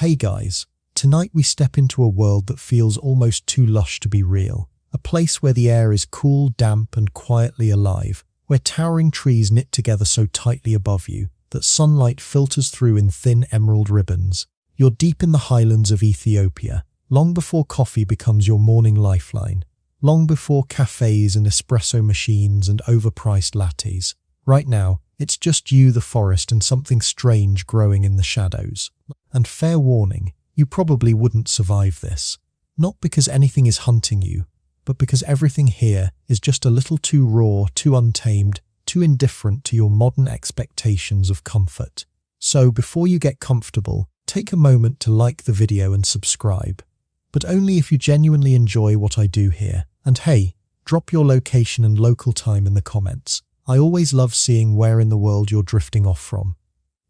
Hey guys, tonight we step into a world that feels almost too lush to be real. A place where the air is cool, damp and quietly alive, where towering trees knit together so tightly above you that sunlight filters through in thin emerald ribbons. You're deep in the highlands of Ethiopia, long before coffee becomes your morning lifeline, long before cafes and espresso machines and overpriced lattes. Right now, it's just you, the forest, and something strange growing in the shadows. And fair warning, you probably wouldn't survive this. Not because anything is hunting you, but because everything here is just a little too raw, too untamed, too indifferent to your modern expectations of comfort. So before you get comfortable, take a moment to like the video and subscribe. But only if you genuinely enjoy what I do here. And hey, drop your location and local time in the comments. I always love seeing where in the world you're drifting off from.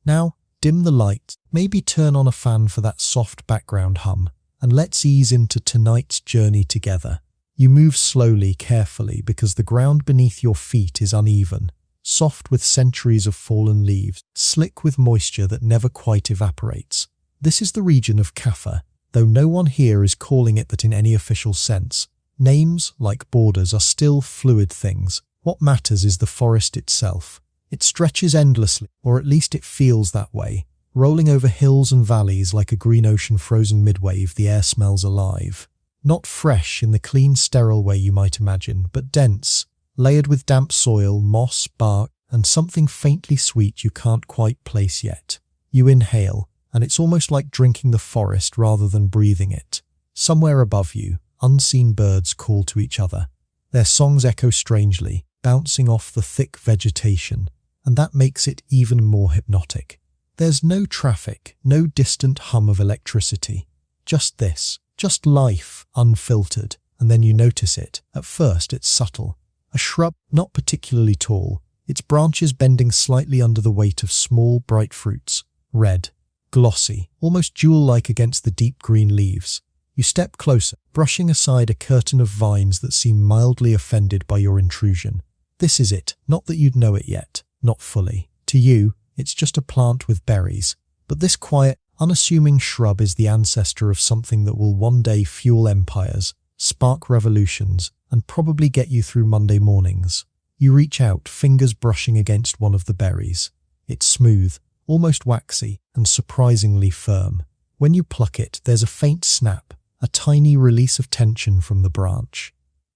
Now, dim the light, maybe turn on a fan for that soft background hum, and let's ease into tonight's journey together. You move slowly, carefully, because the ground beneath your feet is uneven, soft with centuries of fallen leaves, slick with moisture that never quite evaporates. This is the region of Kaffa, though no one here is calling it that in any official sense. Names, like borders, are still fluid things. What matters is the forest itself. It stretches endlessly, or at least it feels that way. Rolling over hills and valleys like a green ocean frozen midwave, the air smells alive. Not fresh in the clean, sterile way you might imagine, but dense, layered with damp soil, moss, bark, and something faintly sweet you can't quite place yet. You inhale, and it's almost like drinking the forest rather than breathing it. Somewhere above you, unseen birds call to each other. Their songs echo strangely, bouncing off the thick vegetation, and that makes it even more hypnotic. There's no traffic, no distant hum of electricity. Just this, just life, unfiltered, and then you notice it. At first it's subtle. A shrub, not particularly tall, its branches bending slightly under the weight of small, bright fruits. Red, glossy, almost jewel-like against the deep green leaves. You step closer, brushing aside a curtain of vines that seem mildly offended by your intrusion. This is it, not that you'd know it yet, not fully. To you, it's just a plant with berries. But this quiet, unassuming shrub is the ancestor of something that will one day fuel empires, spark revolutions, and probably get you through Monday mornings. You reach out, fingers brushing against one of the berries. It's smooth, almost waxy, and surprisingly firm. When you pluck it, there's a faint snap, a tiny release of tension from the branch.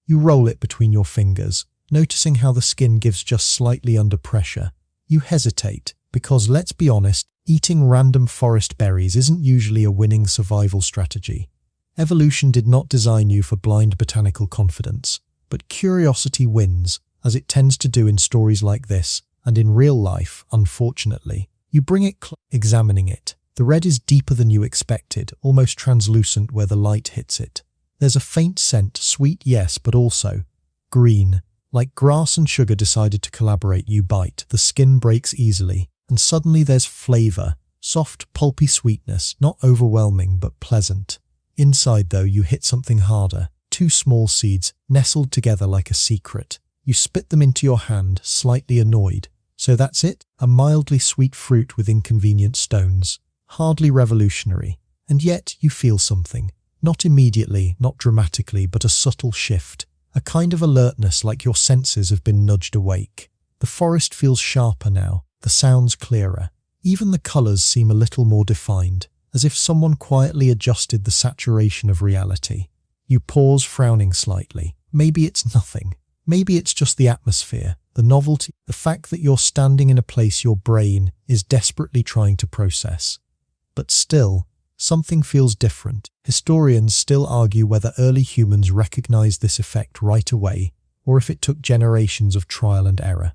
You roll it between your fingers, noticing how the skin gives just slightly under pressure. You hesitate, because let's be honest, eating random forest berries isn't usually a winning survival strategy. Evolution did not design you for blind botanical confidence, but curiosity wins, as it tends to do in stories like this, and in real life, unfortunately. You bring it examining it. The red is deeper than you expected, almost translucent where the light hits it. There's a faint scent, sweet yes, but also green. Like grass and sugar decided to collaborate. You bite, the skin breaks easily, and suddenly there's flavor, soft, pulpy sweetness, not overwhelming but pleasant. Inside though, you hit something harder. 2 small seeds, nestled together like a secret. You spit them into your hand, slightly annoyed. So that's it? A mildly sweet fruit with inconvenient stones. Hardly revolutionary. And yet you feel something. Not immediately, not dramatically, but a subtle shift. A kind of alertness, like your senses have been nudged awake. The forest feels sharper now, the sounds clearer. Even the colours seem a little more defined, as if someone quietly adjusted the saturation of reality. You pause, frowning slightly. Maybe it's nothing. Maybe it's just the atmosphere, the novelty, the fact that you're standing in a place your brain is desperately trying to process. But still, something feels different. Historians still argue whether early humans recognized this effect right away, or if it took generations of trial and error.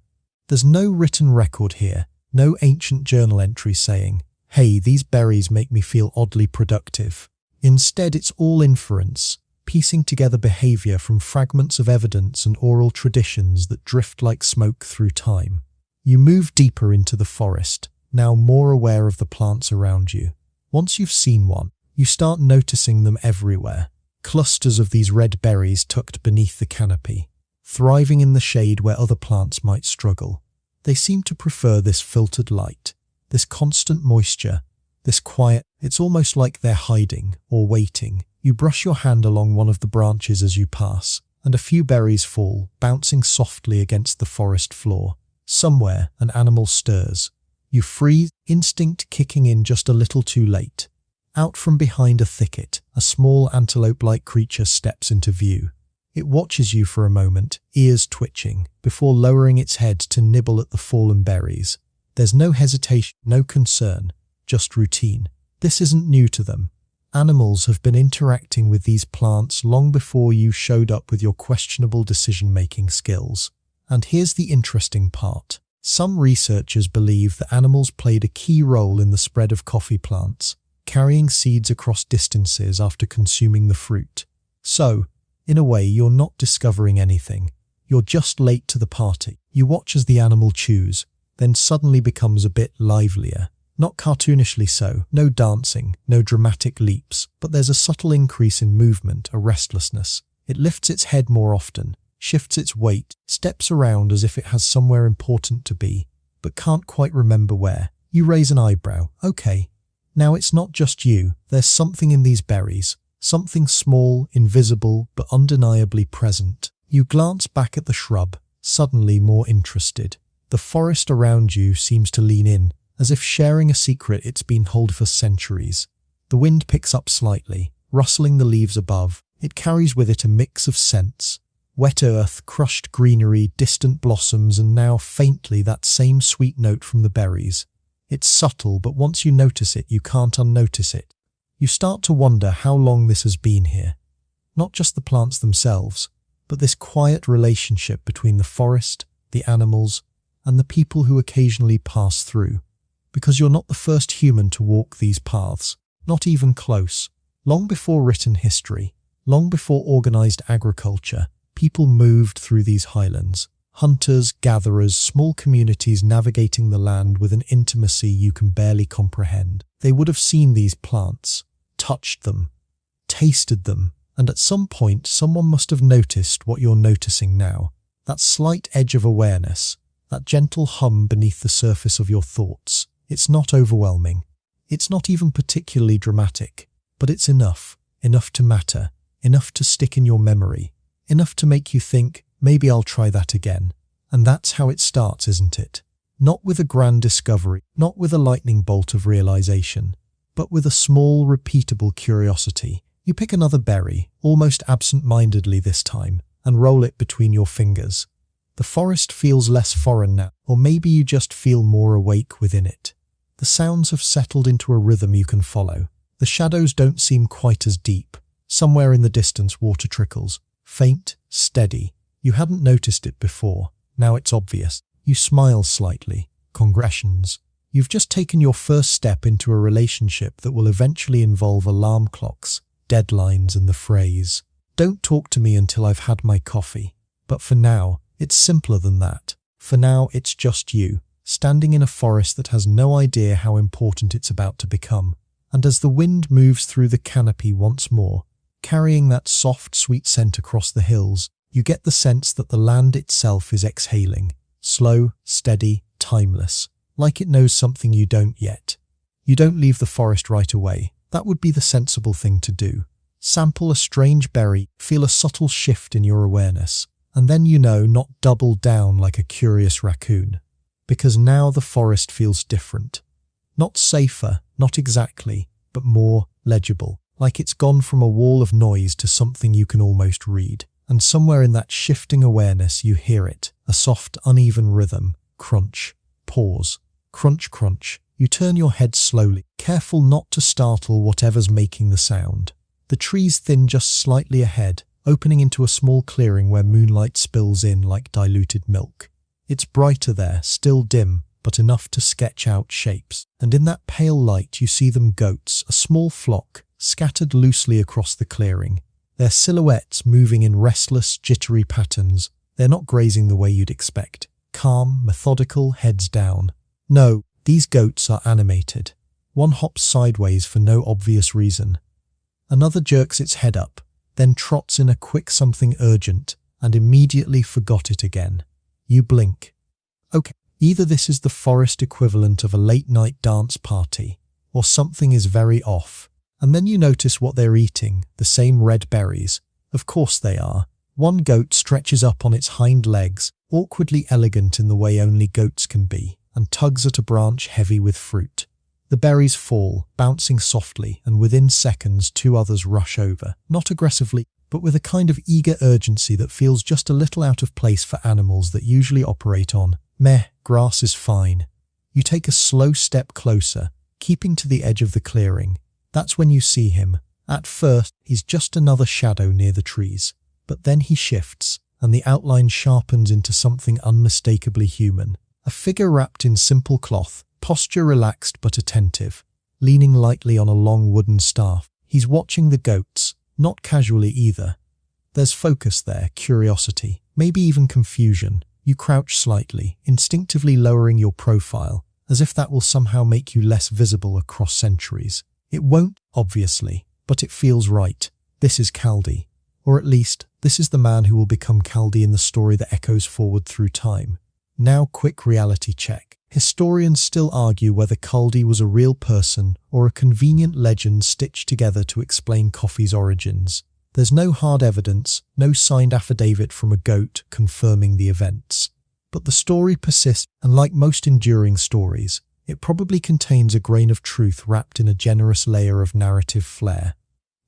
There's no written record here, no ancient journal entry saying, "Hey, these berries make me feel oddly productive." Instead, it's all inference, piecing together behavior from fragments of evidence and oral traditions that drift like smoke through time. You move deeper into the forest, now more aware of the plants around you. Once you've seen one, you start noticing them everywhere. Clusters of these red berries tucked beneath the canopy, thriving in the shade where other plants might struggle. They seem to prefer this filtered light, this constant moisture, This quiet, it's almost like they're hiding or waiting. You brush your hand along one of the branches as you pass, and a few berries fall, bouncing softly against the forest floor. Somewhere, an animal stirs. You freeze, instinct kicking in just a little too late. Out from behind a thicket, a small antelope-like creature steps into view. It watches you for a moment, ears twitching, before lowering its head to nibble at the fallen berries. There's no hesitation, no concern, just routine. This isn't new to them. Animals have been interacting with these plants long before you showed up with your questionable decision-making skills. And here's the interesting part. Some researchers believe that animals played a key role in the spread of coffee plants, carrying seeds across distances after consuming the fruit. So, in a way, you're not discovering anything. You're just late to the party. You watch as the animal chews, then suddenly becomes a bit livelier. Not cartoonishly so, no dancing, no dramatic leaps, but there's a subtle increase in movement, a restlessness. It lifts its head more often, shifts its weight, steps around as if it has somewhere important to be, but can't quite remember where. You raise an eyebrow. Okay. Now it's not just you, there's something in these berries. Something small, invisible, but undeniably present. You glance back at the shrub, suddenly more interested. The forest around you seems to lean in, as if sharing a secret it's been held for centuries. The wind picks up slightly, rustling the leaves above. It carries with it a mix of scents. Wet earth, crushed greenery, distant blossoms, and now faintly that same sweet note from the berries. It's subtle, but once you notice it, you can't unnotice it. You start to wonder how long this has been here. Not just the plants themselves, but this quiet relationship between the forest, the animals, and the people who occasionally pass through. Because you're not the first human to walk these paths, not even close. Long before written history, long before organized agriculture, people moved through these highlands. Hunters, gatherers, small communities navigating the land with an intimacy you can barely comprehend. They would have seen these plants, touched them, tasted them, and at some point someone must have noticed what you're noticing now. That slight edge of awareness, that gentle hum beneath the surface of your thoughts. It's not overwhelming. It's not even particularly dramatic, but it's enough to matter, enough to stick in your memory, enough to make you think, maybe I'll try that again. And that's how it starts, isn't it? Not with a grand discovery, not with a lightning bolt of realization, but with a small, repeatable curiosity. You pick another berry, almost absent-mindedly this time, and roll it between your fingers. The forest feels less foreign now, or maybe you just feel more awake within it. The sounds have settled into a rhythm you can follow. The shadows don't seem quite as deep. Somewhere in the distance water trickles, faint, steady. You hadn't noticed it before. Now it's obvious. You smile slightly. Congratulations. You've just taken your first step into a relationship that will eventually involve alarm clocks, deadlines, and the phrase, "Don't talk to me until I've had my coffee." But for now, it's simpler than that. For now, it's just you, standing in a forest that has no idea how important it's about to become. And as the wind moves through the canopy once more, carrying that soft, sweet scent across the hills, you get the sense that the land itself is exhaling, slow, steady, timeless, like it knows something you don't yet. You don't leave the forest right away. That would be the sensible thing to do. Sample a strange berry, feel a subtle shift in your awareness, and then not double down like a curious raccoon. Because now the forest feels different. Not safer, not exactly, but more legible. Like it's gone from a wall of noise to something you can almost read. And somewhere in that shifting awareness you hear it, a soft, uneven rhythm. Crunch, pause, crunch, crunch. You turn your head slowly, careful not to startle whatever's making the sound. The trees thin just slightly ahead, opening into a small clearing where moonlight spills in like diluted milk. It's brighter there, still dim, but enough to sketch out shapes. And in that pale light you see them goats, a small flock, scattered loosely across the clearing. Their silhouettes moving in restless, jittery patterns. They're not grazing the way you'd expect. Calm, methodical, heads down. No, these goats are animated. One hops sideways for no obvious reason. Another jerks its head up, then trots in a quick something urgent, and immediately forgot it again. You blink. Okay, either this is the forest equivalent of a late-night dance party, or something is very off. And then you notice what they're eating, the same red berries. Of course they are. One goat stretches up on its hind legs, awkwardly elegant in the way only goats can be, and tugs at a branch heavy with fruit. The berries fall, bouncing softly, and within seconds 2 others rush over, not aggressively, but with a kind of eager urgency that feels just a little out of place for animals that usually operate on, meh, grass is fine. You take a slow step closer, keeping to the edge of the clearing. That's when you see him. At first, he's just another shadow near the trees. But then he shifts, and the outline sharpens into something unmistakably human. A figure wrapped in simple cloth, posture relaxed but attentive, leaning lightly on a long wooden staff. He's watching the goats, not casually either. There's focus there, curiosity, maybe even confusion. You crouch slightly, instinctively lowering your profile, as if that will somehow make you less visible across centuries. It won't, obviously, but it feels right. This is Kaldi. Or at least, this is the man who will become Kaldi in the story that echoes forward through time. Now, quick reality check. Historians still argue whether Kaldi was a real person or a convenient legend stitched together to explain coffee's origins. There's no hard evidence, no signed affidavit from a goat confirming the events. But the story persists, and like most enduring stories, it probably contains a grain of truth wrapped in a generous layer of narrative flair.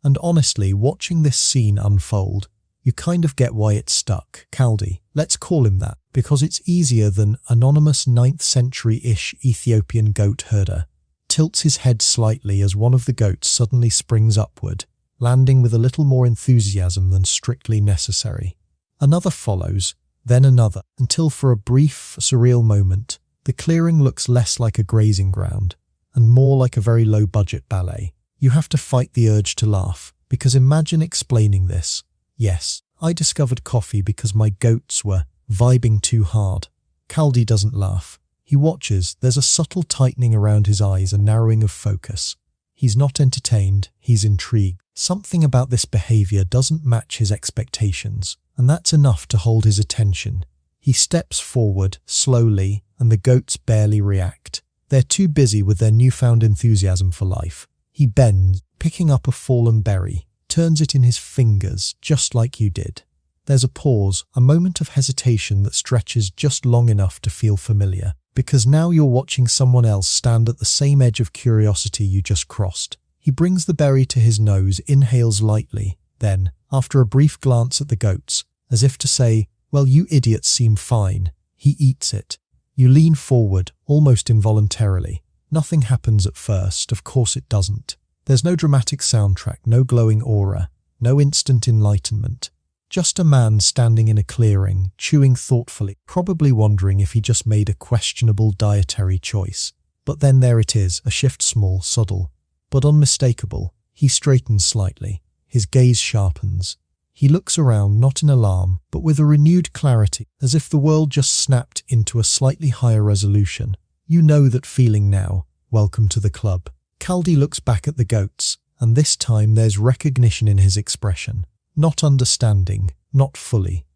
And honestly, watching this scene unfold, you kind of get why it stuck. Kaldi, let's call him that, because it's easier than anonymous 9th century-ish Ethiopian goat herder, tilts his head slightly as one of the goats suddenly springs upward, landing with a little more enthusiasm than strictly necessary. Another follows, then another, until for a brief, surreal moment, the clearing looks less like a grazing ground, and more like a very low-budget ballet. You have to fight the urge to laugh, because imagine explaining this. Yes, I discovered coffee because my goats were vibing too hard. Kaldi doesn't laugh. He watches, there's a subtle tightening around his eyes, a narrowing of focus. He's not entertained, he's intrigued. Something about this behavior doesn't match his expectations, and that's enough to hold his attention. He steps forward, slowly, and the goats barely react. They're too busy with their newfound enthusiasm for life. He bends, picking up a fallen berry, turns it in his fingers, just like you did. There's a pause, a moment of hesitation that stretches just long enough to feel familiar, because now you're watching someone else stand at the same edge of curiosity you just crossed. He brings the berry to his nose, inhales lightly, then, after a brief glance at the goats, as if to say, "Well, you idiots seem fine," he eats it. You lean forward, almost involuntarily. Nothing happens at first, of course it doesn't. There's no dramatic soundtrack, no glowing aura, no instant enlightenment. Just a man standing in a clearing, chewing thoughtfully, probably wondering if he just made a questionable dietary choice. But then there it is, a shift small, subtle, but unmistakable. He straightens slightly. His gaze sharpens. He looks around, not in alarm, but with a renewed clarity, as if the world just snapped into a slightly higher resolution. You know that feeling now. Welcome to the club. Kaldi looks back at the goats, and this time there's recognition in his expression. Not understanding, not fully,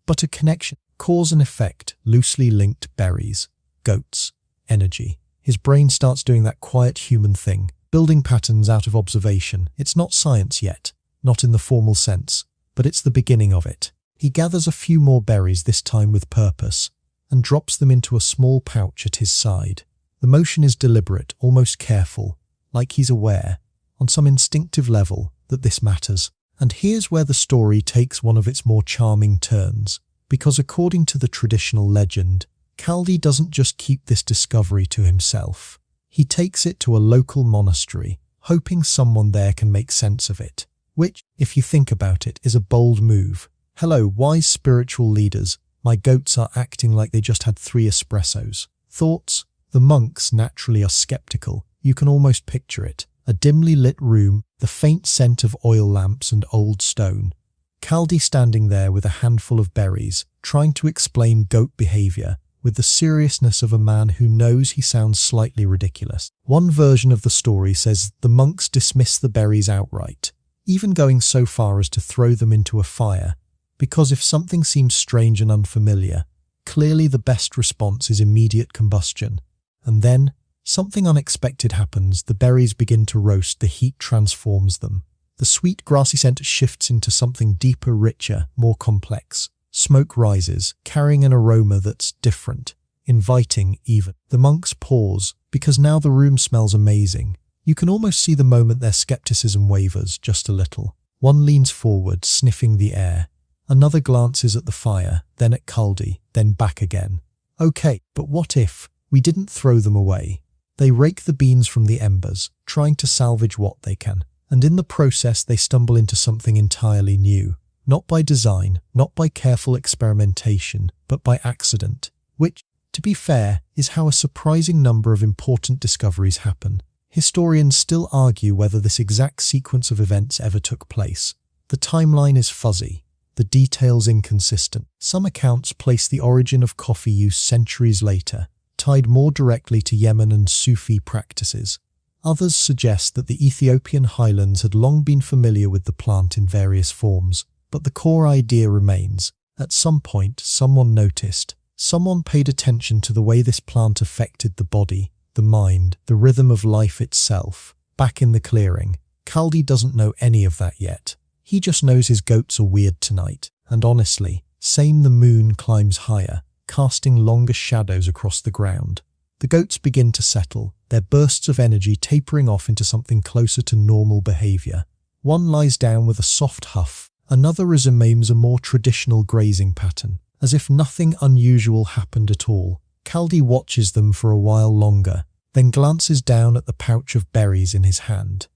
but a connection. Cause and effect, loosely linked berries, goats, energy. His brain starts doing that quiet human thing, building patterns out of observation. It's not science yet, not in the formal sense, but it's the beginning of it. He gathers a few more berries, this time with purpose, and drops them into a small pouch at his side. The motion is deliberate, almost careful, like he's aware, on some instinctive level, that this matters. And here's where the story takes one of its more charming turns, because according to the traditional legend, Kaldi doesn't just keep this discovery to himself. He takes it to a local monastery, hoping someone there can make sense of it, which, if you think about it, is a bold move. Hello, wise spiritual leaders, my goats are acting like they just had 3 espressos. Thoughts? The monks naturally are skeptical. You can almost picture it. A dimly lit room, the faint scent of oil lamps and old stone. Kaldi standing there with a handful of berries, trying to explain goat behavior with the seriousness of a man who knows he sounds slightly ridiculous. One version of the story says the monks dismiss the berries outright, even going so far as to throw them into a fire, because if something seems strange and unfamiliar, clearly the best response is immediate combustion. And then, Something unexpected happens. The berries begin to roast, the heat transforms them. The sweet, grassy scent shifts into something deeper, richer, more complex. Smoke rises, carrying an aroma that's different, inviting even. The monks pause, because now the room smells amazing. You can almost see the moment their skepticism wavers, just a little. One leans forward, sniffing the air. Another glances at the fire, then at Kaldi, then back again. Okay, but what if we didn't throw them away? They rake the beans from the embers, trying to salvage what they can. And in the process, they stumble into something entirely new. Not by design, not by careful experimentation, but by accident. Which, to be fair, is how a surprising number of important discoveries happen. Historians still argue whether this exact sequence of events ever took place. The timeline is fuzzy, the details inconsistent. Some accounts place the origin of coffee use centuries later, tied more directly to Yemen and Sufi practices. Others suggest that the Ethiopian Highlands had long been familiar with the plant in various forms, but the core idea remains. At some point, someone noticed. Someone paid attention to the way this plant affected the body, the mind, the rhythm of life itself. Back in the clearing, Kaldi doesn't know any of that yet. He just knows his goats are weird tonight, and honestly, same the moon climbs higher, casting longer shadows across the ground. The goats begin to settle, their bursts of energy tapering off into something closer to normal behavior. One lies down with a soft huff, another resumes a more traditional grazing pattern, as if nothing unusual happened at all. Kaldi watches them for a while longer, then glances down at the pouch of berries in his hand.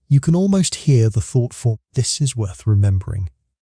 You can almost hear the thought form, "This is worth remembering."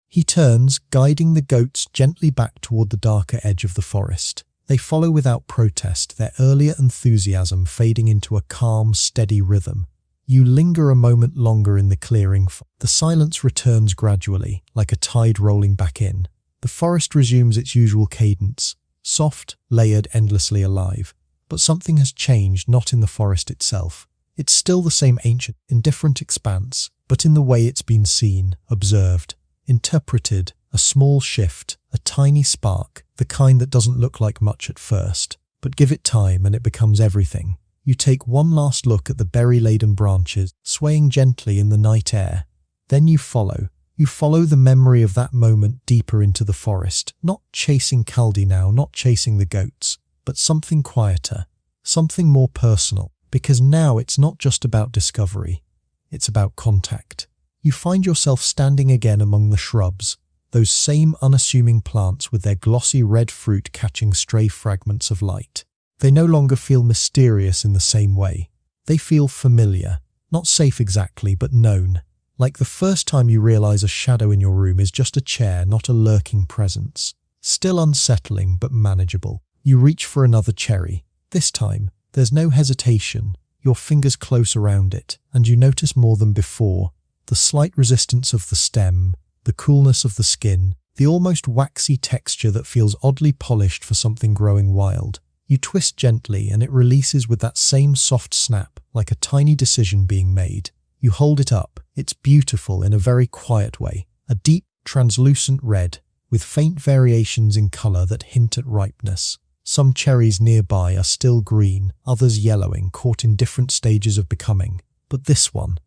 He turns, guiding the goats gently back toward the darker edge of the forest. They follow without protest, their earlier enthusiasm fading into a calm, steady rhythm. You linger a moment longer in the clearing. The silence returns gradually, like a tide rolling back in. The forest resumes its usual cadence, soft, layered, endlessly alive. But something has changed, not in the forest itself. It's still the same ancient, indifferent expanse, but in the way it's been seen, observed, interpreted. A small shift, a tiny spark, the kind that doesn't look like much at first. But give it time and it becomes everything. You take one last look at the berry-laden branches, swaying gently in the night air. Then you follow. You follow the memory of that moment deeper into the forest, not chasing Kaldi now, not chasing the goats, but something quieter, something more personal, because now it's not just about discovery, it's about contact. You find yourself standing again among the shrubs, those same unassuming plants with their glossy red fruit catching stray fragments of light. They no longer feel mysterious in the same way. They feel familiar, not safe exactly, but known. Like the first time you realize a shadow in your room is just a chair, not a lurking presence. Still unsettling, but manageable. You reach for another cherry. This time, there's no hesitation. Your fingers close around it, and you notice more than before. The slight resistance of the stem, the coolness of the skin, the almost waxy texture that feels oddly polished for something growing wild. You twist gently and it releases with that same soft snap, like a tiny decision being made. You hold it up. It's beautiful in a very quiet way. A deep, translucent red, with faint variations in color that hint at ripeness. Some cherries nearby are still green, others yellowing, caught in different stages of becoming. But this one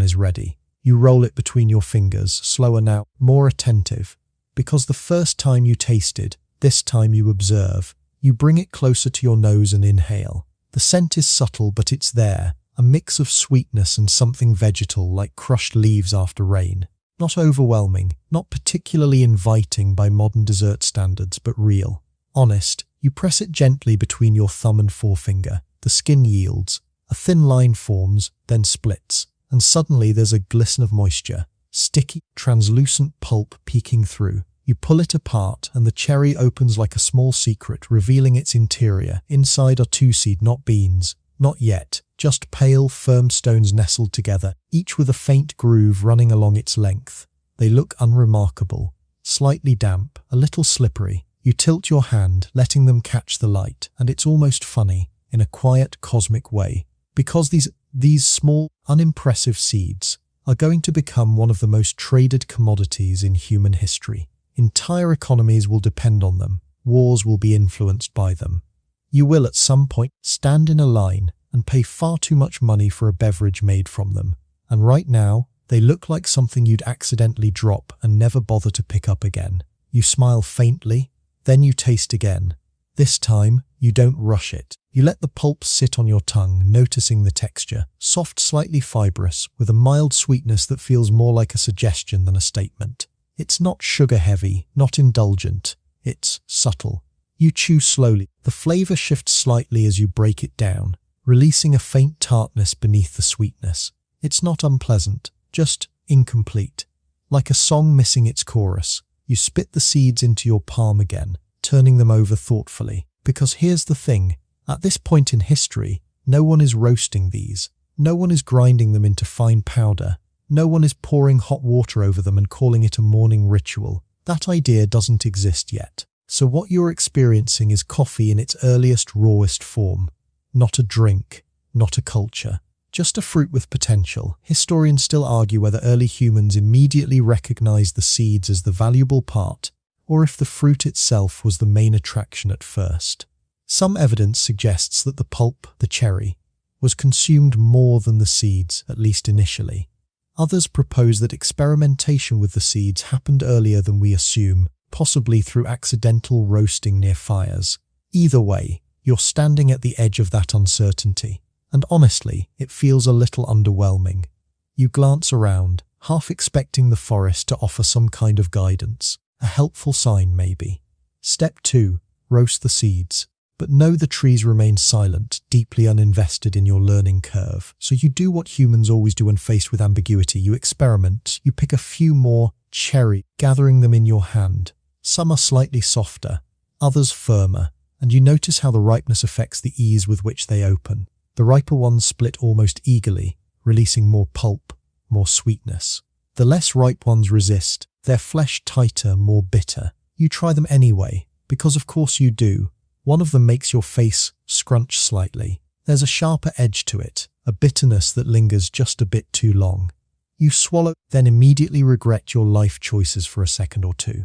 is ready. You roll it between your fingers, slower now, more attentive. Because the first time you tasted, this time you observe. You bring it closer to your nose and inhale. The scent is subtle, but it's there, a mix of sweetness and something vegetal like crushed leaves after rain. Not overwhelming, not particularly inviting by modern dessert standards, but real. Honest. You press it gently between your thumb and forefinger. The skin yields. A thin line forms, then splits. And suddenly there's a glisten of moisture, sticky, translucent pulp peeking through. You pull it apart and the cherry opens like a small secret, revealing its interior. Inside are two seeds, not beans. Not yet, just pale, firm stones nestled together, each with a faint groove running along its length. They look unremarkable, slightly damp, a little slippery. You tilt your hand, letting them catch the light, and it's almost funny, in a quiet, cosmic way. Because these small, unimpressive seeds are going to become one of the most traded commodities in human history. Entire economies will depend on them. Wars will be influenced by them. You will at some point stand in a line and pay far too much money for a beverage made from them. And right now, they look like something you'd accidentally drop and never bother to pick up again. You smile faintly, then you taste again. This time, you don't rush it. You let the pulp sit on your tongue, noticing the texture. Soft, slightly fibrous, with a mild sweetness that feels more like a suggestion than a statement. It's not sugar-heavy, not indulgent. It's subtle. You chew slowly. The flavor shifts slightly as you break it down, releasing a faint tartness beneath the sweetness. It's not unpleasant, just incomplete. Like a song missing its chorus, you spit the seeds into your palm again, turning them over thoughtfully. Because here's the thing, at this point in history, no one is roasting these. No one is grinding them into fine powder. No one is pouring hot water over them and calling it a morning ritual. That idea doesn't exist yet. So what you're experiencing is coffee in its earliest, rawest form. Not a drink, not a culture, just a fruit with potential. Historians still argue whether early humans immediately recognized the seeds as the valuable part, or if the fruit itself was the main attraction at first. Some evidence suggests that the pulp, the cherry, was consumed more than the seeds, at least initially. Others propose that experimentation with the seeds happened earlier than we assume, possibly through accidental roasting near fires. Either way, you're standing at the edge of that uncertainty, and honestly, it feels a little underwhelming. You glance around, half expecting the forest to offer some kind of guidance, a helpful sign maybe. Step 2. Roast the seeds. But no, the trees remain silent, deeply uninvested in your learning curve. So you do what humans always do when faced with ambiguity. You experiment. You pick a few more cherry, gathering them in your hand. Some are slightly softer, others firmer, and you notice how the ripeness affects the ease with which they open. The riper ones split almost eagerly, releasing more pulp, more sweetness. The less ripe ones resist, their flesh tighter, more bitter. You try them anyway, because of course you do. One of them makes your face scrunch slightly. There's a sharper edge to it, a bitterness that lingers just a bit too long. You swallow, then immediately regret your life choices for a second or two.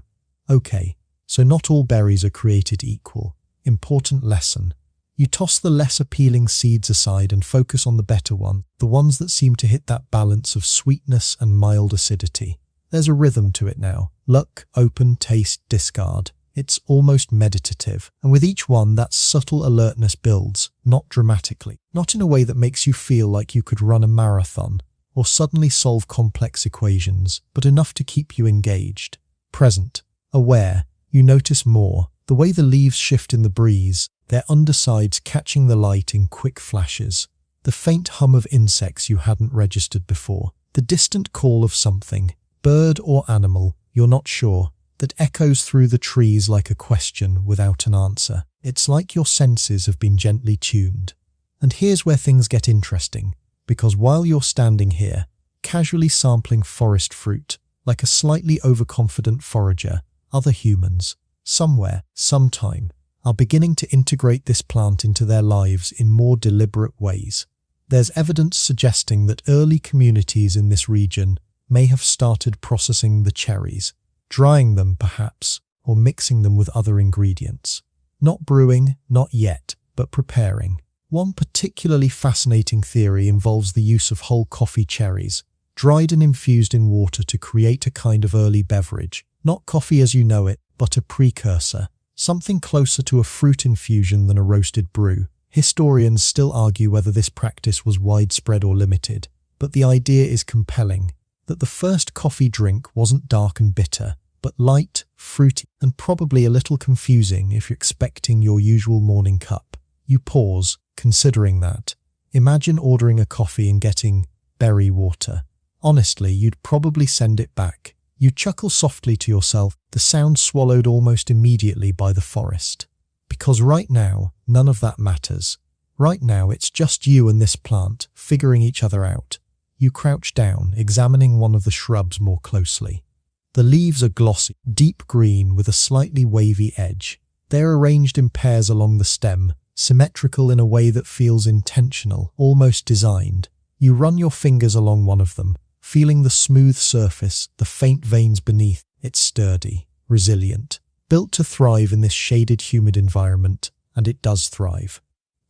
Okay, so not all berries are created equal. Important lesson. You toss the less appealing seeds aside and focus on the better one, the ones that seem to hit that balance of sweetness and mild acidity. There's a rhythm to it now. Look, open, taste, discard. It's almost meditative, and with each one that subtle alertness builds, not dramatically, not in a way that makes you feel like you could run a marathon or suddenly solve complex equations, but enough to keep you engaged. Present, aware, you notice more, the way the leaves shift in the breeze, their undersides catching the light in quick flashes, the faint hum of insects you hadn't registered before, the distant call of something, bird or animal, you're not sure, that echoes through the trees like a question without an answer. It's like your senses have been gently tuned. And here's where things get interesting, because while you're standing here, casually sampling forest fruit, like a slightly overconfident forager, other humans, somewhere, sometime, are beginning to integrate this plant into their lives in more deliberate ways. There's evidence suggesting that early communities in this region may have started processing the cherries, drying them perhaps, or mixing them with other ingredients. Not brewing, not yet, but preparing. One particularly fascinating theory involves the use of whole coffee cherries, dried and infused in water to create a kind of early beverage. Not coffee as you know it, but a precursor, something closer to a fruit infusion than a roasted brew. Historians still argue whether this practice was widespread or limited, but the idea is compelling, that the first coffee drink wasn't dark and bitter, but light, fruity, and probably a little confusing if you're expecting your usual morning cup. You pause, considering that. Imagine ordering a coffee and getting berry water. Honestly, you'd probably send it back. You chuckle softly to yourself, the sound swallowed almost immediately by the forest. Because right now, none of that matters. Right now, it's just you and this plant, figuring each other out. You crouch down, examining one of the shrubs more closely. The leaves are glossy, deep green with a slightly wavy edge. They're arranged in pairs along the stem, symmetrical in a way that feels intentional, almost designed. You run your fingers along one of them, feeling the smooth surface, the faint veins beneath. It's sturdy, resilient, built to thrive in this shaded, humid environment, and it does thrive.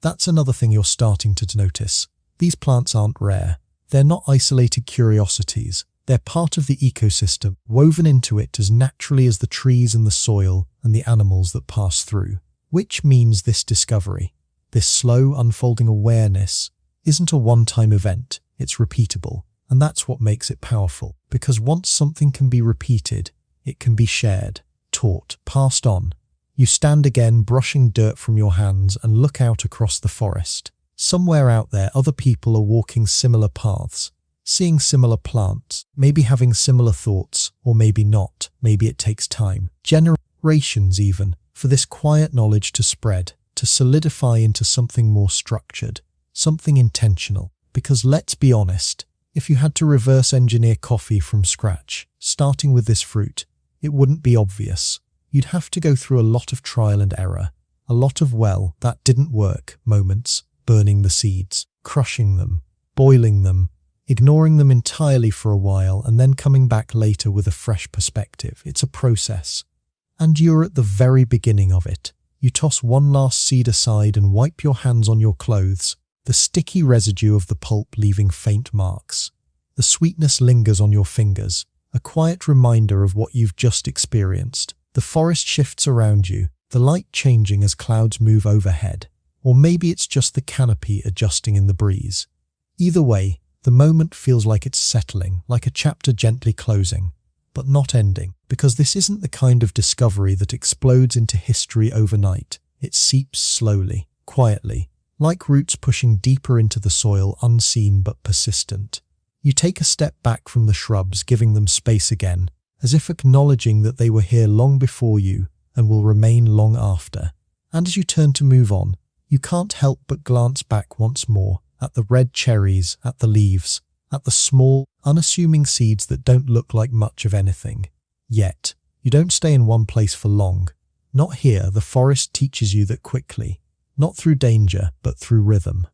That's another thing you're starting to notice. These plants aren't rare. They're not isolated curiosities. They're part of the ecosystem, woven into it as naturally as the trees and the soil and the animals that pass through. Which means this discovery, this slow unfolding awareness, isn't a one-time event, it's repeatable. And that's what makes it powerful, because once something can be repeated, it can be shared, taught, passed on. You stand again, brushing dirt from your hands, and look out across the forest. Somewhere out there, other people are walking similar paths, seeing similar plants, maybe having similar thoughts, or maybe not. Maybe it takes time, generations even, for this quiet knowledge to spread, to solidify into something more structured, something intentional. Because let's be honest, if you had to reverse engineer coffee from scratch, starting with this fruit, it wouldn't be obvious. You'd have to go through a lot of trial and error, a lot of that didn't work moments, burning the seeds, crushing them, boiling them, ignoring them entirely for a while, and then coming back later with a fresh perspective. It's a process. And you're at the very beginning of it. You toss one last seed aside and wipe your hands on your clothes, the sticky residue of the pulp leaving faint marks. The sweetness lingers on your fingers, a quiet reminder of what you've just experienced. The forest shifts around you, the light changing as clouds move overhead. Or maybe it's just the canopy adjusting in the breeze. Either way, the moment feels like it's settling, like a chapter gently closing, but not ending, because this isn't the kind of discovery that explodes into history overnight. It seeps slowly, quietly, like roots pushing deeper into the soil, unseen but persistent. You take a step back from the shrubs, giving them space again, as if acknowledging that they were here long before you and will remain long after. And as you turn to move on, you can't help but glance back once more at the red cherries, at the leaves, at the small, unassuming seeds that don't look like much of anything. Yet, you don't stay in one place for long. Not here. The forest teaches you that quickly. Not through danger, but through rhythm.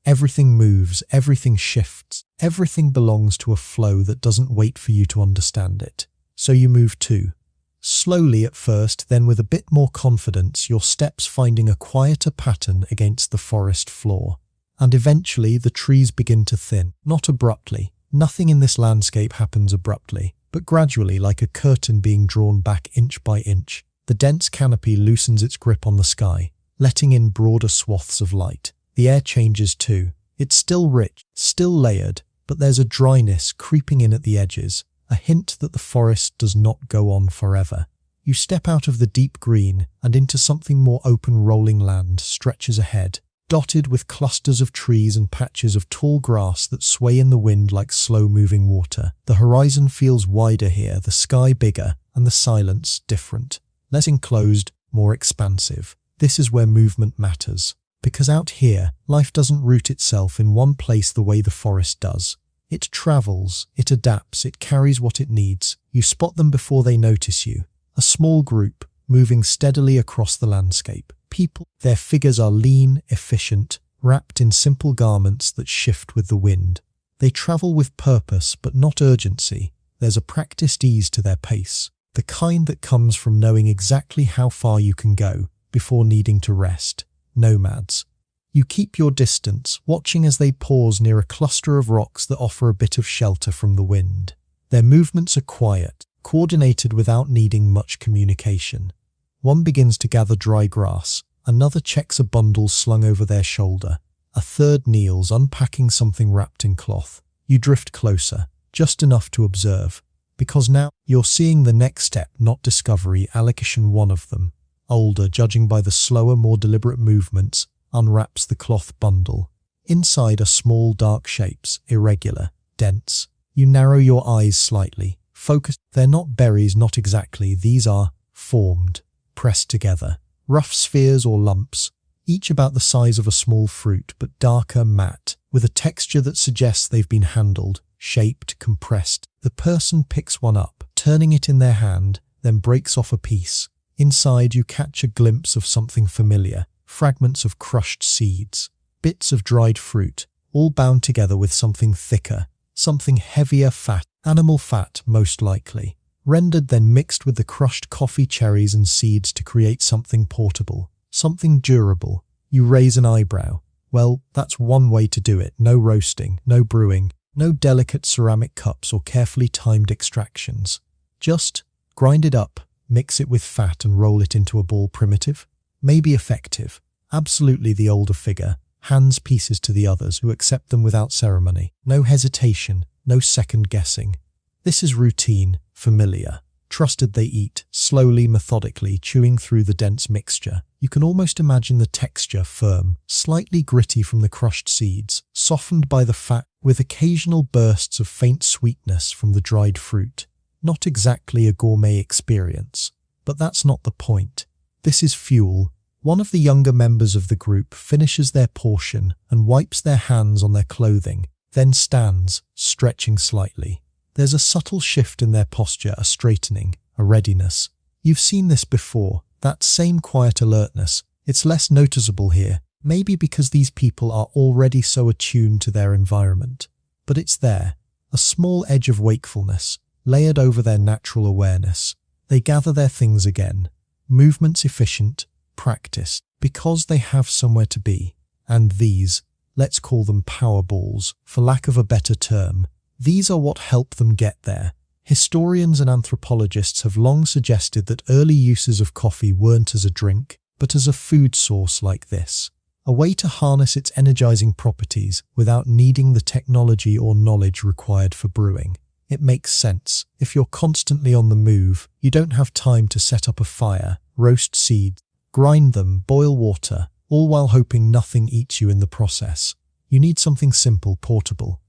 Everything moves, everything shifts, everything belongs to a flow that doesn't wait for you to understand it. So you move too. Slowly at first, then with a bit more confidence, your steps finding a quieter pattern against the forest floor. And eventually the trees begin to thin, not abruptly. Nothing in this landscape happens abruptly, but gradually, like a curtain being drawn back inch by inch. The dense canopy loosens its grip on the sky, letting in broader swaths of light. The air changes too. It's still rich, still layered, but there's a dryness creeping in at the edges, a hint that the forest does not go on forever. You step out of the deep green and into something more open. Rolling land stretches ahead, dotted with clusters of trees and patches of tall grass that sway in the wind like slow-moving water. The horizon feels wider here, the sky bigger, and the silence different. Less enclosed, more expansive. This is where movement matters. Because out here, life doesn't root itself in one place the way the forest does. It travels, it adapts, it carries what it needs. You spot them before they notice you. A small group, moving steadily across the landscape. People, their figures are lean, efficient, wrapped in simple garments that shift with the wind. They travel with purpose, but not urgency. There's a practiced ease to their pace, the kind that comes from knowing exactly how far you can go before needing to rest. Nomads. You keep your distance, watching as they pause near a cluster of rocks that offer a bit of shelter from the wind. Their movements are quiet, coordinated without needing much communication. One begins to gather dry grass, another checks a bundle slung over their shoulder, a third kneels, unpacking something wrapped in cloth. You drift closer, just enough to observe, because now you're seeing the next step, not discovery. Allocation, one of them, older, judging by the slower, more deliberate movements, unwraps the cloth bundle. Inside are small, dark shapes, irregular, dense. You narrow your eyes slightly, focused. They're not berries, not exactly. These are formed, pressed together. Rough spheres or lumps, each about the size of a small fruit, but darker, matte, with a texture that suggests they've been handled, shaped, compressed. The person picks one up, turning it in their hand, then breaks off a piece. Inside you catch a glimpse of something familiar, fragments of crushed seeds, bits of dried fruit, all bound together with something thicker, something heavier, fat, animal fat most likely, rendered then mixed with the crushed coffee cherries and seeds to create something portable. something durable. You raise an eyebrow. Well, that's one way to do it. No roasting, no brewing, no delicate ceramic cups or carefully timed extractions. Just grind it up, mix it with fat and roll it into a ball. Primitive? Maybe effective. Absolutely the older figure. Hands pieces to the others who accept them without ceremony. No hesitation, no second guessing. This is routine, familiar. Trusted. They eat, slowly, methodically, chewing through the dense mixture. You can almost imagine the texture firm, slightly gritty from the crushed seeds, softened by the fat, with occasional bursts of faint sweetness from the dried fruit. Not exactly a gourmet experience, but that's not the point. This is fuel. One of the younger members of the group finishes their portion and wipes their hands on their clothing, then stands, stretching slightly. There's a subtle shift in their posture, a straightening, a readiness. You've seen this before, that same quiet alertness. It's less noticeable here, maybe because these people are already so attuned to their environment. But it's there, a small edge of wakefulness, layered over their natural awareness. They gather their things again, movements efficient, practiced, because they have somewhere to be. And these, let's call them power balls, for lack of a better term, these are what help them get there. Historians and anthropologists have long suggested that early uses of coffee weren't as a drink, but as a food source like this. A way to harness its energizing properties without needing the technology or knowledge required for brewing. It makes sense. If you're constantly on the move, you don't have time to set up a fire, roast seeds, grind them, boil water, all while hoping nothing eats you in the process. You need something simple, portable,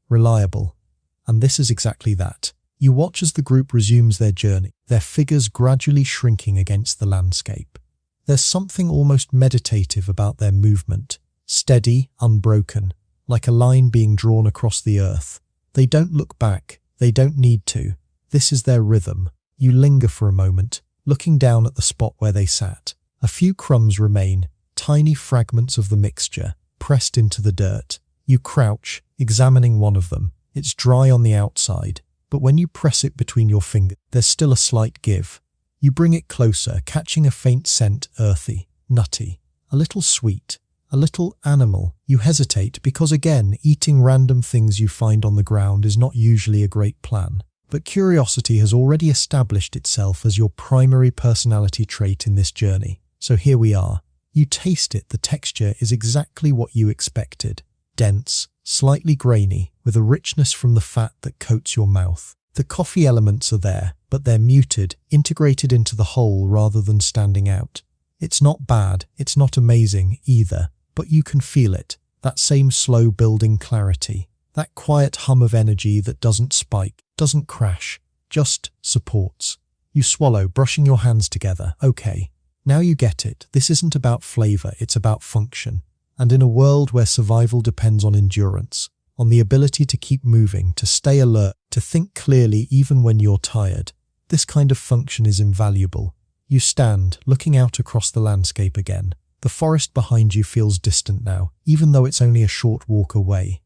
reliable. And this is exactly that. You watch as the group resumes their journey, their figures gradually shrinking against the landscape. There's something almost meditative about their movement, steady, unbroken, like a line being drawn across the earth. They don't look back, they don't need to. This is their rhythm. You linger for a moment, looking down at the spot where they sat. A few crumbs remain, tiny fragments of the mixture, pressed into the dirt. You crouch, examining one of them. It's dry on the outside, but when you press it between your fingers, there's still a slight give. You bring it closer, catching a faint scent, earthy, nutty, a little sweet, a little animal. You hesitate because, again, eating random things you find on the ground is not usually a great plan. But curiosity has already established itself as your primary personality trait in this journey. So here we are. You taste it. The texture is exactly what you expected. Dense, slightly grainy, with a richness from the fat that coats your mouth. The coffee elements are there, but they're muted, integrated into the whole rather than standing out. It's not bad, it's not amazing either, but you can feel it, that same slow building clarity, that quiet hum of energy that doesn't spike, doesn't crash, just supports. You swallow, brushing your hands together. Okay, now you get it. This isn't about flavor, it's about function. And in a world where survival depends on endurance, on the ability to keep moving, to stay alert, to think clearly even when you're tired, this kind of function is invaluable. You stand, looking out across the landscape again. The forest behind you feels distant now, even though it's only a short walk away.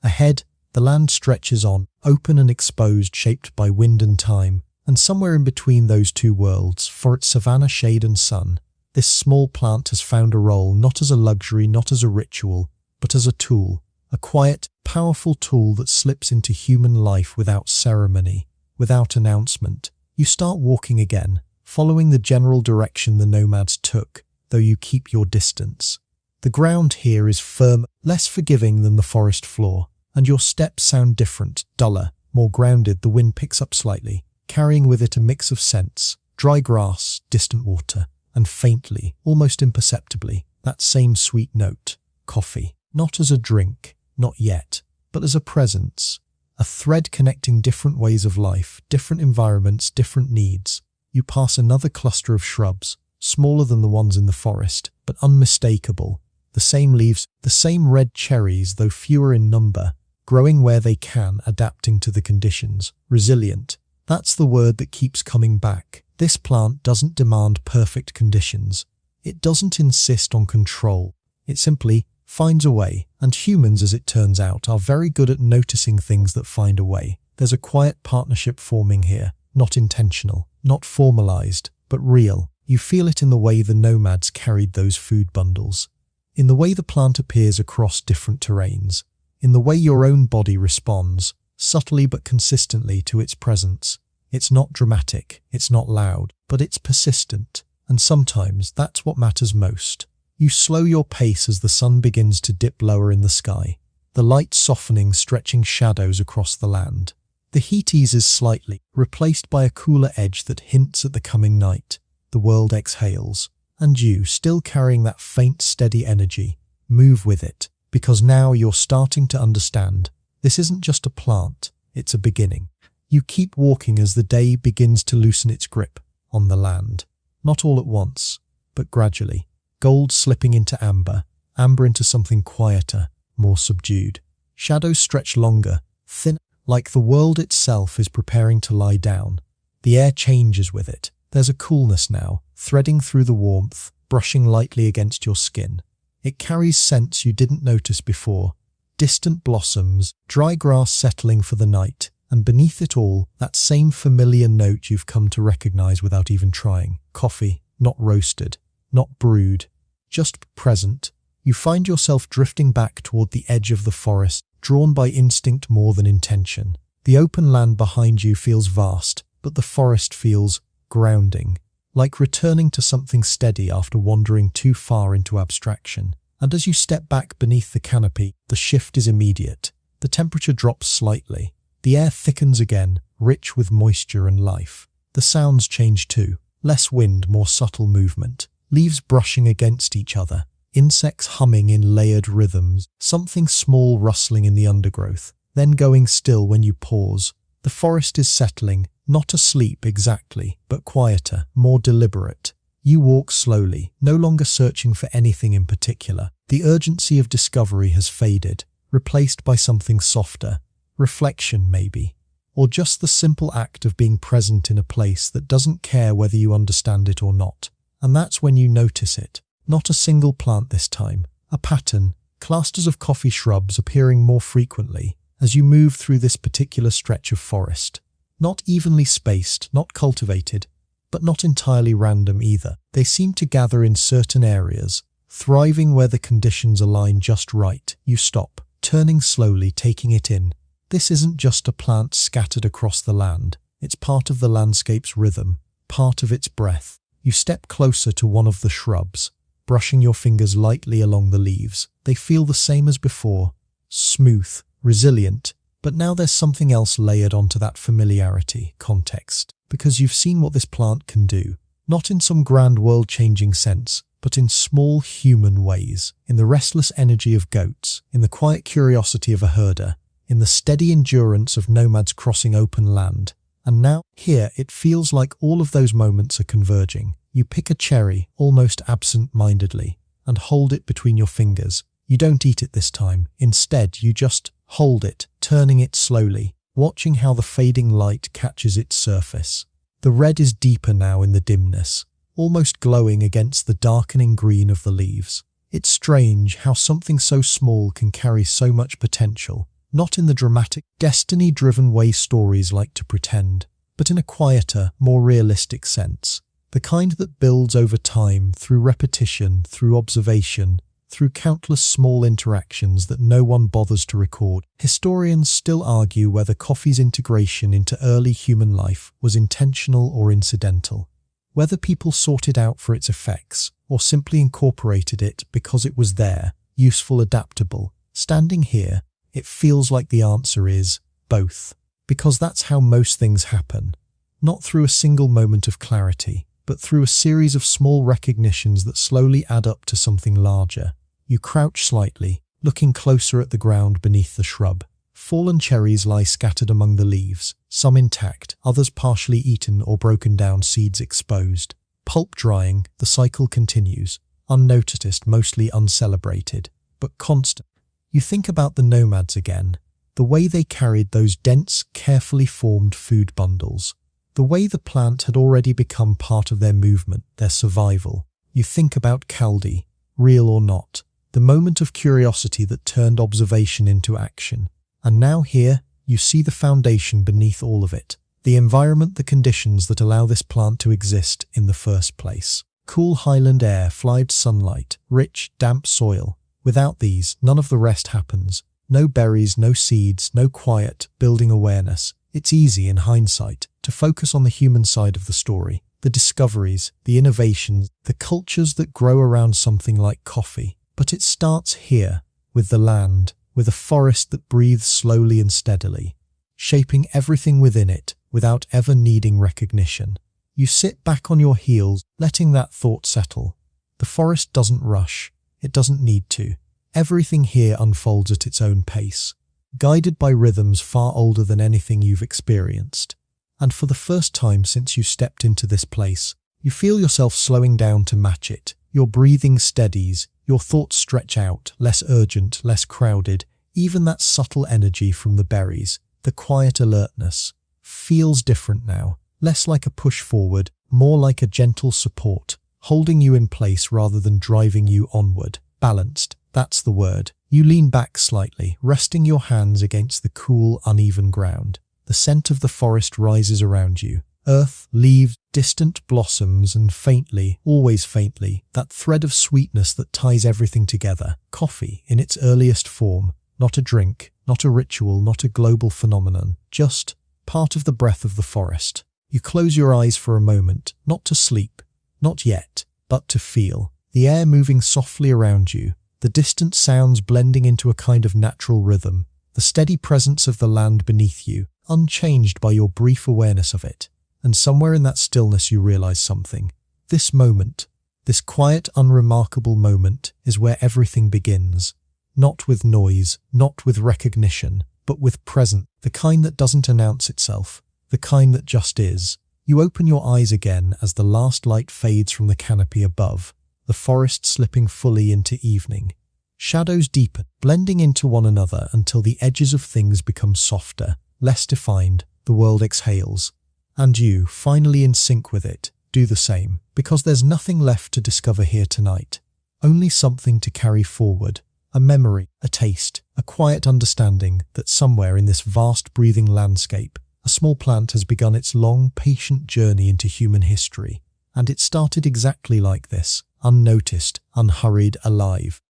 Ahead, the land stretches on, open and exposed, shaped by wind and time, and somewhere in between those two worlds, for its savanna, shade and sun, this small plant has found a role not as a luxury, not as a ritual, but as a tool, a quiet, powerful tool that slips into human life without ceremony, without announcement. You start walking again, following the general direction the nomads took, though you keep your distance. The ground here is firm, less forgiving than the forest floor, and your steps sound different, duller, more grounded. The wind picks up slightly, carrying with it a mix of scents, dry grass, distant water, and faintly, almost imperceptibly, that same sweet note, coffee. Not as a drink, not yet, but as a presence, a thread connecting different ways of life, different environments, different needs. You pass another cluster of shrubs, smaller than the ones in the forest, but unmistakable. The same leaves, the same red cherries, though fewer in number, growing where they can, adapting to the conditions, resilient. That's the word that keeps coming back. This plant doesn't demand perfect conditions. It doesn't insist on control. It simply finds a way, and humans, as it turns out, are very good at noticing things that find a way. There's a quiet partnership forming here, not intentional, not formalized, but real. You feel it in the way the nomads carried those food bundles, in the way the plant appears across different terrains, in the way your own body responds, subtly but consistently, to its presence. It's not dramatic, it's not loud, but it's persistent, and sometimes that's what matters most. You slow your pace as the sun begins to dip lower in the sky, the light softening, stretching shadows across the land. The heat eases slightly, replaced by a cooler edge that hints at the coming night. The world exhales, and you, still carrying that faint, steady energy, move with it, because now you're starting to understand. This isn't just a plant, it's a beginning. You keep walking as the day begins to loosen its grip on the land. Not all at once, but gradually. Gold slipping into amber, amber into something quieter, more subdued. Shadows stretch longer, thinner, like the world itself is preparing to lie down. The air changes with it. There's a coolness now, threading through the warmth, brushing lightly against your skin. It carries scents you didn't notice before. Distant blossoms, dry grass settling for the night, and beneath it all, that same familiar note you've come to recognize without even trying. Coffee, not roasted, not brewed, just present. You find yourself drifting back toward the edge of the forest, drawn by instinct more than intention. The open land behind you feels vast, but the forest feels grounding, like returning to something steady after wandering too far into abstraction. And as you step back beneath the canopy, the shift is immediate. The temperature drops slightly. The air thickens again, rich with moisture and life. The sounds change too. Less wind, more subtle movement. Leaves brushing against each other. Insects humming in layered rhythms. Something small rustling in the undergrowth. Then going still when you pause. The forest is settling, not asleep exactly, but quieter, more deliberate. You walk slowly, no longer searching for anything in particular. The urgency of discovery has faded, replaced by something softer. Reflection, maybe. Or just the simple act of being present in a place that doesn't care whether you understand it or not. And that's when you notice it. Not a single plant this time. A pattern, clusters of coffee shrubs appearing more frequently as you move through this particular stretch of forest. Not evenly spaced, not cultivated, but not entirely random either. They seem to gather in certain areas, thriving where the conditions align just right. You stop, turning slowly, taking it in. This isn't just a plant scattered across the land. It's part of the landscape's rhythm, part of its breath. You step closer to one of the shrubs, brushing your fingers lightly along the leaves. They feel the same as before, smooth, resilient, but now there's something else layered onto that familiarity, context, because you've seen what this plant can do, not in some grand world-changing sense, but in small human ways, in the restless energy of goats, in the quiet curiosity of a herder, in the steady endurance of nomads crossing open land. And now, here, it feels like all of those moments are converging. You pick a cherry, almost absent-mindedly, and hold it between your fingers. You don't eat it this time. Instead, you just hold it, turning it slowly, watching how the fading light catches its surface. The red is deeper now in the dimness, almost glowing against the darkening green of the leaves. It's strange how something so small can carry so much potential, not in the dramatic, destiny-driven way stories like to pretend, but in a quieter, more realistic sense. The kind that builds over time, through repetition, through observation, through countless small interactions that no one bothers to record. Historians still argue whether coffee's integration into early human life was intentional or incidental, whether people sought it out for its effects or simply incorporated it because it was there, useful, adaptable. Standing here, it feels like the answer is both, because that's how most things happen, not through a single moment of clarity, but through a series of small recognitions that slowly add up to something larger. You crouch slightly, looking closer at the ground beneath the shrub. Fallen cherries lie scattered among the leaves, some intact, others partially eaten or broken down, seeds exposed. Pulp drying, the cycle continues, unnoticed, mostly uncelebrated, but constant. You think about the nomads again, the way they carried those dense, carefully formed food bundles, the way the plant had already become part of their movement, their survival. You think about Kaldi, real or not, the moment of curiosity that turned observation into action. And now here, you see the foundation beneath all of it, The environment, the conditions that allow this plant to exist in the first place. Cool highland air, flied sunlight, rich, damp soil. Without these, none of the rest happens. No berries, no seeds, no quiet, building awareness. It's easy, in hindsight, to focus on the human side of the story. The discoveries, the innovations, the cultures that grow around something like coffee. But it starts here, with the land, with a forest that breathes slowly and steadily, shaping everything within it without ever needing recognition. You sit back on your heels, letting that thought settle. The forest doesn't rush. It doesn't need to. Everything here unfolds at its own pace, guided by rhythms far older than anything you've experienced. And for the first time since you stepped into this place, you feel yourself slowing down to match it. Your breathing steadies, your thoughts stretch out, less urgent, less crowded. Even that subtle energy from the berries, the quiet alertness, feels different now. Less like a push forward, more like a gentle support, holding you in place rather than driving you onward. Balanced, that's the word. You lean back slightly, resting your hands against the cool, uneven ground. The scent of the forest rises around you. Earth, leaves, distant blossoms, and faintly, always faintly, that thread of sweetness that ties everything together. Coffee, in its earliest form. Not a drink, not a ritual, not a global phenomenon. Just part of the breath of the forest. You close your eyes for a moment, not to sleep, not yet, but to feel. The air moving softly around you, the distant sounds blending into a kind of natural rhythm, the steady presence of the land beneath you, unchanged by your brief awareness of it. And somewhere in that stillness you realize something. This moment, this quiet, unremarkable moment, is where everything begins. Not with noise, not with recognition, but with presence, the kind that doesn't announce itself. The kind that just is. You open your eyes again as the last light fades from the canopy above, the forest slipping fully into evening. Shadows deepen, blending into one another until the edges of things become softer, less defined. The world exhales. And you, finally in sync with it, do the same, because there's nothing left to discover here tonight. Only something to carry forward. A memory, a taste, a quiet understanding that somewhere in this vast breathing landscape, a small plant has begun its long, patient journey into human history, and it started exactly like this, unnoticed, unhurried, alive.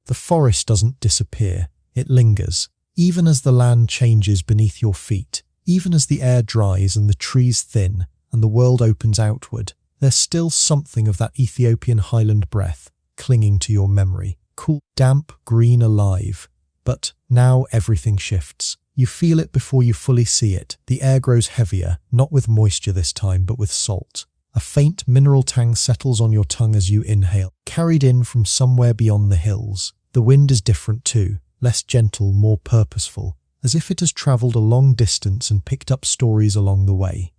The forest doesn't disappear, it lingers, even as the land changes beneath your feet, even as the air dries and the trees thin and the world opens outward. There's still something of that Ethiopian highland breath clinging to your memory, cool, damp, green, alive. But now everything shifts. You feel it before you fully see it. The air grows heavier, not with moisture this time, but with salt. A faint mineral tang settles on your tongue as you inhale, carried in from somewhere beyond the hills. The wind is different too, less gentle, more purposeful, as if it has travelled a long distance and picked up stories along the way.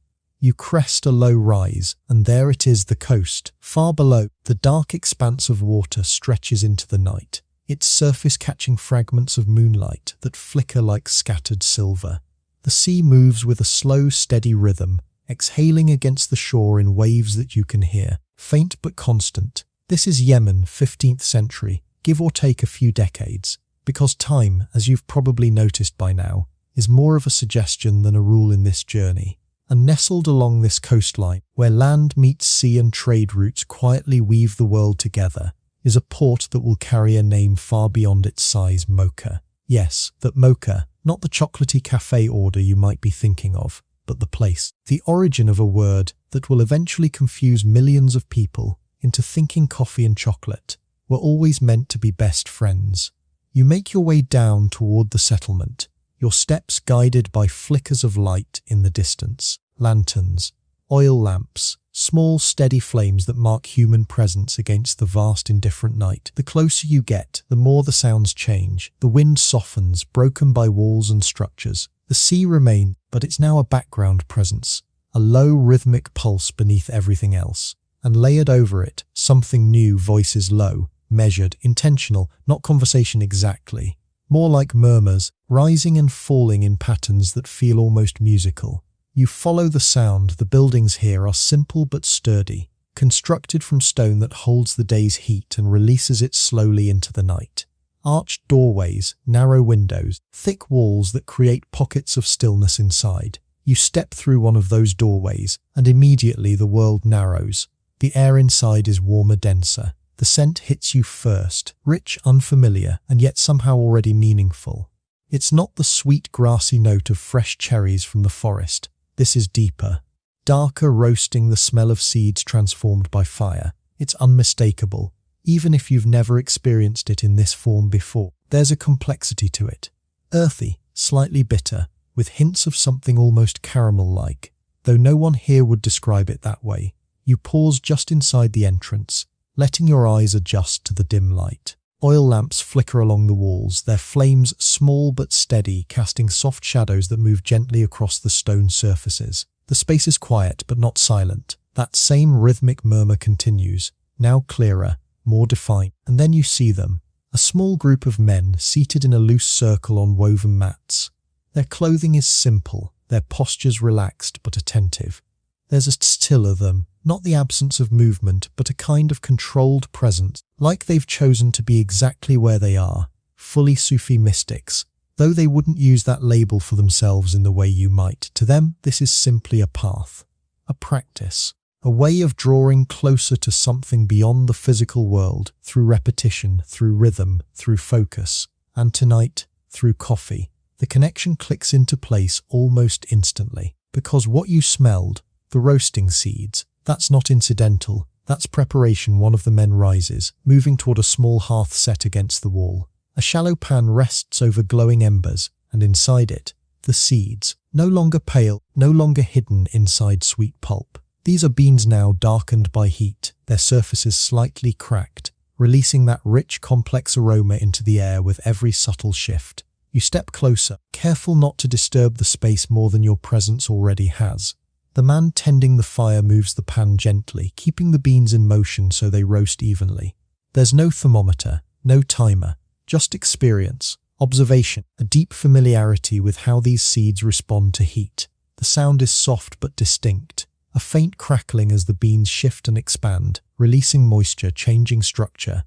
You crest a low rise, and there it is, the coast. Far below, the dark expanse of water stretches into the night, its surface catching fragments of moonlight that flicker like scattered silver. The sea moves with a slow, steady rhythm, exhaling against the shore in waves that you can hear, faint but constant. This is Yemen, 15th century, give or take a few decades, because time, as you've probably noticed by now, is more of a suggestion than a rule in this journey. And nestled along this coastline, where land meets sea and trade routes quietly weave the world together, is a port that will carry a name far beyond its size, Mocha. Yes, that Mocha, not the chocolatey cafe order you might be thinking of, but the place, the origin of a word that will eventually confuse millions of people into thinking coffee and chocolate were always meant to be best friends. You make your way down toward the settlement, your steps guided by flickers of light in the distance, lanterns, oil lamps, small steady flames that mark human presence against the vast indifferent night. The closer you get, the more the sounds change. The wind softens, broken by walls and structures. The sea remains, but it's now a background presence, a low rhythmic pulse beneath everything else. And layered over it, something new, voices low, measured, intentional, not conversation exactly. More like murmurs, rising and falling in patterns that feel almost musical. You follow the sound. The buildings here are simple but sturdy, constructed from stone that holds the day's heat and releases it slowly into the night. Arched doorways, narrow windows, thick walls that create pockets of stillness inside. You step through one of those doorways, and immediately the world narrows. The air inside is warmer, denser. The scent hits you first, rich, unfamiliar, and yet somehow already meaningful. It's not the sweet, grassy note of fresh cherries from the forest. This is deeper. Darker, roasting, the smell of seeds transformed by fire. It's unmistakable, even if you've never experienced it in this form before. There's a complexity to it. Earthy, slightly bitter, with hints of something almost caramel-like, though no one here would describe it that way. You pause just inside the entrance, letting your eyes adjust to the dim light. Oil lamps flicker along the walls, their flames small but steady, casting soft shadows that move gently across the stone surfaces. The space is quiet but not silent. That same rhythmic murmur continues, now clearer, more defined. And then you see them, a small group of men seated in a loose circle on woven mats. Their clothing is simple, their postures relaxed but attentive. There's a still to them, not the absence of movement, but a kind of controlled presence, like they've chosen to be exactly where they are, fully Sufi mystics, though they wouldn't use that label for themselves in the way you might. To them, this is simply a path, a practice, a way of drawing closer to something beyond the physical world, through repetition, through rhythm, through focus, and tonight, through coffee. The connection clicks into place almost instantly, because what you smelled, the roasting seeds, that's not incidental, that's preparation. One of the men rises, moving toward a small hearth set against the wall. A shallow pan rests over glowing embers, and inside it, the seeds, no longer pale, no longer hidden inside sweet pulp. These are beans now darkened by heat, their surfaces slightly cracked, releasing that rich, complex aroma into the air with every subtle shift. You step closer, careful not to disturb the space more than your presence already has. The man tending the fire moves the pan gently, keeping the beans in motion so they roast evenly. There's no thermometer, no timer, just experience, observation, a deep familiarity with how these seeds respond to heat. The sound is soft but distinct, a faint crackling as the beans shift and expand, releasing moisture, changing structure.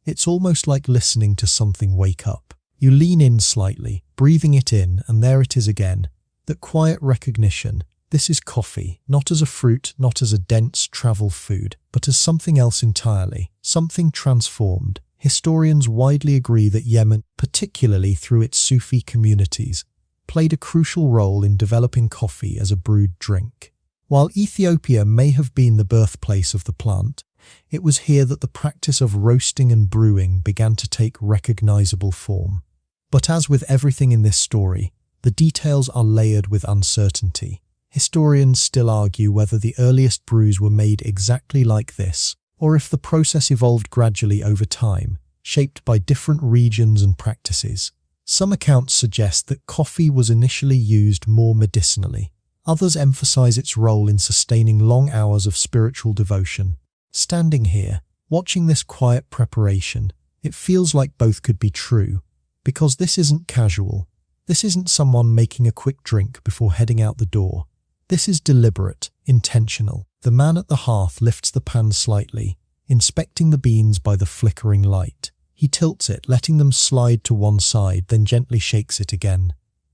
It's almost like listening to something wake up. You lean in slightly, breathing it in, and there it is again. That quiet recognition. This is coffee, not as a fruit, not as a dense travel food, but as something else entirely, something transformed. Historians widely agree that Yemen, particularly through its Sufi communities, played a crucial role in developing coffee as a brewed drink. While Ethiopia may have been the birthplace of the plant, it was here that the practice of roasting and brewing began to take recognizable form. But as with everything in this story, the details are layered with uncertainty. Historians still argue whether the earliest brews were made exactly like this, or if the process evolved gradually over time, shaped by different regions and practices. Some accounts suggest that coffee was initially used more medicinally. Others emphasize its role in sustaining long hours of spiritual devotion. Standing here, watching this quiet preparation, it feels like both could be true, because this isn't casual. This isn't someone making a quick drink before heading out the door. This is deliberate, intentional. The man at the hearth lifts the pan slightly, inspecting the beans by the flickering light. He tilts it, letting them slide to one side, then gently shakes it again.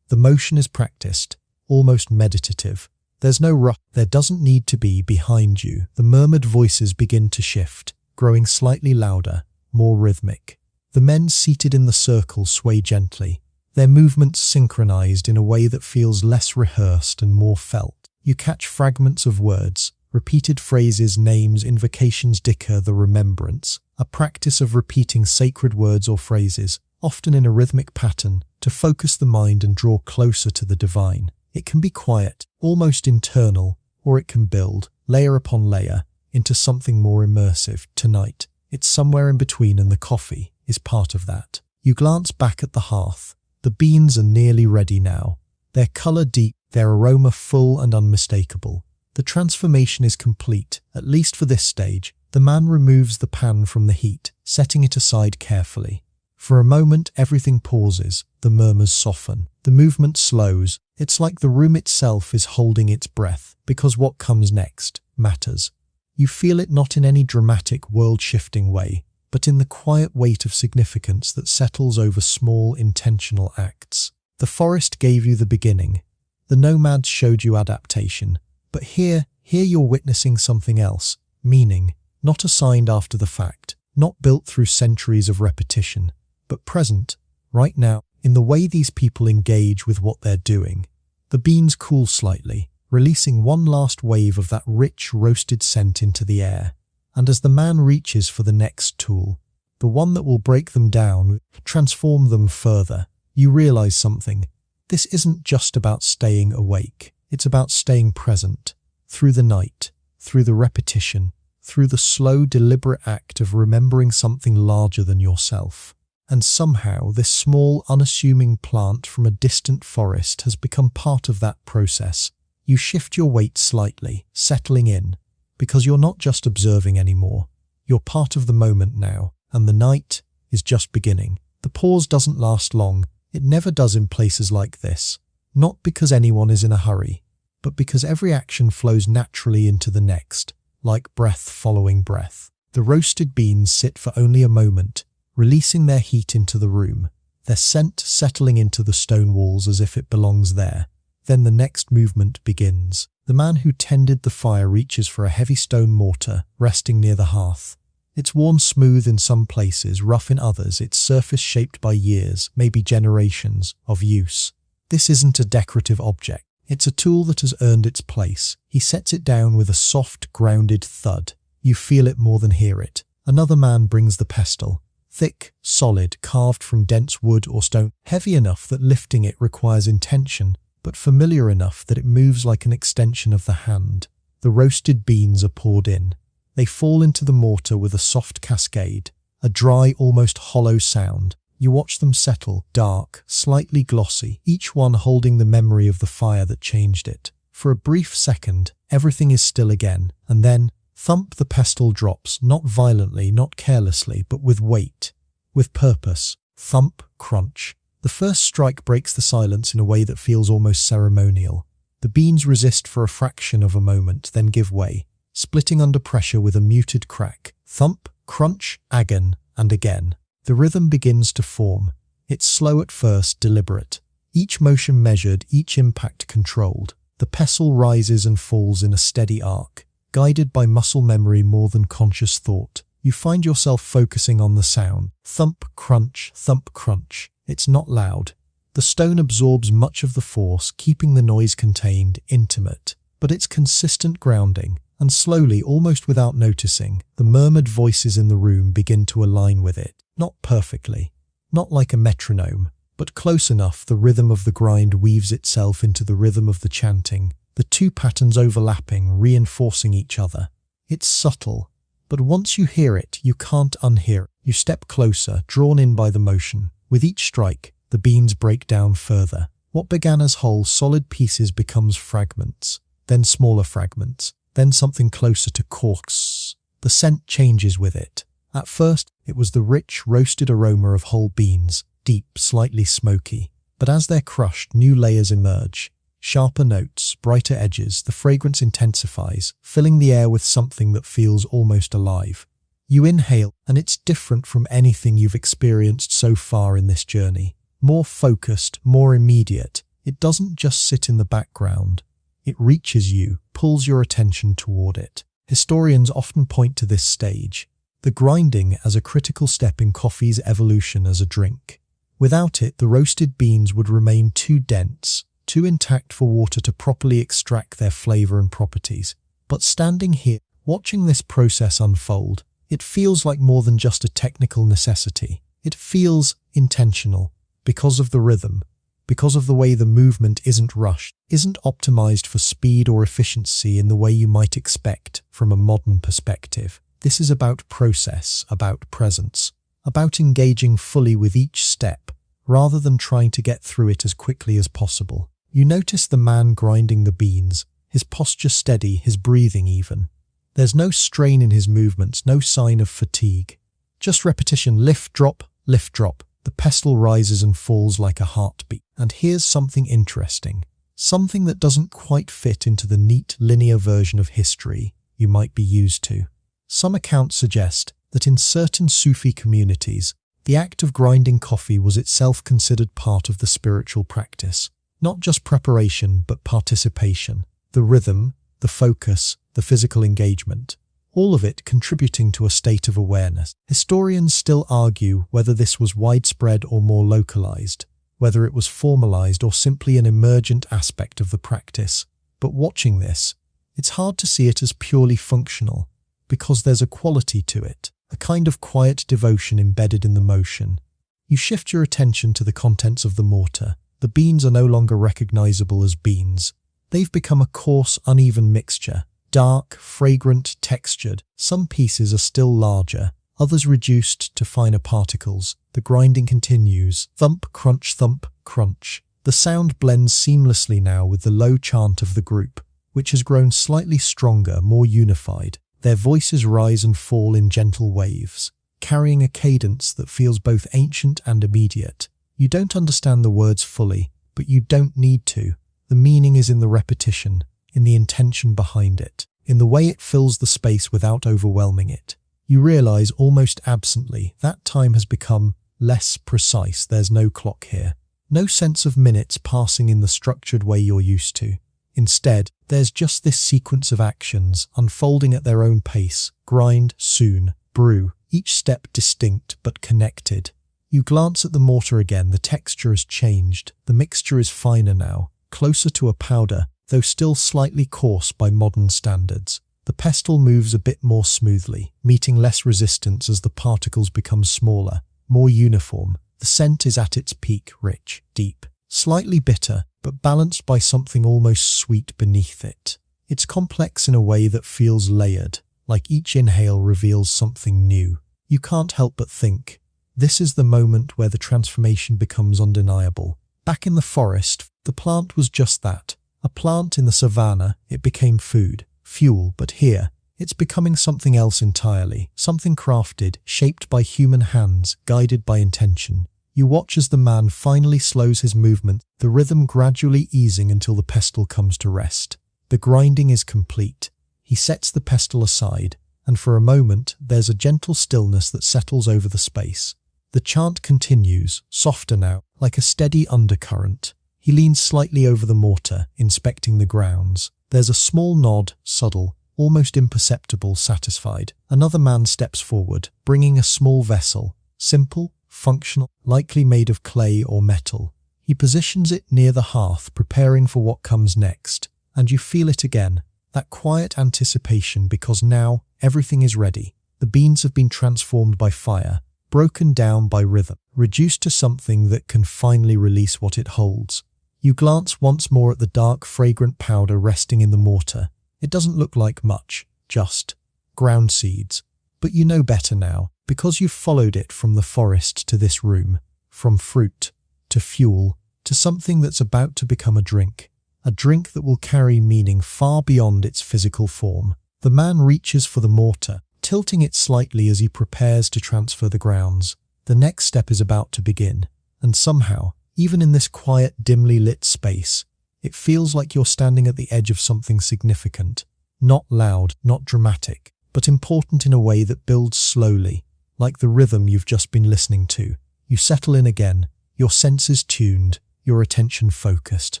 The motion is practiced, almost meditative. There's no rush. There doesn't need to be behind you. The murmured voices begin to shift, growing slightly louder, more rhythmic. The men seated in the circle sway gently, their movements synchronized in a way that feels less rehearsed and more felt. You catch fragments of words, repeated phrases, names, invocations, dhikr, the remembrance, a practice of repeating sacred words or phrases, often in a rhythmic pattern, to focus the mind and draw closer to the divine. It can be quiet, almost internal, or it can build, layer upon layer, into something more immersive. Tonight, it's somewhere in between, and the coffee is part of that. You glance back at the hearth. The beans are nearly ready now, their color deep, their aroma full and unmistakable. The transformation is complete, at least for this stage. The man removes the pan from the heat, setting it aside carefully. For a moment, everything pauses, the murmurs soften, the movement slows. It's like the room itself is holding its breath, because what comes next matters. You feel it not in any dramatic, world-shifting way, but in the quiet weight of significance that settles over small, intentional acts. The forest gave you the beginning. The nomads showed you adaptation. But here you're witnessing something else, meaning, not assigned after the fact, not built through centuries of repetition, but present, right now, in the way these people engage with what they're doing. The beans cool slightly, releasing one last wave of that rich, roasted scent into the air. And as the man reaches for the next tool, the one that will break them down, transform them further, you realize something. This isn't just about staying awake. It's about staying present, through the night, through the repetition, through the slow, deliberate act of remembering something larger than yourself. And somehow, this small, unassuming plant from a distant forest has become part of that process. You shift your weight slightly, settling in, because you're not just observing anymore. You're part of the moment now, and the night is just beginning. The pause doesn't last long. It never does in places like this. Not because anyone is in a hurry, but because every action flows naturally into the next, like breath following breath. The roasted beans sit for only a moment, releasing their heat into the room, their scent settling into the stone walls as if it belongs there. Then the next movement begins. The man who tended the fire reaches for a heavy stone mortar resting near the hearth. It's worn smooth in some places, rough in others, its surface shaped by years, maybe generations, of use. This isn't a decorative object. It's a tool that has earned its place. He sets it down with a soft, grounded thud. You feel it more than hear it. Another man brings the pestle. Thick, solid, carved from dense wood or stone, heavy enough that lifting it requires intention, but familiar enough that it moves like an extension of the hand. The roasted beans are poured in. They fall into the mortar with a soft cascade, a dry, almost hollow sound. You watch them settle, dark, slightly glossy, each one holding the memory of the fire that changed it. For a brief second, everything is still again, and then, thump, the pestle drops, not violently, not carelessly, but with weight, with purpose. Thump, crunch. The first strike breaks the silence in a way that feels almost ceremonial. The beans resist for a fraction of a moment, then give way, splitting under pressure with a muted crack. Thump, crunch, again, and again. The rhythm begins to form. It's slow at first, deliberate. Each motion measured, each impact controlled. The pestle rises and falls in a steady arc, guided by muscle memory more than conscious thought. You find yourself focusing on the sound. Thump, crunch, thump, crunch. It's not loud. The stone absorbs much of the force, keeping the noise contained, intimate. But it's consistent grounding. And slowly, almost without noticing, the murmured voices in the room begin to align with it. Not perfectly, not like a metronome, but close enough the rhythm of the grind weaves itself into the rhythm of the chanting, the two patterns overlapping, reinforcing each other. It's subtle, but once you hear it, you can't unhear it. You step closer, drawn in by the motion. With each strike, the beans break down further. What began as whole, solid pieces becomes fragments, then smaller fragments, then something closer to corks. The scent changes with it. At first, it was the rich, roasted aroma of whole beans, deep, slightly smoky. But as they're crushed, new layers emerge. Sharper notes, brighter edges, the fragrance intensifies, filling the air with something that feels almost alive. You inhale, and it's different from anything you've experienced so far in this journey. More focused, more immediate. It doesn't just sit in the background. It reaches you, pulls your attention toward it. Historians often point to this stage, the grinding as a critical step in coffee's evolution as a drink. Without it, the roasted beans would remain too dense, too intact for water to properly extract their flavor and properties. But standing here, watching this process unfold, it feels like more than just a technical necessity. It feels intentional, because of the rhythm, because of the way the movement isn't rushed, isn't optimized for speed or efficiency in the way you might expect from a modern perspective. This is about process, about presence, about engaging fully with each step, rather than trying to get through it as quickly as possible. You notice the man grinding the beans, his posture steady, his breathing even. There's no strain in his movements, no sign of fatigue. Just repetition, lift, drop, lift, drop. The pestle rises and falls like a heartbeat. And here's something interesting, something that doesn't quite fit into the neat, linear version of history you might be used to. Some accounts suggest that in certain Sufi communities, the act of grinding coffee was itself considered part of the spiritual practice. Not just preparation, but participation. The rhythm, the focus, the physical engagement. All of it contributing to a state of awareness. Historians still argue whether this was widespread or more localized, whether it was formalized or simply an emergent aspect of the practice. But watching this, it's hard to see it as purely functional, because there's a quality to it, a kind of quiet devotion embedded in the motion. You shift your attention to the contents of the mortar. The beans are no longer recognizable as beans. They've become a coarse, uneven mixture. Dark, fragrant, textured. Some pieces are still larger, others reduced to finer particles. The grinding continues. Thump, crunch. The sound blends seamlessly now with the low chant of the group, which has grown slightly stronger, more unified. Their voices rise and fall in gentle waves, carrying a cadence that feels both ancient and immediate. You don't understand the words fully, but you don't need to. The meaning is in the repetition, in the intention behind it, in the way it fills the space without overwhelming it. You realize almost absently that time has become less precise. There's no clock here. No sense of minutes passing in the structured way you're used to. Instead, there's just this sequence of actions unfolding at their own pace. Grind, soon, brew, each step distinct but connected. You glance at the mortar again. The texture has changed. The mixture is finer now, closer to a powder, though still slightly coarse by modern standards. The pestle moves a bit more smoothly, meeting less resistance as the particles become smaller, more uniform. The scent is at its peak, rich, deep, slightly bitter, but balanced by something almost sweet beneath it. It's complex in a way that feels layered, like each inhale reveals something new. You can't help but think, this is the moment where the transformation becomes undeniable. Back in the forest, the plant was just that. A plant in the savannah, it became food, fuel, but here, it's becoming something else entirely, something crafted, shaped by human hands, guided by intention. You watch as the man finally slows his movement, the rhythm gradually easing until the pestle comes to rest. The grinding is complete. He sets the pestle aside, and for a moment, there's a gentle stillness that settles over the space. The chant continues, softer now, like a steady undercurrent. He leans slightly over the mortar, inspecting the grounds. There's a small nod, subtle, almost imperceptible, satisfied. Another man steps forward, bringing a small vessel, simple, functional, likely made of clay or metal. He positions it near the hearth, preparing for what comes next. And you feel it again, that quiet anticipation, because now everything is ready. The beans have been transformed by fire, broken down by rhythm, reduced to something that can finally release what it holds. You glance once more at the dark, fragrant powder resting in the mortar. It doesn't look like much, just ground seeds. But you know better now, because you've followed it from the forest to this room, from fruit to fuel to something that's about to become a drink that will carry meaning far beyond its physical form. The man reaches for the mortar, tilting it slightly as he prepares to transfer the grounds. The next step is about to begin, and somehow, even in this quiet, dimly lit space, it feels like you're standing at the edge of something significant. Not loud, not dramatic, but important in a way that builds slowly, like the rhythm you've just been listening to. You settle in again, your senses tuned, your attention focused,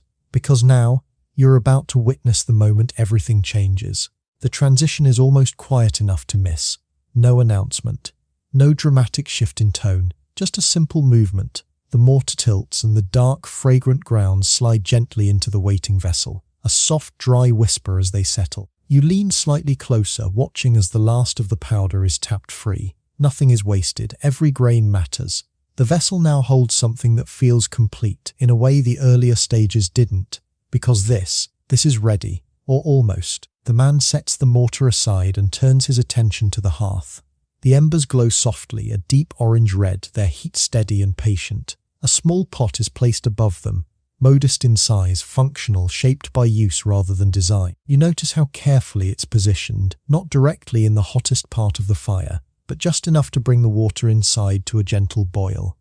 because now you're about to witness the moment everything changes. The transition is almost quiet enough to miss. No announcement, no dramatic shift in tone, just a simple movement. The mortar tilts and the dark, fragrant grounds slide gently into the waiting vessel, a soft, dry whisper as they settle. You lean slightly closer, watching as the last of the powder is tapped free. Nothing is wasted, every grain matters. The vessel now holds something that feels complete, in a way the earlier stages didn't. Because this is ready, or almost. The man sets the mortar aside and turns his attention to the hearth. The embers glow softly, a deep orange red, their heat steady and patient. A small pot is placed above them, modest in size, functional, shaped by use rather than design. You notice how carefully it's positioned, not directly in the hottest part of the fire, but just enough to bring the water inside to a gentle boil.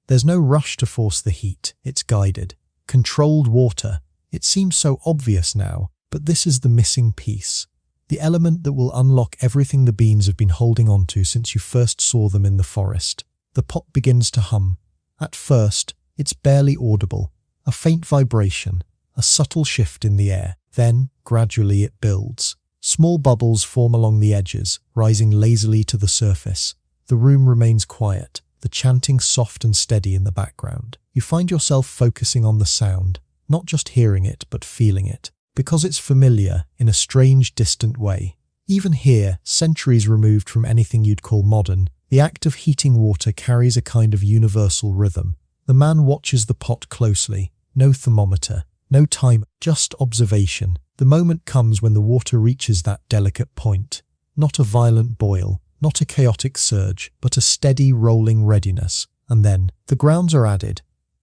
There's no rush to force the heat, it's guided. Controlled water. It seems so obvious now, but this is the missing piece. the element that will unlock everything the beans have been holding onto since you first saw them in the forest. The pot begins to hum. At first, it's barely audible, a faint vibration, a subtle shift in the air. Then, gradually it builds. Small bubbles form along the edges, rising lazily to the surface. The room remains quiet, the chanting soft and steady in the background. You find yourself focusing on the sound, not just hearing it, but feeling it, because it's familiar in a strange, distant way. Even here, centuries removed from anything you'd call modern, the act of heating water carries a kind of universal rhythm. The man watches the pot closely. No thermometer, no time, just observation. The moment comes when the water reaches that delicate point. Not a violent boil, not a chaotic surge, but a steady, rolling readiness. And then, the grounds are added.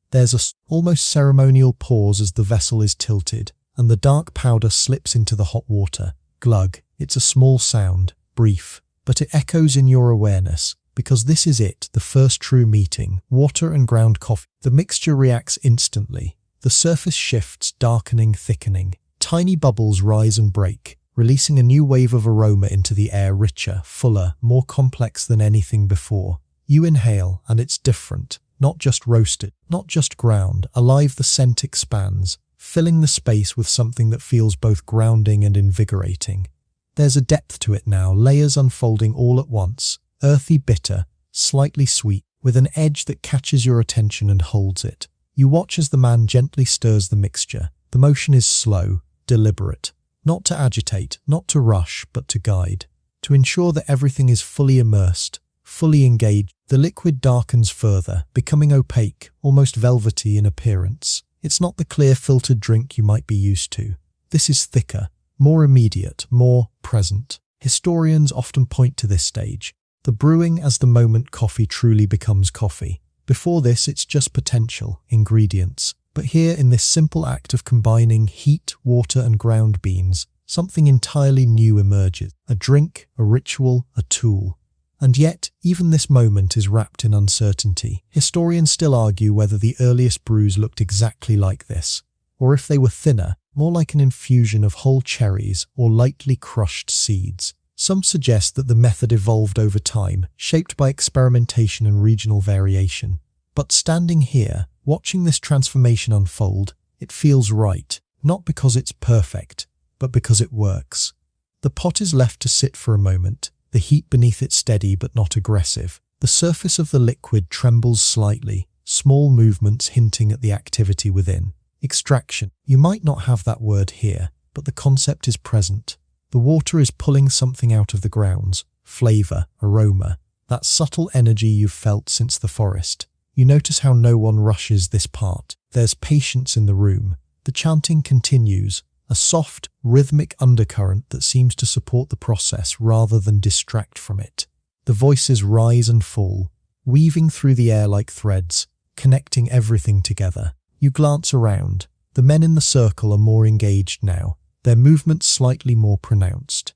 There's a almost ceremonial pause as the vessel is tilted, and the dark powder slips into the hot water. Glug. It's a small sound, brief, but it echoes in your awareness, because this is it, the first true meeting, water and ground coffee. The mixture reacts instantly. The surface shifts, darkening, thickening. Tiny bubbles rise and break, releasing a new wave of aroma into the air, richer, fuller, more complex than anything before. You inhale, and it's different. Not just roasted, not just ground. Alive, the scent expands, filling the space with something that feels both grounding and invigorating. There's a depth to it now, layers unfolding all at once. Earthy, bitter, slightly sweet, with an edge that catches your attention and holds it. You watch as the man gently stirs the mixture. The motion is slow, deliberate. Not to agitate, not to rush, but to guide. To ensure that everything is fully immersed, fully engaged. The liquid darkens further, becoming opaque, almost velvety in appearance. It's not the clear filtered drink you might be used to. This is thicker, more immediate, more present. Historians often point to this stage, the brewing as the moment coffee truly becomes coffee. Before this, it's just potential, ingredients. But here, in this simple act of combining heat, water and ground beans, something entirely new emerges. A drink, a ritual, a tool. And yet, even this moment is wrapped in uncertainty. Historians still argue whether the earliest brews looked exactly like this, or if they were thinner, more like an infusion of whole cherries or lightly crushed seeds. Some suggest that the method evolved over time, shaped by experimentation and regional variation. But standing here, watching this transformation unfold, it feels right, not because it's perfect, but because it works. The pot is left to sit for a moment, the heat beneath it steady but not aggressive. The surface of the liquid trembles slightly, small movements hinting at the activity within. Extraction. You might not have that word here, but the concept is present. The water is pulling something out of the grounds, flavor, aroma, that subtle energy you've felt since the forest. You notice how no one rushes this part. There's patience in the room. The chanting continues, a soft, rhythmic undercurrent that seems to support the process rather than distract from it. The voices rise and fall, weaving through the air like threads, connecting everything together. You glance around. The men in the circle are more engaged now, their movements slightly more pronounced.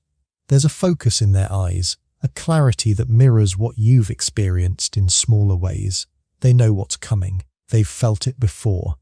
There's a focus in their eyes, a clarity that mirrors what you've experienced in smaller ways. They know what's coming. They've felt it before.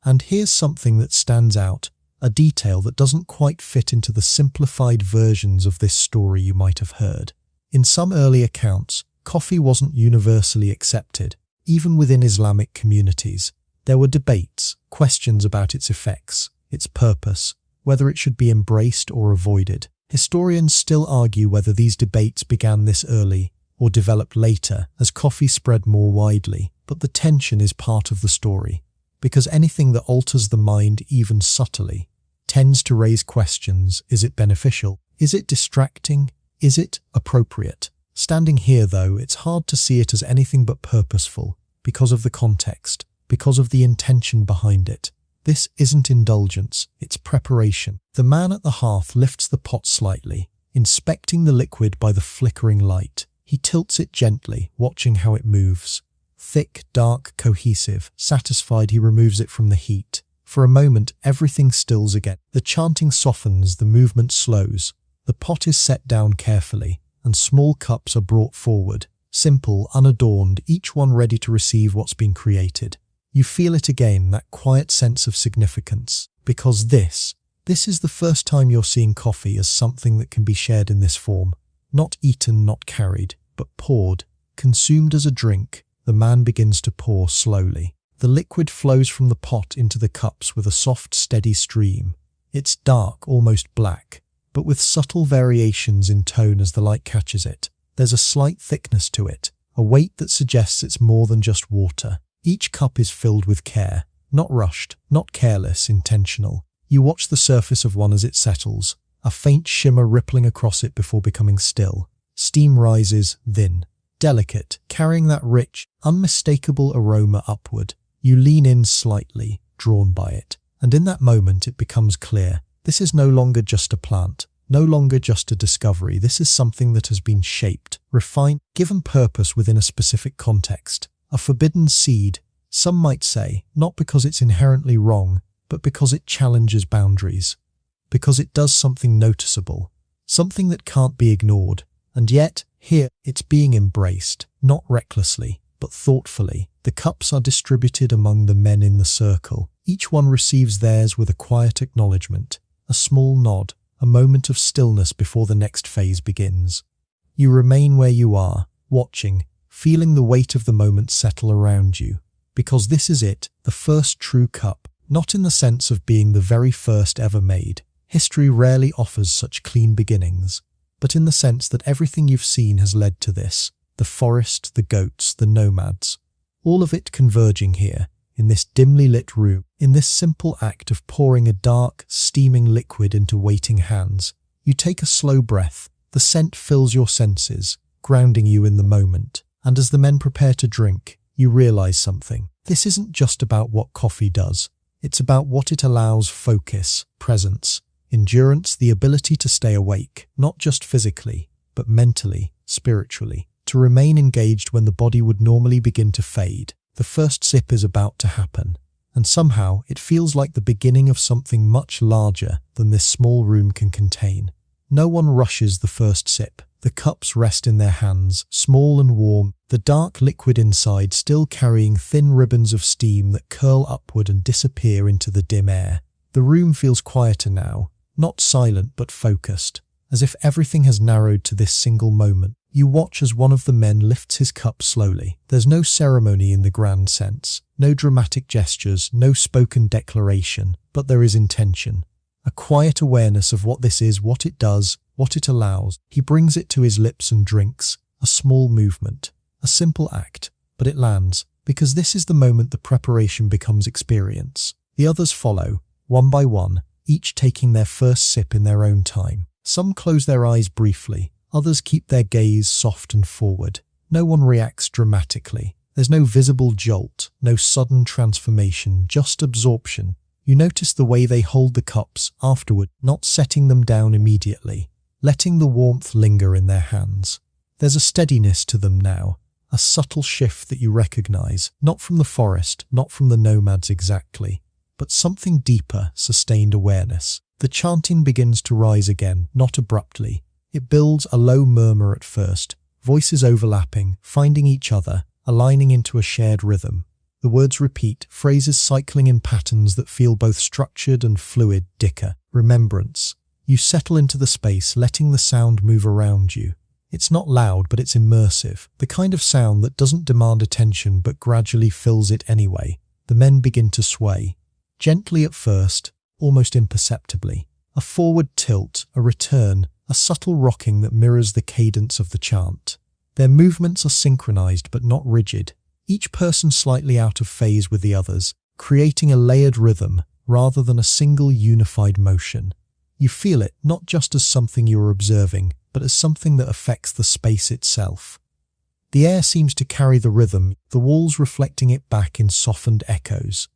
And here's something that stands out, a detail that doesn't quite fit into the simplified versions of this story you might have heard. In some early accounts, coffee wasn't universally accepted, even within Islamic communities. There were debates, questions about its effects, its purpose, whether it should be embraced or avoided. Historians still argue whether these debates began this early or developed later as coffee spread more widely, but the tension is part of the story, because anything that alters the mind even subtly tends to raise questions. Is it beneficial? Is it distracting? Is it appropriate? Standing here, though, it's hard to see it as anything but purposeful, because of the context, because of the intention behind it. This isn't indulgence, it's preparation. The man at the hearth lifts the pot slightly, inspecting the liquid by the flickering light. He tilts it gently, watching how it moves. Thick, dark, cohesive. Satisfied, he removes it from the heat. For a moment, everything stills again. The chanting softens, the movement slows. The pot is set down carefully, and small cups are brought forward. Simple, unadorned, each one ready to receive what's been created. You feel it again, that quiet sense of significance, because this This is the first time you're seeing coffee as something that can be shared in this form. Not eaten, not carried, but poured, consumed as a drink. The man begins to pour slowly. The liquid flows from the pot into the cups with a soft, steady stream. It's dark, almost black, but with subtle variations in tone as the light catches it. There's a slight thickness to it, a weight that suggests it's more than just water. Each cup is filled with care, not rushed, not careless, intentional. You watch the surface of one as it settles, a faint shimmer rippling across it before becoming still. Steam rises, thin, delicate, carrying that rich, unmistakable aroma upward. You lean in slightly, drawn by it, and in that moment it becomes clear. This is no longer just a plant, no longer just a discovery. This is something that has been shaped, refined, given purpose within a specific context. A forbidden seed, some might say, not because it's inherently wrong, but because it challenges boundaries, because it does something noticeable, something that can't be ignored. And yet, here, it's being embraced, not recklessly, but thoughtfully. The cups are distributed among the men in the circle. Each one receives theirs with a quiet acknowledgement, a small nod, a moment of stillness before the next phase begins. You remain where you are, watching, feeling the weight of the moment settle around you. Because this is it, the first true cup, not in the sense of being the very first ever made. History rarely offers such clean beginnings, but in the sense that everything you've seen has led to this. The forest, the goats, the nomads, all of it converging here, in this dimly lit room, in this simple act of pouring a dark, steaming liquid into waiting hands. You take a slow breath. The scent fills your senses, grounding you in the moment. And as the men prepare to drink, you realize something. This isn't just about what coffee does. It's about what it allows: focus, presence, endurance, the ability to stay awake, not just physically, but mentally, spiritually, to remain engaged when the body would normally begin to fade. The first sip is about to happen, and somehow it feels like the beginning of something much larger than this small room can contain. No one rushes the first sip. The cups rest in their hands, small and warm, the dark liquid inside still carrying thin ribbons of steam that curl upward and disappear into the dim air. The room feels quieter now, not silent but focused, as if everything has narrowed to this single moment. You watch as one of the men lifts his cup slowly. There's no ceremony in the grand sense, no dramatic gestures, no spoken declaration, but there is intention. A quiet awareness of what this is, what it does, what it allows. He brings it to his lips and drinks. A small movement, a simple act, but it lands, because this is the moment the preparation becomes experience. The others follow, one by one, each taking their first sip in their own time. Some close their eyes briefly, others keep their gaze soft and forward. No one reacts dramatically. There's no visible jolt, no sudden transformation, just absorption. You notice the way they hold the cups afterward, not setting them down immediately, letting the warmth linger in their hands. There's a steadiness to them now, a subtle shift that you recognize, not from the forest, not from the nomads exactly, but something deeper, sustained awareness. The chanting begins to rise again, not abruptly. It builds, a low murmur at first, voices overlapping, finding each other, aligning into a shared rhythm. The words repeat, phrases cycling in patterns that feel both structured and fluid. Dika, remembrance. You settle into the space, letting the sound move around you. It's not loud, but it's immersive, the kind of sound that doesn't demand attention but gradually fills it anyway. The men begin to sway, gently at first, almost imperceptibly. A forward tilt, a return, a subtle rocking that mirrors the cadence of the chant. Their movements are synchronized but not rigid, each person slightly out of phase with the others, creating a layered rhythm rather than a single unified motion. You feel it not just as something you are observing, but as something that affects the space itself. The air seems to carry the rhythm, the walls reflecting it back in softened echoes.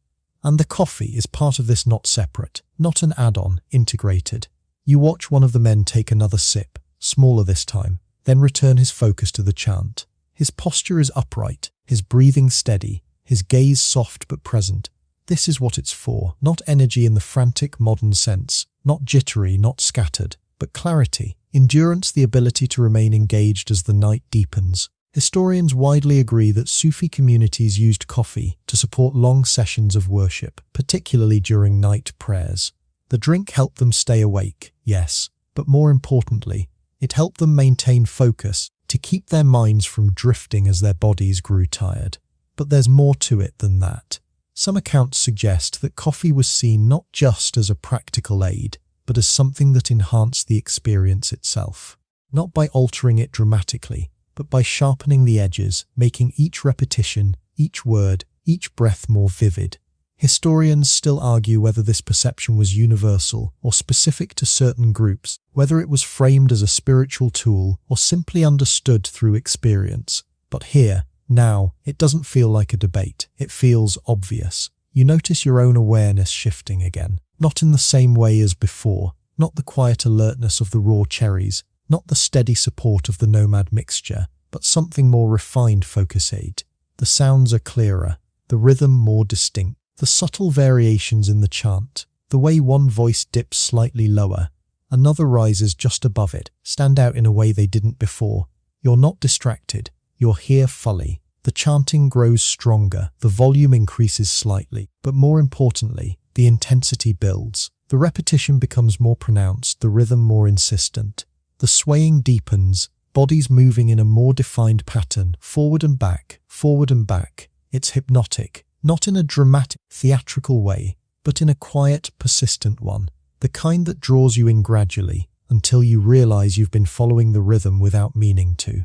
And the coffee is part of this, not separate, not an add-on, integrated. You watch one of the men take another sip, smaller this time, then return his focus to the chant. His posture is upright, his breathing steady, his gaze soft but present. This is what it's for, not energy in the frantic modern sense, not jittery, not scattered, but clarity, endurance, the ability to remain engaged as the night deepens. Historians widely agree that Sufi communities used coffee to support long sessions of worship, particularly during night prayers. The drink helped them stay awake, yes, but more importantly, it helped them maintain focus to keep their minds from drifting as their bodies grew tired. But there's more to it than that. Some accounts suggest that coffee was seen not just as a practical aid, but as something that enhanced the experience itself. Not by altering it dramatically, but by sharpening the edges, making each repetition, each word, each breath more vivid. Historians still argue whether this perception was universal or specific to certain groups, whether it was framed as a spiritual tool or simply understood through experience. But here, now, it doesn't feel like a debate. It feels obvious. You notice your own awareness shifting again. Not in the same way as before. Not the quiet alertness of the raw cherries. Not the steady support of the nomad mixture. But something more refined focus aid. The sounds are clearer. The rhythm more distinct. The subtle variations in the chant. The way one voice dips slightly lower. Another rises just above it. Stand out in a way they didn't before. You're not distracted. You're here fully. The chanting grows stronger, the volume increases slightly, but more importantly, the intensity builds. The repetition becomes more pronounced, the rhythm more insistent. The swaying deepens, bodies moving in a more defined pattern, forward and back, forward and back. It's hypnotic, not in a dramatic, theatrical way, but in a quiet, persistent one. The kind that draws you in gradually, until you realize you've been following the rhythm without meaning to.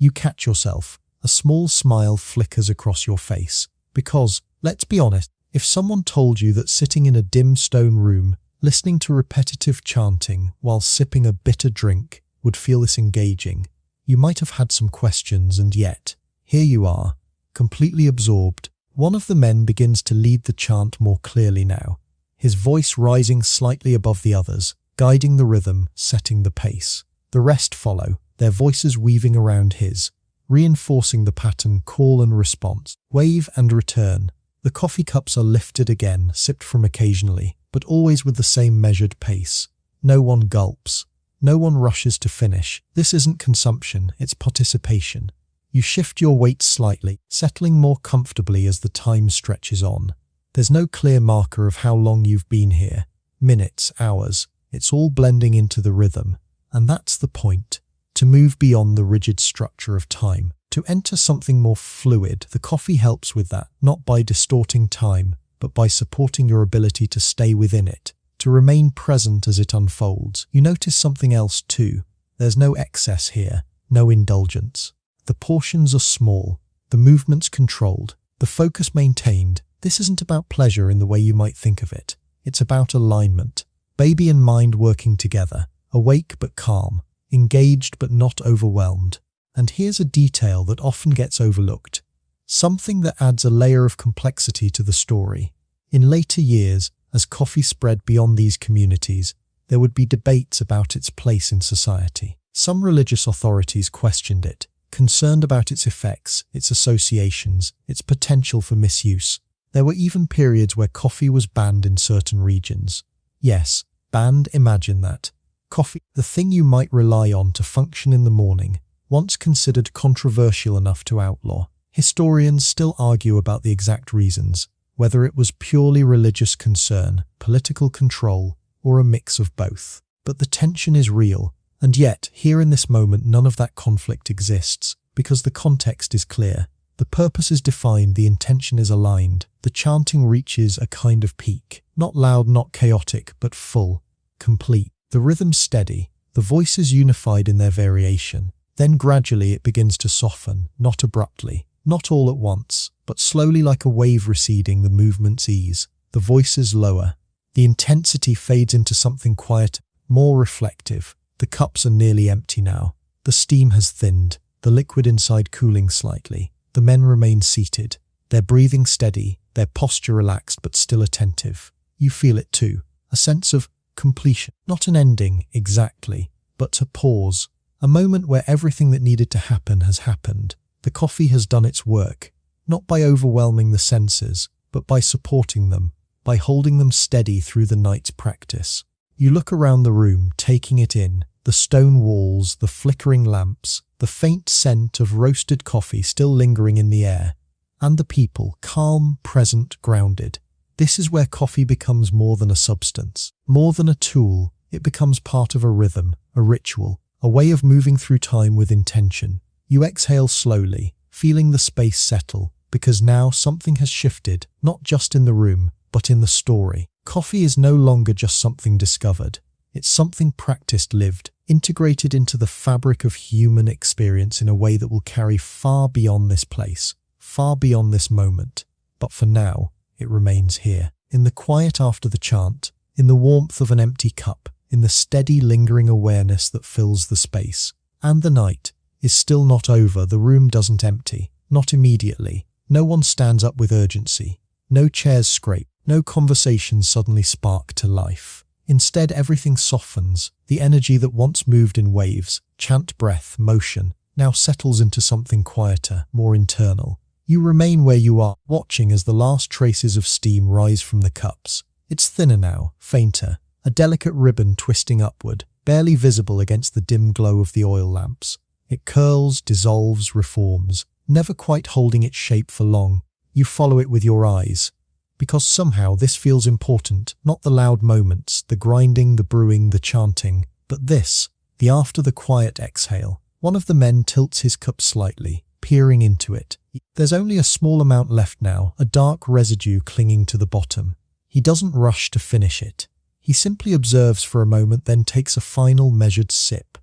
You catch yourself. A small smile flickers across your face. Because, let's be honest, if someone told you that sitting in a dim stone room, listening to repetitive chanting while sipping a bitter drink would feel this engaging, you might have had some questions, and yet, here you are, completely absorbed. One of the men begins to lead the chant more clearly now, his voice rising slightly above the others, guiding the rhythm, setting the pace. The rest follow, their voices weaving around his, reinforcing the pattern call and response, wave and return. The coffee cups are lifted again, sipped from occasionally, but always with the same measured pace. No one gulps. No one rushes to finish. This isn't consumption, it's participation. You shift your weight slightly, settling more comfortably as the time stretches on. There's no clear marker of how long you've been here. Minutes, hours. It's all blending into the rhythm. And that's the point. To move beyond the rigid structure of time, to enter something more fluid. The coffee helps with that, not by distorting time, but by supporting your ability to stay within it, to remain present as it unfolds. You notice something else too. There's no excess here, no indulgence. The portions are small, the movements controlled, the focus maintained. This isn't about pleasure in the way you might think of it. It's about alignment. Baby and mind working together, awake but calm, engaged but not overwhelmed. And here's a detail that often gets overlooked. Something that adds a layer of complexity to the story. In later years, as coffee spread beyond these communities, there would be debates about its place in society. Some religious authorities questioned it, concerned about its effects, its associations, its potential for misuse. There were even periods where coffee was banned in certain regions. Yes, banned, imagine that. Coffee, the thing you might rely on to function in the morning, once considered controversial enough to outlaw. Historians still argue about the exact reasons, whether it was purely religious concern, political control, or a mix of both. But the tension is real, and yet, here in this moment, none of that conflict exists, because the context is clear. The purpose is defined, the intention is aligned. The chanting reaches a kind of peak, not loud, not chaotic, but full, complete. The rhythm steady, the voices unified in their variation. Then gradually it begins to soften, not abruptly, not all at once, but slowly like a wave receding. The movements ease, the voices lower. The intensity fades into something quieter, more reflective. The cups are nearly empty now. The steam has thinned, the liquid inside cooling slightly. The men remain seated, their breathing steady, their posture relaxed but still attentive. You feel it too, a sense of completion. Not an ending, exactly, but a pause. A moment where everything that needed to happen has happened. The coffee has done its work, not by overwhelming the senses, but by supporting them, by holding them steady through the night's practice. You look around the room, taking it in, the stone walls, the flickering lamps, the faint scent of roasted coffee still lingering in the air, and the people, calm, present, grounded. This is where coffee becomes more than a substance. More than a tool, it becomes part of a rhythm, a ritual, a way of moving through time with intention. You exhale slowly, feeling the space settle, because now something has shifted, not just in the room, but in the story. Coffee is no longer just something discovered. It's something practiced, lived, integrated into the fabric of human experience in a way that will carry far beyond this place, far beyond this moment. But for now, it remains here, in the quiet after the chant, in the warmth of an empty cup, in the steady, lingering awareness that fills the space. And the night is still not over. The room doesn't empty, not immediately. No one stands up with urgency. No chairs scrape. No conversations suddenly spark to life. Instead, everything softens. The energy that once moved in waves, chant, breath, motion, now settles into something quieter, more internal. You remain where you are, watching as the last traces of steam rise from the cups. It's thinner now, fainter, a delicate ribbon twisting upward, barely visible against the dim glow of the oil lamps. It curls, dissolves, reforms, never quite holding its shape for long. You follow it with your eyes, because somehow this feels important, not the loud moments, the grinding, the brewing, the chanting, but this, the after the quiet exhale. One of the men tilts his cup slightly, peering into it. There's only a small amount left now, a dark residue clinging to the bottom. He doesn't rush to finish it. He simply observes for a moment, then takes a final measured sip.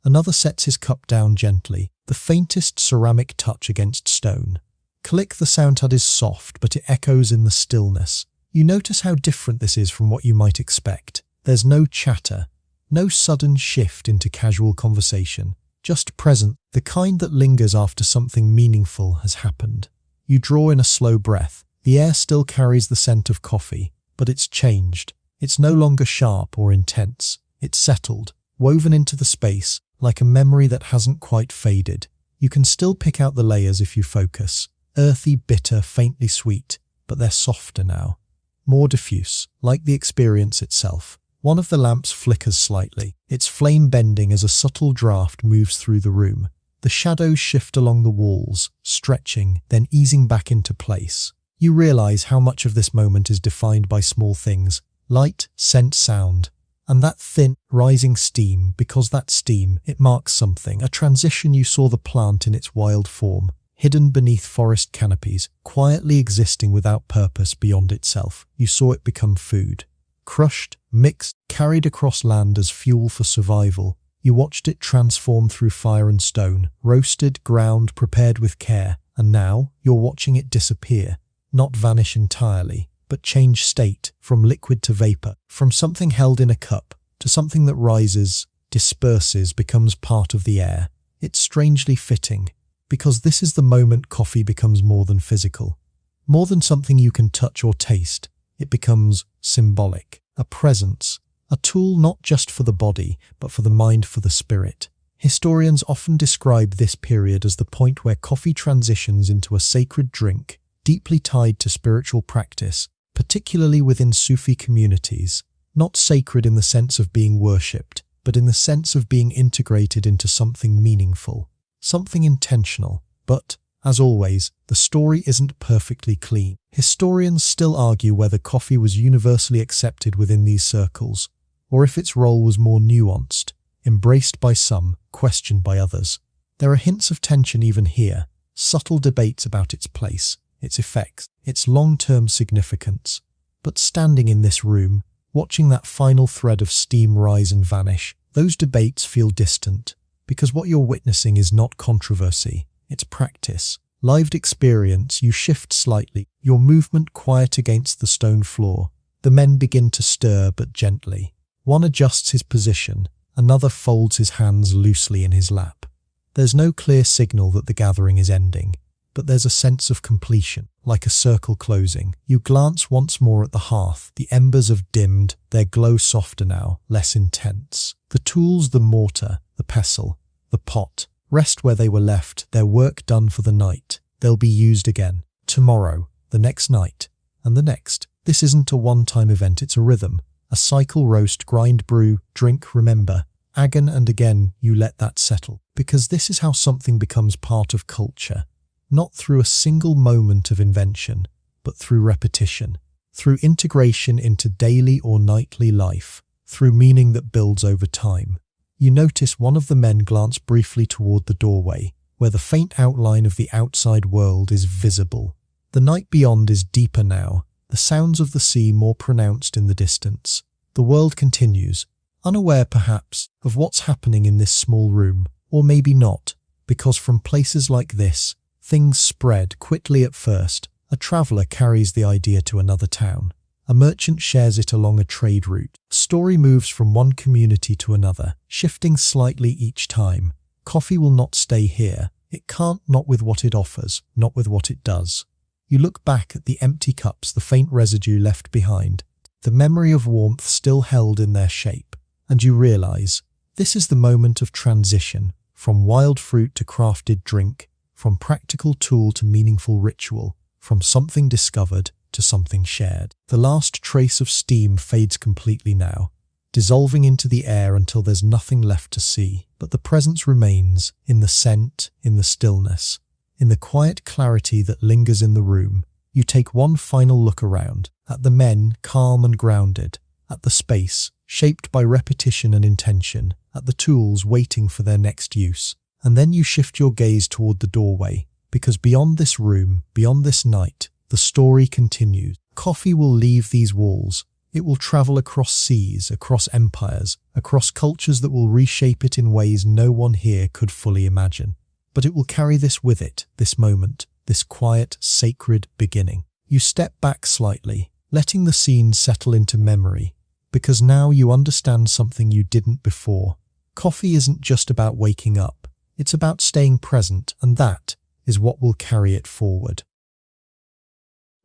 Another sets his cup down gently, the faintest ceramic touch against stone. Click, the sound is soft, but it echoes in the stillness. You notice how different this is from what you might expect. There's no chatter, no sudden shift into casual conversation, just present, the kind that lingers after something meaningful has happened. You draw in a slow breath. The air still carries the scent of coffee, but it's changed. It's no longer sharp or intense. It's settled, woven into the space, like a memory that hasn't quite faded. You can still pick out the layers if you focus. Earthy, bitter, faintly sweet, but they're softer now. More diffuse, like the experience itself. One of the lamps flickers slightly, its flame bending as a subtle draft moves through the room. The shadows shift along the walls, stretching, then easing back into place. You realize how much of this moment is defined by small things, light, scent, sound, and that thin, rising steam, because that steam, it marks something, a transition. You saw the plant in its wild form, hidden beneath forest canopies, quietly existing without purpose beyond itself. You saw it become food. Crushed, mixed, carried across land as fuel for survival. You watched it transform through fire and stone, roasted, ground, prepared with care, and now you're watching it disappear. Not vanish entirely, but change state, from liquid to vapor, from something held in a cup to something that rises, disperses, becomes part of the air. It's strangely fitting, because this is the moment coffee becomes more than physical, more than something you can touch or taste. It becomes symbolic, a presence, a tool not just for the body, but for the mind, for the spirit. Historians often describe this period as the point where coffee transitions into a sacred drink, deeply tied to spiritual practice, particularly within Sufi communities. Not sacred in the sense of being worshipped, but in the sense of being integrated into something meaningful, something intentional. But, as always, the story isn't perfectly clean. Historians still argue whether coffee was universally accepted within these circles, or if its role was more nuanced, embraced by some, questioned by others. There are hints of tension even here, subtle debates about its place, its effects, its long-term significance. But standing in this room, watching that final thread of steam rise and vanish, those debates feel distant, because what you're witnessing is not controversy, it's practice. Lived experience. You shift slightly, your movement quiet against the stone floor. The men begin to stir, but gently. One adjusts his position, another folds his hands loosely in his lap. There's no clear signal that the gathering is ending, but there's a sense of completion, like a circle closing. You glance once more at the hearth. The embers have dimmed, their glow softer now, less intense. The tools, the mortar, the pestle, the pot, rest where they were left, their work done for the night. They'll be used again, tomorrow, the next night, and the next. This isn't a one-time event, it's a rhythm, a cycle. Roast, grind, brew, drink, remember. Again and again, you let that settle, because this is how something becomes part of culture. Not through a single moment of invention, but through repetition, through integration into daily or nightly life, through meaning that builds over time. You notice one of the men glance briefly toward the doorway, where the faint outline of the outside world is visible. The night beyond is deeper now, the sounds of the sea more pronounced in the distance. The world continues, unaware perhaps of what's happening in this small room, or maybe not, because from places like this, things spread quickly at first. A traveller carries the idea to another town. A merchant shares it along a trade route. A story moves from one community to another, shifting slightly each time. Coffee will not stay here. It can't, not with what it offers, not with what it does. You look back at the empty cups, the faint residue left behind, the memory of warmth still held in their shape, and you realise this is the moment of transition, from wild fruit to crafted drink, from practical tool to meaningful ritual, from something discovered to something shared. The last trace of steam fades completely now, dissolving into the air until there's nothing left to see, but the presence remains in the scent, in the stillness, in the quiet clarity that lingers in the room. You take one final look around, at the men, calm and grounded, at the space, shaped by repetition and intention, at the tools waiting for their next use, and then you shift your gaze toward the doorway, because beyond this room, beyond this night, the story continues. Coffee will leave these walls. It will travel across seas, across empires, across cultures that will reshape it in ways no one here could fully imagine. But it will carry this with it, this moment, this quiet, sacred beginning. You step back slightly, letting the scene settle into memory, because now you understand something you didn't before. Coffee isn't just about waking up. It's about staying present, and that is what will carry it forward.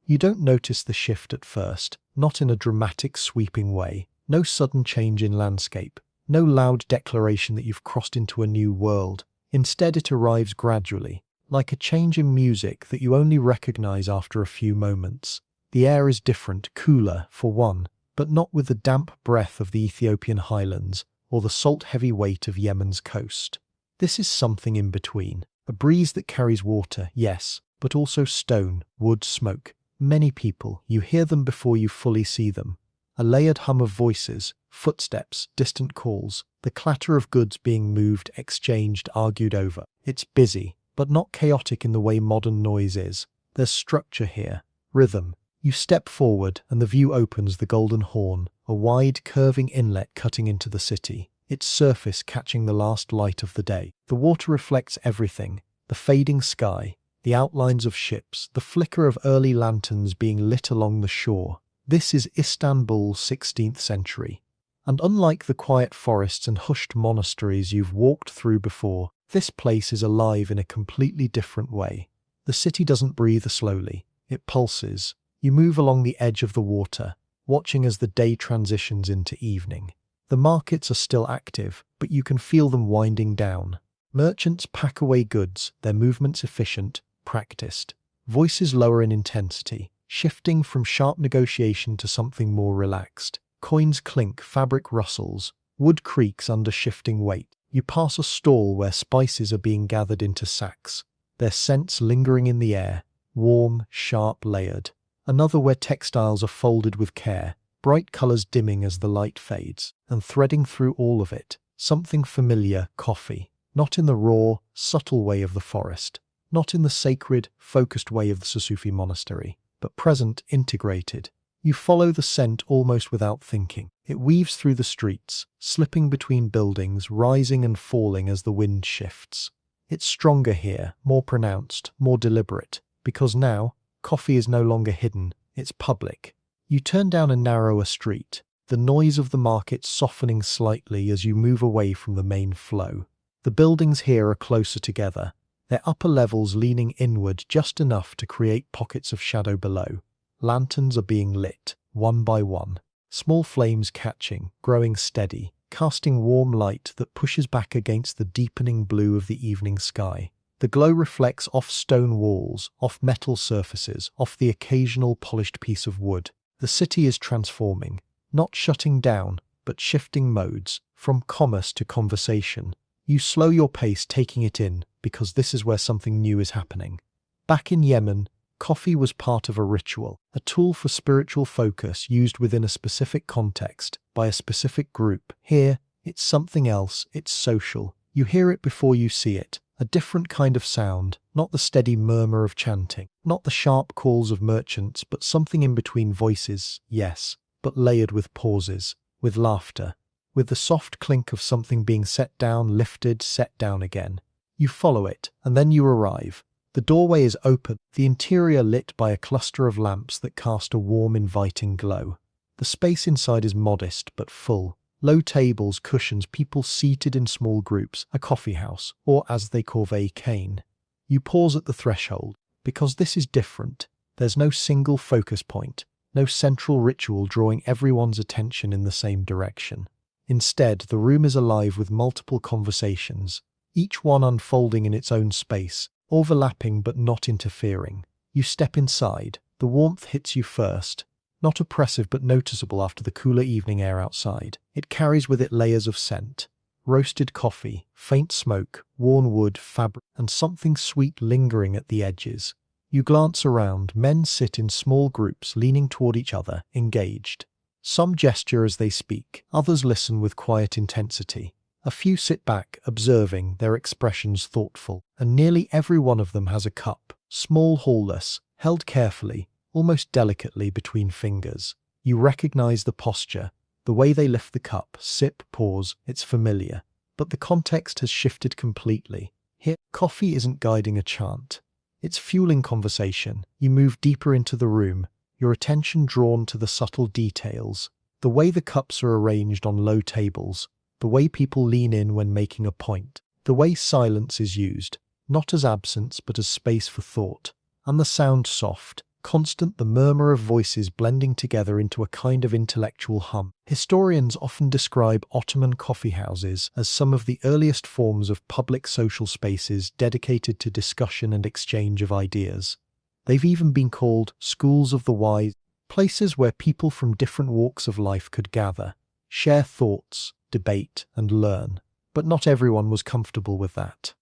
You don't notice the shift at first, not in a dramatic, sweeping way. No sudden change in landscape, no loud declaration that you've crossed into a new world. Instead, it arrives gradually, like a change in music that you only recognize after a few moments. The air is different, cooler, for one, but not with the damp breath of the Ethiopian Highlands or the salt-heavy weight of Yemen's coast. This is something in between. A breeze that carries water, yes, but also stone, wood, smoke. Many people, you hear them before you fully see them. A layered hum of voices, footsteps, distant calls, the clatter of goods being moved, exchanged, argued over. It's busy, but not chaotic in the way modern noise is. There's structure here, rhythm. You step forward and the view opens the Golden Horn, a wide, curving inlet cutting into the city, its surface catching the last light of the day. The water reflects everything, the fading sky, the outlines of ships, the flicker of early lanterns being lit along the shore. This is Istanbul's 16th century. And unlike the quiet forests and hushed monasteries you've walked through before, this place is alive in a completely different way. The city doesn't breathe slowly, it pulses. You move along the edge of the water, watching as the day transitions into evening. The markets are still active, but you can feel them winding down. Merchants pack away goods, their movements efficient, practiced. Voices lower in intensity, shifting from sharp negotiation to something more relaxed. Coins clink, fabric rustles, wood creaks under shifting weight. You pass a stall where spices are being gathered into sacks, their scents lingering in the air, warm, sharp, layered. Another where textiles are folded with care, bright colors dimming as the light fades, and threading through all of it, something familiar, coffee. Not in the raw, subtle way of the forest, not in the sacred, focused way of the Sufi monastery, but present, integrated. You follow the scent almost without thinking. It weaves through the streets, slipping between buildings, rising and falling as the wind shifts. It's stronger here, more pronounced, more deliberate, because now, coffee is no longer hidden, it's public. You turn down a narrower street, the noise of the market softening slightly as you move away from the main flow. The buildings here are closer together, their upper levels leaning inward just enough to create pockets of shadow below. Lanterns are being lit, one by one, small flames catching, growing steady, casting warm light that pushes back against the deepening blue of the evening sky. The glow reflects off stone walls, off metal surfaces, off the occasional polished piece of wood. The city is transforming, not shutting down, but shifting modes, from commerce to conversation. You slow your pace taking it in, because this is where something new is happening. Back in Yemen, Coffee was part of a ritual, a tool for spiritual focus used within a specific context, by a specific group. Here, it's something else, it's social. You hear it before you see it, a different kind of sound, not the steady murmur of chanting, not the sharp calls of merchants, but something in between voices, yes, but layered with pauses, with laughter, with the soft clink of something being set down, lifted, set down again. You follow it, and then you arrive. The doorway is open, the interior lit by a cluster of lamps that cast a warm, inviting glow. The space inside is modest but full. Low tables, cushions, people seated in small groups, a coffee house, or as they call a cane. You pause at the threshold, because this is different. There's no single focus point, no central ritual drawing everyone's attention in the same direction. Instead, the room is alive with multiple conversations, each one unfolding in its own space, overlapping but not interfering. You step inside. The warmth hits you first, not oppressive but noticeable after the cooler evening air outside. It carries with it layers of scent. Roasted coffee, faint smoke, worn wood, fabric, and something sweet lingering at the edges. You glance around. Men sit in small groups, leaning toward each other, engaged. Some gesture as they speak, others listen with quiet intensity. A few sit back, observing, their expressions thoughtful, and nearly every one of them has a cup, small, haulless, held carefully, almost delicately between fingers. You recognize the posture, the way they lift the cup, sip, pause, it's familiar. But the context has shifted completely. Here, coffee isn't guiding a chant. It's fueling conversation. You move deeper into the room, your attention drawn to the subtle details. The way the cups are arranged on low tables, the way people lean in when making a point, the way silence is used, not as absence but as space for thought, and the sound soft, constant, the murmur of voices blending together into a kind of intellectual hum. Historians often describe Ottoman coffee houses as some of the earliest forms of public social spaces dedicated to discussion and exchange of ideas. They've even been called schools of the wise, places where people from different walks of life could gather, share thoughts, debate, and learn. But not everyone was comfortable with that.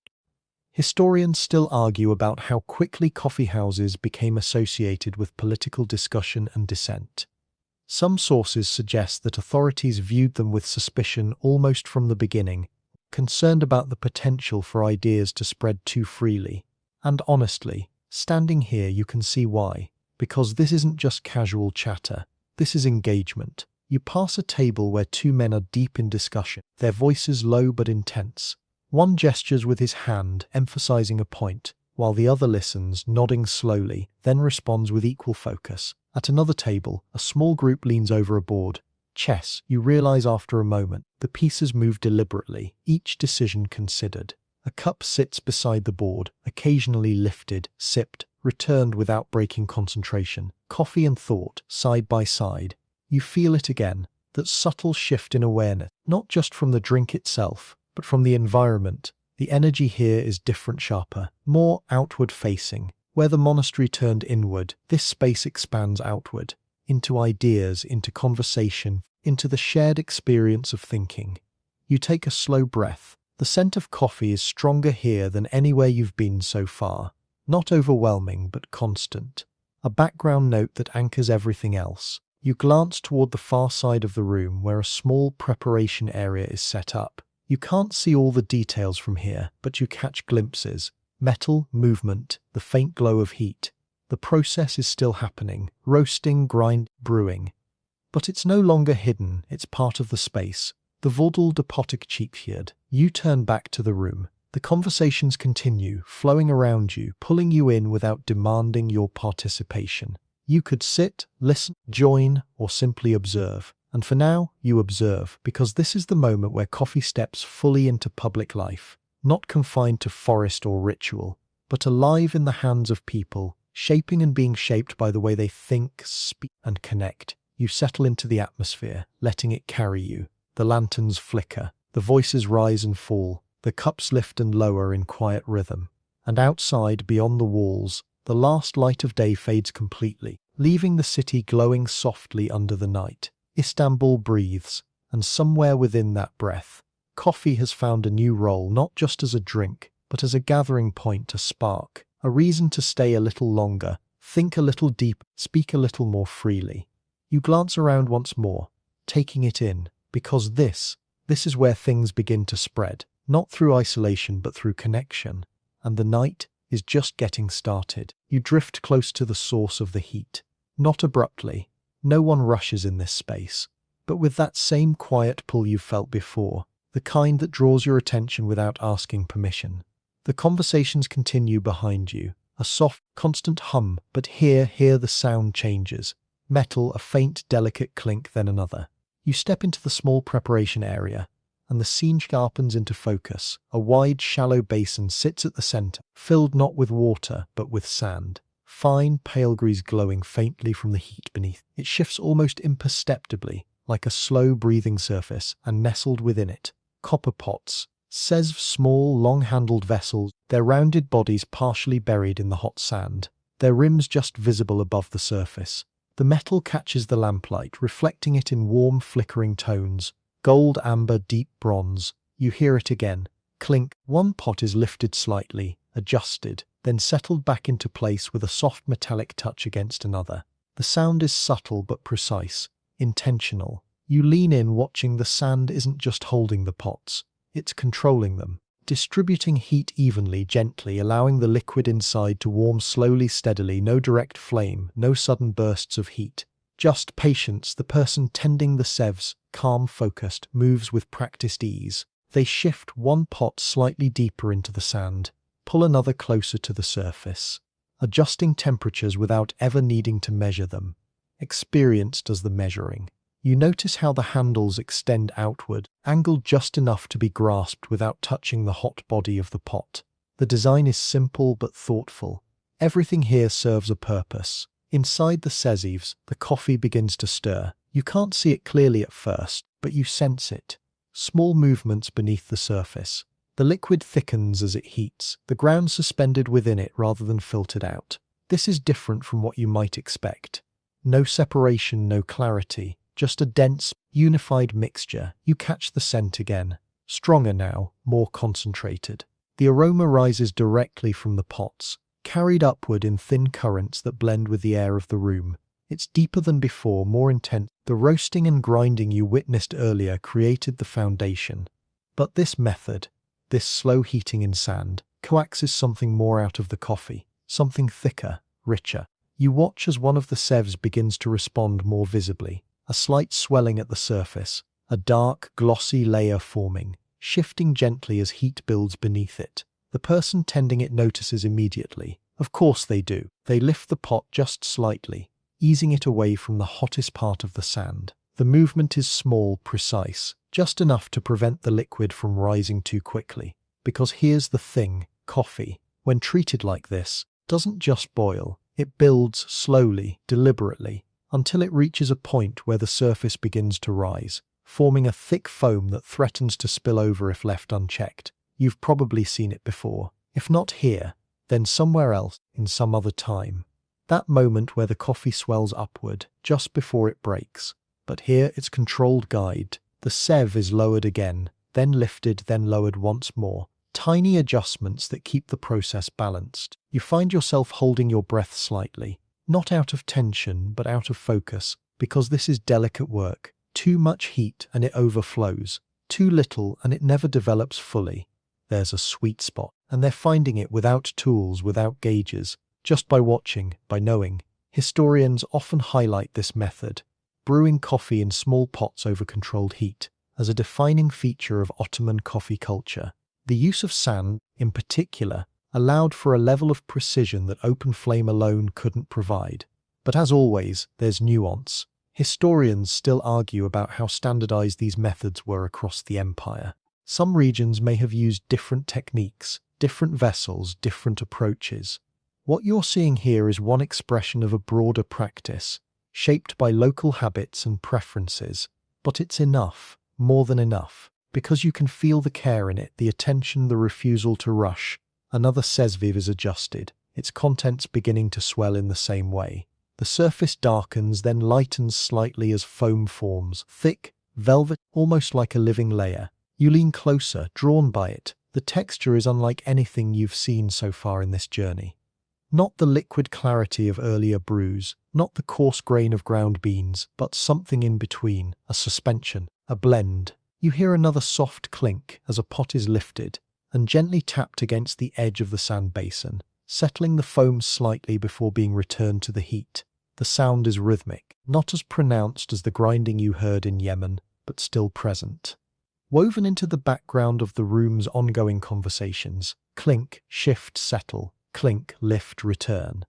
Historians still argue about how quickly coffee houses became associated with political discussion and dissent. Some sources suggest that authorities viewed them with suspicion almost from the beginning, concerned about the potential for ideas to spread too freely. And honestly, standing here you can see why. Because this isn't just casual chatter, this is engagement. You pass a table where two men are deep in discussion, their voices low but intense. One gestures with his hand, emphasizing a point, while the other listens, nodding slowly, then responds with equal focus. At another table, a small group leans over a board. Chess, you realize after a moment. The pieces move deliberately, each decision considered. A cup sits beside the board, occasionally lifted, sipped, returned without breaking concentration. Coffee and thought, side by side. You feel it again, that subtle shift in awareness, not just from the drink itself, but from the environment. The energy here is different, sharper, more outward-facing. Where the monastery turned inward, this space expands outward, into ideas, into conversation, into the shared experience of thinking. You take a slow breath. The scent of coffee is stronger here than anywhere you've been so far. Not overwhelming, but constant. A background note that anchors everything else. You glance toward the far side of the room where a small preparation area is set up. You can't see all the details from here, but you catch glimpses. Metal, movement, the faint glow of heat. The process is still happening. Roasting, grind, brewing. But it's no longer hidden, it's part of the space. The Vodul Depotic Cheekfield. You turn back to the room. The conversations continue, flowing around you, pulling you in without demanding your participation. You could sit, listen, join, or simply observe. And for now, you observe, because this is the moment where coffee steps fully into public life, not confined to forest or ritual, but alive in the hands of people, shaping and being shaped by the way they think, speak, and connect. You settle into the atmosphere, letting it carry you. The lanterns flicker, the voices rise and fall, the cups lift and lower in quiet rhythm. And outside, beyond the walls, the last light of day fades completely, leaving the city glowing softly under the night. Istanbul breathes, and somewhere within that breath, coffee has found a new role, not just as a drink, but as a gathering point, a spark, a reason to stay a little longer, Think a little deeper, speak a little more freely. You glance around once more, taking it in, because this is where things begin to spread, not through isolation but through connection. And the night is just getting started. You drift close to the source of the heat. Not abruptly. No one rushes in this space. But with that same quiet pull you felt before, the kind that draws your attention without asking permission. The conversations continue behind you, a soft, constant hum, but here the sound changes. Metal, a faint, delicate clink, then another. You step into the small preparation area, and the scene sharpens into focus. A wide, shallow basin sits at the center, filled not with water, but with sand. Fine, pale grease glowing faintly from the heat beneath. It shifts almost imperceptibly, like a slow-breathing surface, and nestled within it, copper pots. Small, long-handled vessels, their rounded bodies partially buried in the hot sand, their rims just visible above the surface. The metal catches the lamplight, reflecting it in warm, flickering tones. Gold, amber, deep bronze. You hear it again. Clink. One pot is lifted slightly, adjusted, then settled back into place with a soft metallic touch against another. The sound is subtle but precise, intentional. You lean in, watching. The sand isn't just holding the pots. It's controlling them, distributing heat evenly, gently, allowing the liquid inside to warm slowly, steadily. No direct flame, no sudden bursts of heat. Just patience. The person tending the sieves, calm, focused, moves with practiced ease. They shift one pot slightly deeper into the sand, pull another closer to the surface, adjusting temperatures without ever needing to measure them. Experience does the measuring. You notice how the handles extend outward, angled just enough to be grasped without touching the hot body of the pot. The design is simple but thoughtful. Everything here serves a purpose. Inside the sieves, the coffee begins to stir. You can't see it clearly at first, but you sense it. Small movements beneath the surface. The liquid thickens as it heats, the ground suspended within it rather than filtered out. This is different from what you might expect. No separation, no clarity. Just a dense, unified mixture. You catch the scent again. Stronger now, more concentrated. The aroma rises directly from the pots, carried upward in thin currents that blend with the air of the room. It's deeper than before, more intense. The roasting and grinding you witnessed earlier created the foundation. But this method, this slow heating in sand, coaxes something more out of the coffee, something thicker, richer. You watch as one of the sieves begins to respond more visibly. A slight swelling at the surface, a dark, glossy layer forming, shifting gently as heat builds beneath it. The person tending it notices immediately. Of course they do. They lift the pot just slightly, easing it away from the hottest part of the sand. The movement is small, precise, just enough to prevent the liquid from rising too quickly. Because here's the thing, coffee, when treated like this, doesn't just boil. It builds slowly, deliberately, until it reaches a point where the surface begins to rise, forming a thick foam that threatens to spill over if left unchecked. You've probably seen it before. If not here, then somewhere else, in some other time. That moment where the coffee swells upward, just before it breaks. But here it's controlled guide. The sieve is lowered again, then lifted, then lowered once more. Tiny adjustments that keep the process balanced. You find yourself holding your breath slightly. Not out of tension, but out of focus, because this is delicate work. Too much heat and it overflows. Too little and it never develops fully. There's a sweet spot, and they're finding it without tools, without gauges, just by watching, by knowing. Historians often highlight this method, brewing coffee in small pots over controlled heat, as a defining feature of Ottoman coffee culture. The use of sand, in particular, allowed for a level of precision that open flame alone couldn't provide. But as always, there's nuance. Historians still argue about how standardized these methods were across the empire. Some regions may have used different techniques, different vessels, different approaches. What you're seeing here is one expression of a broader practice, shaped by local habits and preferences. But it's enough, more than enough, because you can feel the care in it, the attention, the refusal to rush. Another sesviv is adjusted, its contents beginning to swell in the same way. The surface darkens, then lightens slightly as foam forms, thick, velvet, almost like a living layer. You lean closer, drawn by it. The texture is unlike anything you've seen so far in this journey. Not the liquid clarity of earlier brews, not the coarse grain of ground beans, but something in between, a suspension, a blend. You hear another soft clink as a pot is lifted and gently tapped against the edge of the sand basin, settling the foam slightly before being returned to the heat. The sound is rhythmic, not as pronounced as the grinding you heard in Yemen, but still present. Woven into the background of the room's ongoing conversations, clink, shift, settle, clink, lift, return.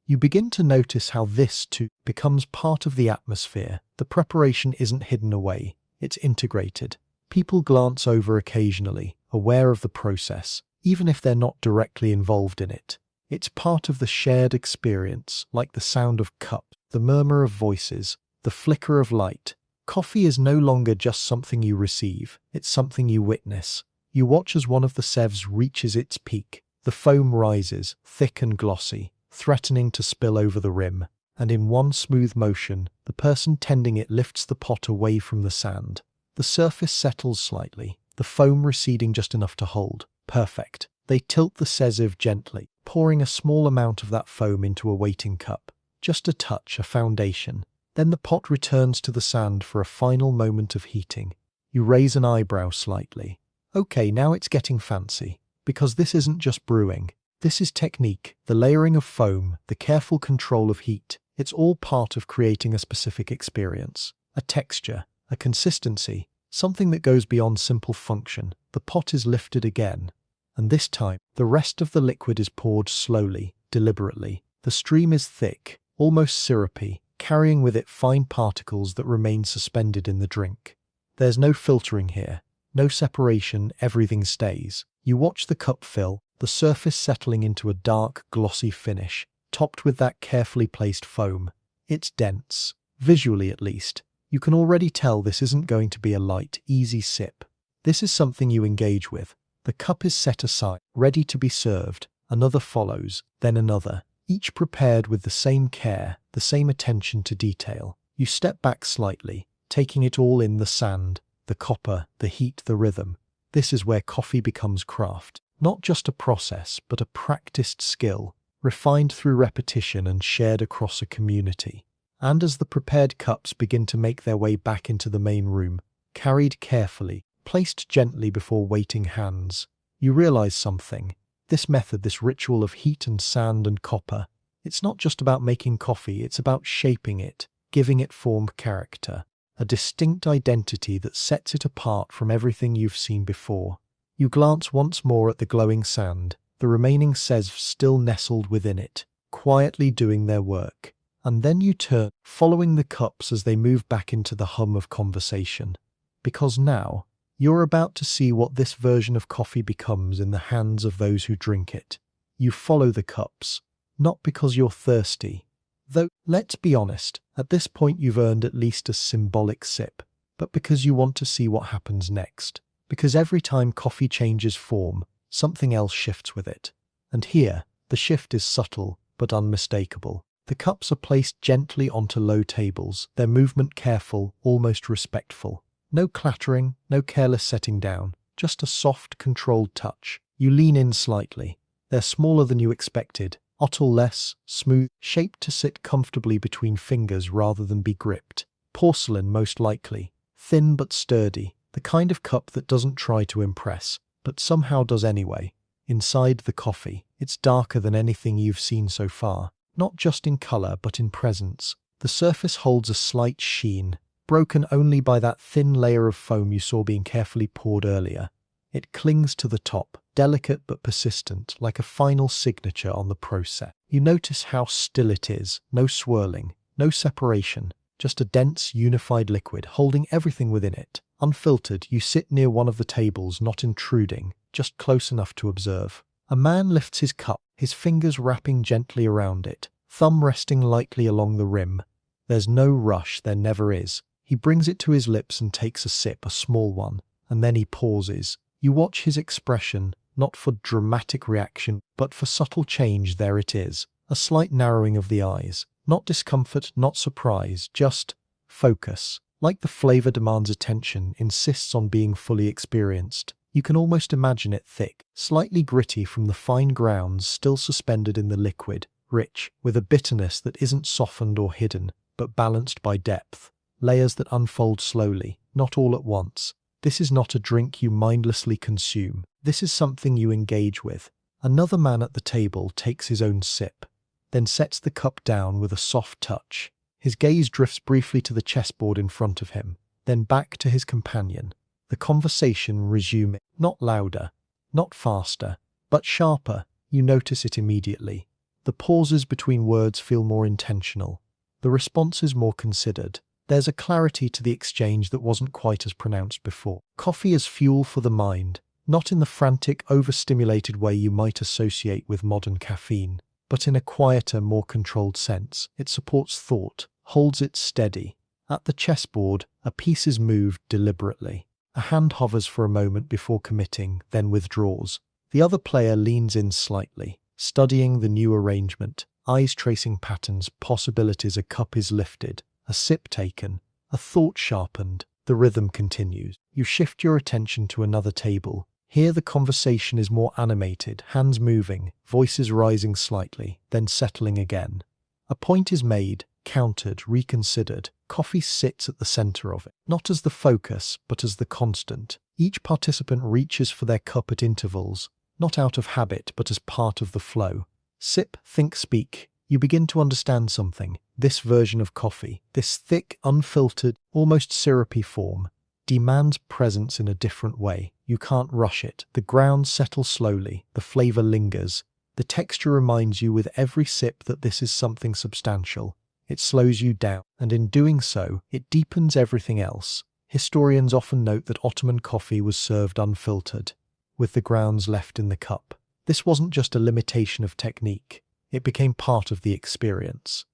You begin to notice how this, too, becomes part of the atmosphere. The preparation isn't hidden away, it's integrated. People glance over occasionally, aware of the process, even if they're not directly involved in it. It's part of the shared experience, like the sound of cups, the murmur of voices, the flicker of light. Coffee is no longer just something you receive, it's something you witness. You watch as one of the sieves reaches its peak. The foam rises, thick and glossy, threatening to spill over the rim, and in one smooth motion, the person tending it lifts the pot away from the sand. The surface settles slightly, the foam receding just enough to hold. Perfect. They tilt the sieve gently, pouring a small amount of that foam into a waiting cup. Just a touch, a foundation. Then the pot returns to the sand for a final moment of heating. You raise an eyebrow slightly. Okay, now it's getting fancy. Because this isn't just brewing. This is technique, the layering of foam, the careful control of heat. It's all part of creating a specific experience. A texture, a consistency, something that goes beyond simple function. The pot is lifted again. And this time, the rest of the liquid is poured slowly, deliberately. The stream is thick, almost syrupy, carrying with it fine particles that remain suspended in the drink. There's no filtering here, no separation, everything stays. You watch the cup fill, the surface settling into a dark, glossy finish, topped with that carefully placed foam. It's dense, visually at least. You can already tell this isn't going to be a light, easy sip. This is something you engage with. The cup is set aside, ready to be served. Another follows, then another, each prepared with the same care, the same attention to detail. You step back slightly, taking it all in: the sand, the copper, the heat, the rhythm. This is where coffee becomes craft. Not just a process, but a practiced skill, refined through repetition and shared across a community. And as the prepared cups begin to make their way back into the main room, carried carefully, placed gently before waiting hands, you realize something. This method, this ritual of heat and sand and copper, it's not just about making coffee, it's about shaping it, giving it form, character, a distinct identity that sets it apart from everything you've seen before. You glance once more at the glowing sand, the remaining sieves still nestled within it, quietly doing their work. And then you turn, following the cups as they move back into the hum of conversation. Because now, you're about to see what this version of coffee becomes in the hands of those who drink it. You follow the cups, not because you're thirsty. Though, let's be honest, at this point you've earned at least a symbolic sip, but because you want to see what happens next. Because every time coffee changes form, something else shifts with it. And here, the shift is subtle, but unmistakable. The cups are placed gently onto low tables, their movement careful, almost respectful. No clattering, no careless setting down, just a soft, controlled touch. You lean in slightly. They're smaller than you expected, ottle-less, smooth, shaped to sit comfortably between fingers rather than be gripped. Porcelain, most likely. Thin but sturdy, the kind of cup that doesn't try to impress, but somehow does anyway. Inside the coffee, it's darker than anything you've seen so far. Not just in color, but in presence. The surface holds a slight sheen, broken only by that thin layer of foam you saw being carefully poured earlier. It clings to the top, delicate but persistent, like a final signature on the process. You notice how still it is, no swirling, no separation, just a dense, unified liquid holding everything within it. Unfiltered, you sit near one of the tables, not intruding, just close enough to observe. A man lifts his cup, his fingers wrapping gently around it, thumb resting lightly along the rim. There's no rush, there never is. He brings it to his lips and takes a sip, a small one, and then he pauses. You watch his expression, not for dramatic reaction, but for subtle change. There it is, a slight narrowing of the eyes. Not discomfort, not surprise, just focus. Like the flavor demands attention, insists on being fully experienced. You can almost imagine it thick, slightly gritty from the fine grounds still suspended in the liquid, rich, with a bitterness that isn't softened or hidden, but balanced by depth. Layers that unfold slowly, not all at once. This is not a drink you mindlessly consume. This is something you engage with. Another man at the table takes his own sip, then sets the cup down with a soft touch. His gaze drifts briefly to the chessboard in front of him, then back to his companion. The conversation resumes, not louder, not faster, but sharper. You notice it immediately. The pauses between words feel more intentional. The responses more considered. There's a clarity to the exchange that wasn't quite as pronounced before. Coffee is fuel for the mind, not in the frantic, overstimulated way you might associate with modern caffeine, but in a quieter, more controlled sense. It supports thought, holds it steady. At the chessboard, a piece is moved deliberately. A hand hovers for a moment before committing, then withdraws. The other player leans in slightly, studying the new arrangement, eyes tracing patterns, possibilities. A cup is lifted, a sip taken, a thought sharpened. The rhythm continues. You shift your attention to another table. Here the conversation is more animated, hands moving, voices rising slightly, then settling again. A point is made, countered, reconsidered. Coffee sits at the center of it, not as the focus, but as the constant. Each participant reaches for their cup at intervals, not out of habit, but as part of the flow. Sip, think, speak. You begin to understand something. This version of coffee, this thick, unfiltered, almost syrupy form, demands presence in a different way. You can't rush it. The grounds settle slowly, the flavor lingers. The texture reminds you with every sip that this is something substantial. It slows you down, and in doing so, it deepens everything else. Historians often note that Ottoman coffee was served unfiltered, with the grounds left in the cup. This wasn't just a limitation of technique. It became part of the experience.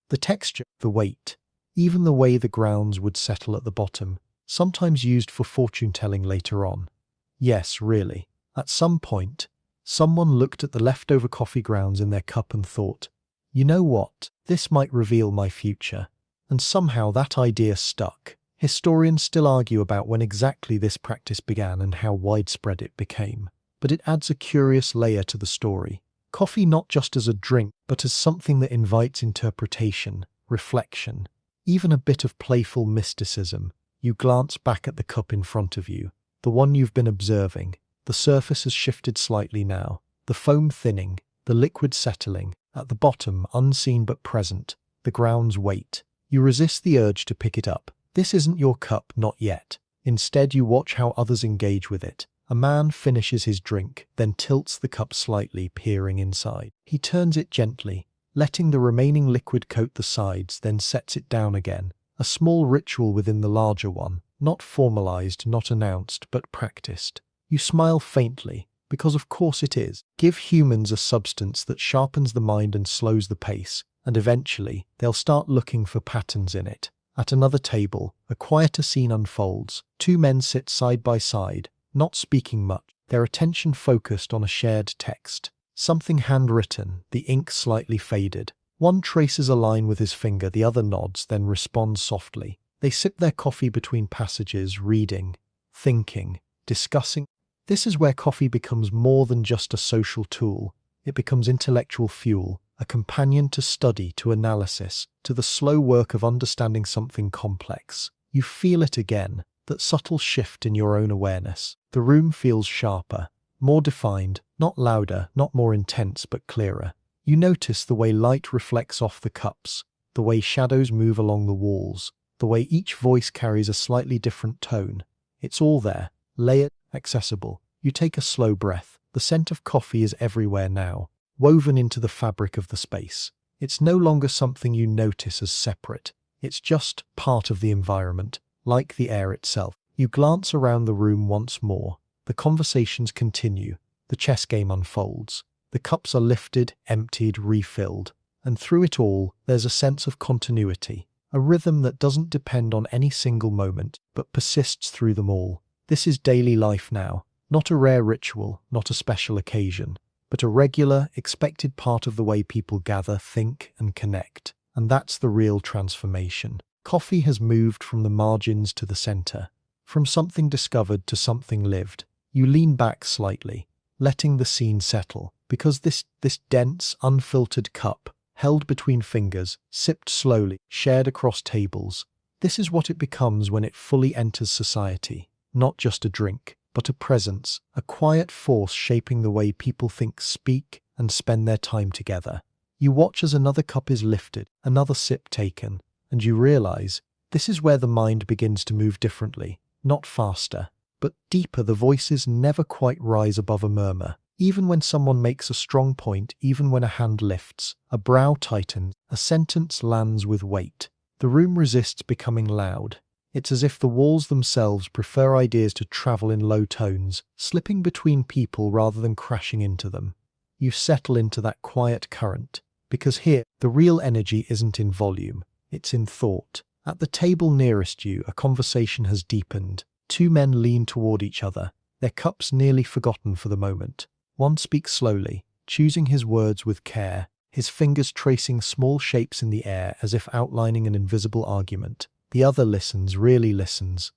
The texture, the weight, even the way the grounds would settle at the bottom, sometimes used for fortune-telling later on. Yes, really. At some point, someone looked at the leftover coffee grounds in their cup and thought, you know what, this might reveal my future. And somehow that idea stuck. Historians still argue about when exactly this practice began and how widespread it became. But it adds a curious layer to the story. Coffee not just as a drink, but as something that invites interpretation, reflection, even a bit of playful mysticism. You glance back at the cup in front of you, the one you've been observing. The surface has shifted slightly now, the foam thinning, the liquid settling. At the bottom, unseen but present, the grounds wait. You resist the urge to pick it up. This isn't your cup, not yet. Instead, you watch how others engage with it. A man finishes his drink, then tilts the cup slightly, peering inside. He turns it gently, letting the remaining liquid coat the sides, then sets it down again. A small ritual within the larger one, not formalized, not announced, but practiced. You smile faintly, because of course it is. Give humans a substance that sharpens the mind and slows the pace, and eventually they'll start looking for patterns in it. At another table, a quieter scene unfolds. Two men sit side by side, not speaking much, their attention focused on a shared text. Something handwritten, the ink slightly faded. One traces a line with his finger, the other nods, then responds softly. They sip their coffee between passages, reading, thinking, discussing. This is where coffee becomes more than just a social tool. It becomes intellectual fuel, a companion to study, to analysis, to the slow work of understanding something complex. You feel it again, that subtle shift in your own awareness. The room feels sharper, more defined, not louder, not more intense, but clearer. You notice the way light reflects off the cups, the way shadows move along the walls, the way each voice carries a slightly different tone. It's all there, layered, accessible. You take a slow breath. The scent of coffee is everywhere now, woven into the fabric of the space. It's no longer something you notice as separate. It's just part of the environment, like the air itself. You glance around the room once more. The conversations continue. The chess game unfolds. The cups are lifted, emptied, refilled. And through it all, there's a sense of continuity, a rhythm that doesn't depend on any single moment, but persists through them all. This is daily life now, not a rare ritual, not a special occasion, but a regular, expected part of the way people gather, think, and connect. And that's the real transformation. Coffee has moved from the margins to the center, from something discovered to something lived. You lean back slightly, letting the scene settle, because this dense, unfiltered cup, held between fingers, sipped slowly, shared across tables. This is what it becomes when it fully enters society. Not just a drink, but a presence, a quiet force shaping the way people think, speak, and spend their time together. You watch as another cup is lifted, another sip taken, and you realize this is where the mind begins to move differently, not faster, but deeper. The voices never quite rise above a murmur. Even when someone makes a strong point, even when a hand lifts, a brow tightens, a sentence lands with weight, the room resists becoming loud. It's as if the walls themselves prefer ideas to travel in low tones, slipping between people rather than crashing into them. You settle into that quiet current, because here, the real energy isn't in volume, it's in thought. At the table nearest you, a conversation has deepened. Two men lean toward each other, their cups nearly forgotten for the moment. One speaks slowly, choosing his words with care, his fingers tracing small shapes in the air as if outlining an invisible argument. The other listens, really listens,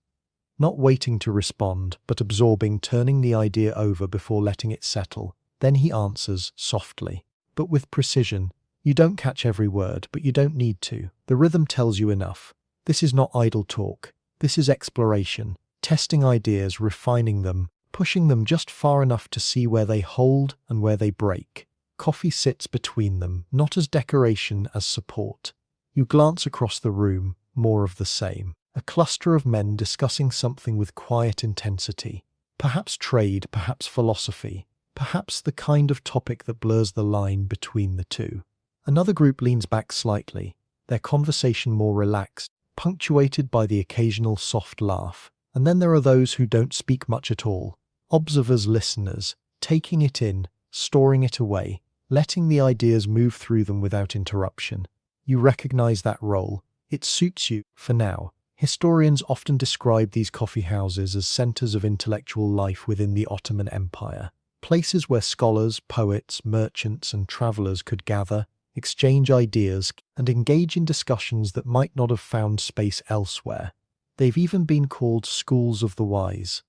not waiting to respond, but absorbing, turning the idea over before letting it settle. Then he answers, softly, but with precision. You don't catch every word, but you don't need to. The rhythm tells you enough. This is not idle talk. This is exploration, testing ideas, refining them, pushing them just far enough to see where they hold and where they break. Coffee sits between them, not as decoration, as support. You glance across the room, more of the same. A cluster of men discussing something with quiet intensity. Perhaps trade, perhaps philosophy, perhaps the kind of topic that blurs the line between the two. Another group leans back slightly, their conversation more relaxed, punctuated by the occasional soft laugh. And then there are those who don't speak much at all. Observers, listeners, taking it in, storing it away, letting the ideas move through them without interruption. You recognize that role. It suits you, for now. Historians often describe these coffee houses as centers of intellectual life within the Ottoman Empire. Places where scholars, poets, merchants, and travelers could gather, exchange ideas, and engage in discussions that might not have found space elsewhere. They've even been called schools of the wise.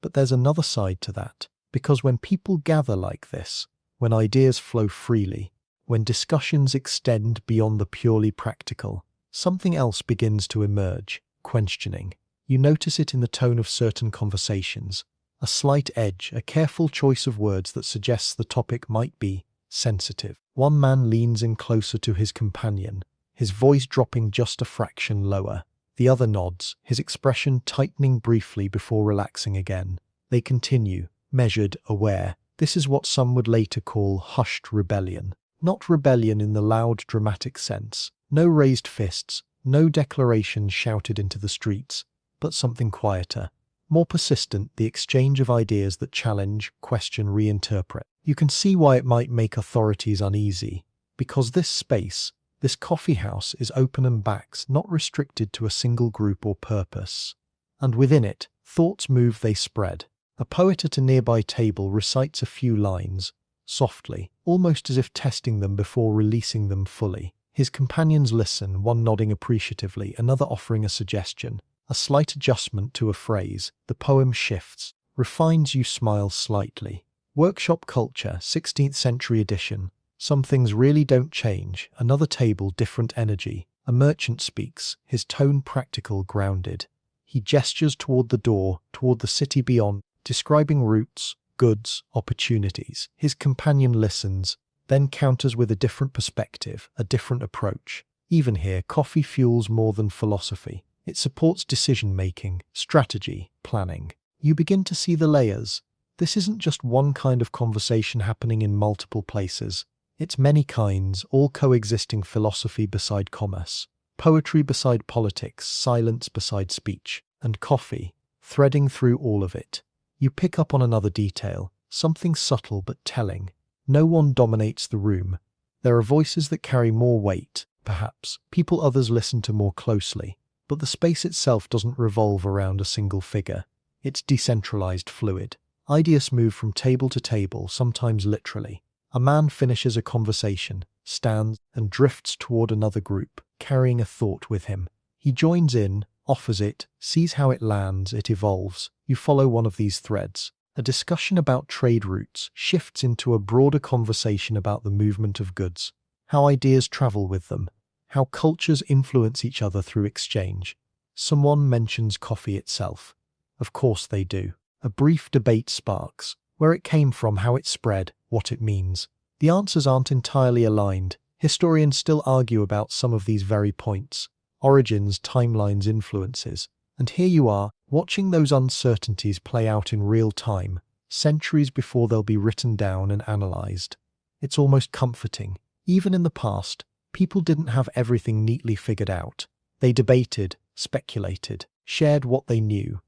But there's another side to that, because when people gather like this, when ideas flow freely, when discussions extend beyond the purely practical, something else begins to emerge, questioning. You notice it in the tone of certain conversations, a slight edge, a careful choice of words that suggests the topic might be sensitive. One man leans in closer to his companion, his voice dropping just a fraction lower. The other nods, his expression tightening briefly before relaxing again. They continue, measured, aware. This is what some would later call hushed rebellion. Not rebellion in the loud, dramatic sense. No raised fists, no declarations shouted into the streets, but something quieter, more persistent, the exchange of ideas that challenge, question, reinterpret. You can see why it might make authorities uneasy, because this space, this coffee house, is open and backs, not restricted to a single group or purpose. And within it, thoughts move, they spread. A poet at a nearby table recites a few lines, softly, almost as if testing them before releasing them fully. His companions listen, one nodding appreciatively, another offering a suggestion. A slight adjustment to a phrase, the poem shifts, refines, you smile slightly. Workshop culture, 16th century edition. Some things really don't change. Another table, different energy. A merchant speaks, his tone practical, grounded. He gestures toward the door, toward the city beyond, describing routes, goods, opportunities. His companion listens, then counters with a different perspective, a different approach. Even here, coffee fuels more than philosophy. It supports decision-making, strategy, planning. You begin to see the layers. This isn't just one kind of conversation happening in multiple places. It's many kinds, all coexisting: philosophy beside commerce, poetry beside politics, silence beside speech, and coffee, threading through all of it. You pick up on another detail, something subtle but telling. No one dominates the room. There are voices that carry more weight, perhaps, people others listen to more closely. But the space itself doesn't revolve around a single figure. It's decentralized, fluid. Ideas move from table to table, sometimes literally. A man finishes a conversation, stands, and drifts toward another group, carrying a thought with him. He joins in, offers it, sees how it lands, it evolves. You follow one of these threads. A discussion about trade routes shifts into a broader conversation about the movement of goods, how ideas travel with them, how cultures influence each other through exchange. Someone mentions coffee itself. Of course they do. A brief debate sparks. Where it came from, how it spread, what it means. The answers aren't entirely aligned. Historians still argue about some of these very points. Origins, timelines, influences. And here you are, watching those uncertainties play out in real time, centuries before they'll be written down and analyzed. It's almost comforting. Even in the past, people didn't have everything neatly figured out. They debated, speculated, shared what they knew,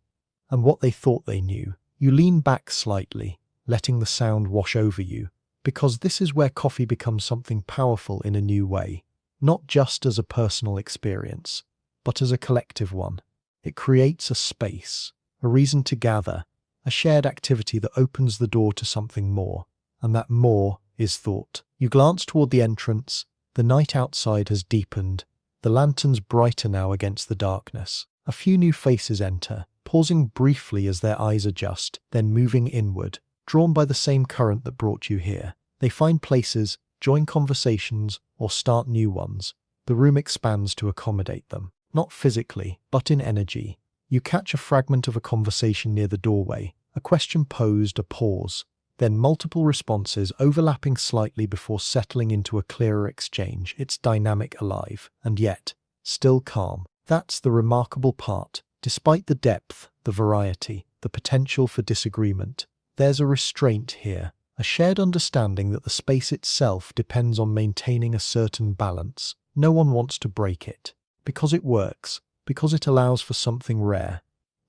and what they thought they knew. You lean back slightly, letting the sound wash over you, because this is where coffee becomes something powerful in a new way, not just as a personal experience, but as a collective one. It creates a space, a reason to gather, a shared activity that opens the door to something more, and that more is thought. You glance toward the entrance. The night outside has deepened, the lanterns brighter now against the darkness. A few new faces enter, pausing briefly as their eyes adjust, then moving inward, drawn by the same current that brought you here. They find places, join conversations, or start new ones. The room expands to accommodate them. Not physically, but in energy. You catch a fragment of a conversation near the doorway, a question posed, a pause, then multiple responses overlapping slightly before settling into a clearer exchange. It's dynamic, alive, and yet still calm. That's the remarkable part. Despite the depth, the variety, the potential for disagreement, there's a restraint here, a shared understanding that the space itself depends on maintaining a certain balance. No one wants to break it. Because it works, because it allows for something rare.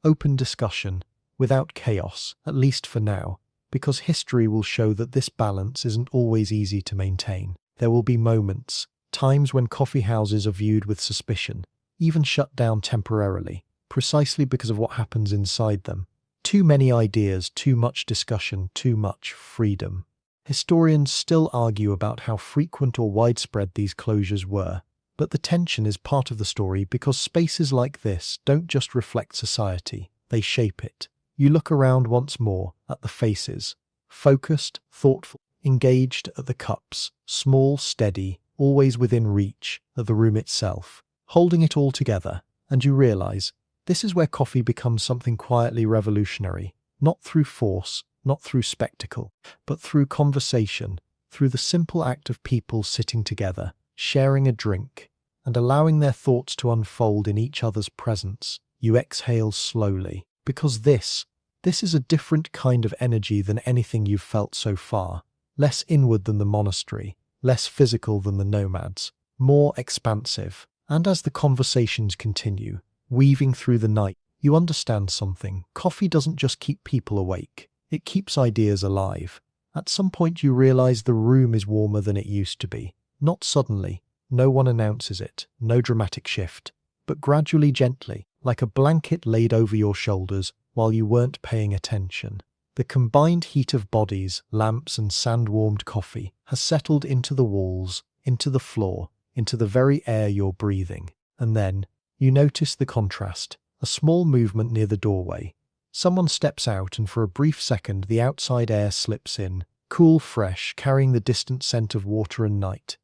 Open discussion, without chaos, at least for now, because history will show that this balance isn't always easy to maintain. There will be moments, times when coffee houses are viewed with suspicion, even shut down temporarily, precisely because of what happens inside them. Too many ideas, too much discussion, too much freedom. Historians still argue about how frequent or widespread these closures were. But the tension is part of the story because spaces like this don't just reflect society, they shape it. You look around once more at the faces, focused, thoughtful, engaged, at the cups, small, steady, always within reach, at the room itself, holding it all together, and you realize this is where coffee becomes something quietly revolutionary, not through force, not through spectacle, but through conversation, through the simple act of people sitting together, sharing a drink, and allowing their thoughts to unfold in each other's presence. You exhale slowly, because this is a different kind of energy than anything you've felt so far. Less inward than the monastery, less physical than the nomads, more expansive. And as the conversations continue, weaving through the night, you understand something. Coffee doesn't just keep people awake, it keeps ideas alive. At some point you realize the room is warmer than it used to be. Not suddenly, no one announces it, no dramatic shift, but gradually, gently, like a blanket laid over your shoulders while you weren't paying attention. The combined heat of bodies, lamps and sand-warmed coffee has settled into the walls, into the floor, into the very air you're breathing. And then, you notice the contrast, a small movement near the doorway. Someone steps out and for a brief second the outside air slips in, cool, fresh, carrying the distant scent of water and night.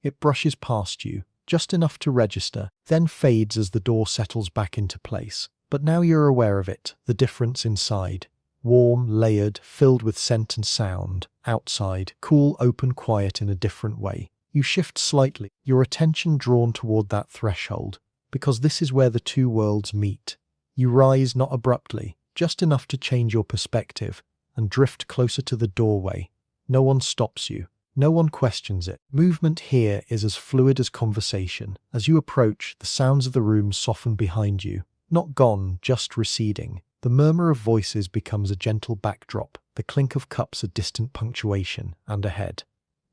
It brushes past you, just enough to register, then fades as the door settles back into place. But now you're aware of it, the difference inside. Warm, layered, filled with scent and sound. Outside, cool, open, quiet in a different way. You shift slightly, your attention drawn toward that threshold, because this is where the two worlds meet. You rise not abruptly, just enough to change your perspective, and drift closer to the doorway. No one stops you. No one questions it. Movement here is as fluid as conversation. As you approach, the sounds of the room soften behind you. Not gone, just receding. The murmur of voices becomes a gentle backdrop, the clink of cups a distant punctuation, and ahead.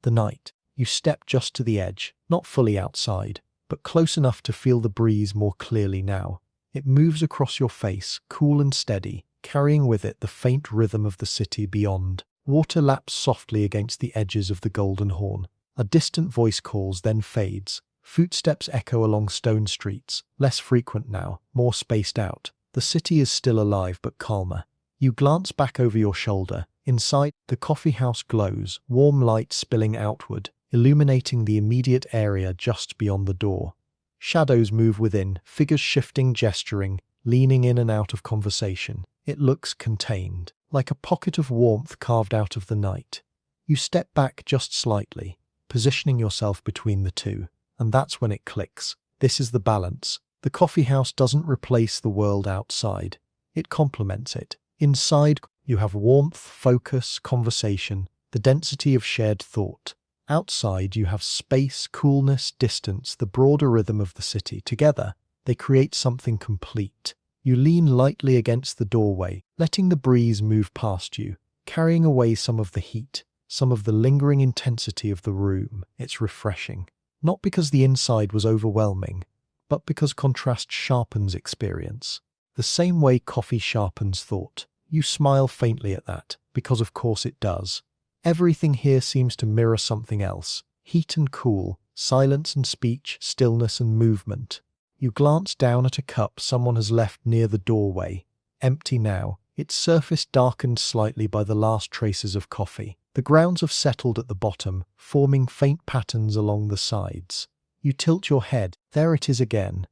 The night. You step just to the edge, not fully outside, but close enough to feel the breeze more clearly now. It moves across your face, cool and steady, carrying with it the faint rhythm of the city beyond. Water laps softly against the edges of the Golden Horn. A distant voice calls, then fades. Footsteps echo along stone streets, less frequent now, more spaced out. The city is still alive but calmer. You glance back over your shoulder. Inside, the coffee house glows, warm light spilling outward, illuminating the immediate area just beyond the door. Shadows move within, figures shifting, gesturing, leaning in and out of conversation. It looks contained, like a pocket of warmth carved out of the night. You step back just slightly, positioning yourself between the two, and that's when it clicks. This is the balance. The coffee house doesn't replace the world outside. It complements it. Inside, you have warmth, focus, conversation, the density of shared thought. Outside, you have space, coolness, distance, the broader rhythm of the city. Together, they create something complete. You lean lightly against the doorway, letting the breeze move past you, carrying away some of the heat, some of the lingering intensity of the room. It's refreshing. Not because the inside was overwhelming, but because contrast sharpens experience. The same way coffee sharpens thought. You smile faintly at that, because of course it does. Everything here seems to mirror something else. Heat and cool, silence and speech, stillness and movement. You glance down at a cup someone has left near the doorway. Empty now, its surface darkened slightly by the last traces of coffee. The grounds have settled at the bottom, forming faint patterns along the sides. You tilt your head. There it is again.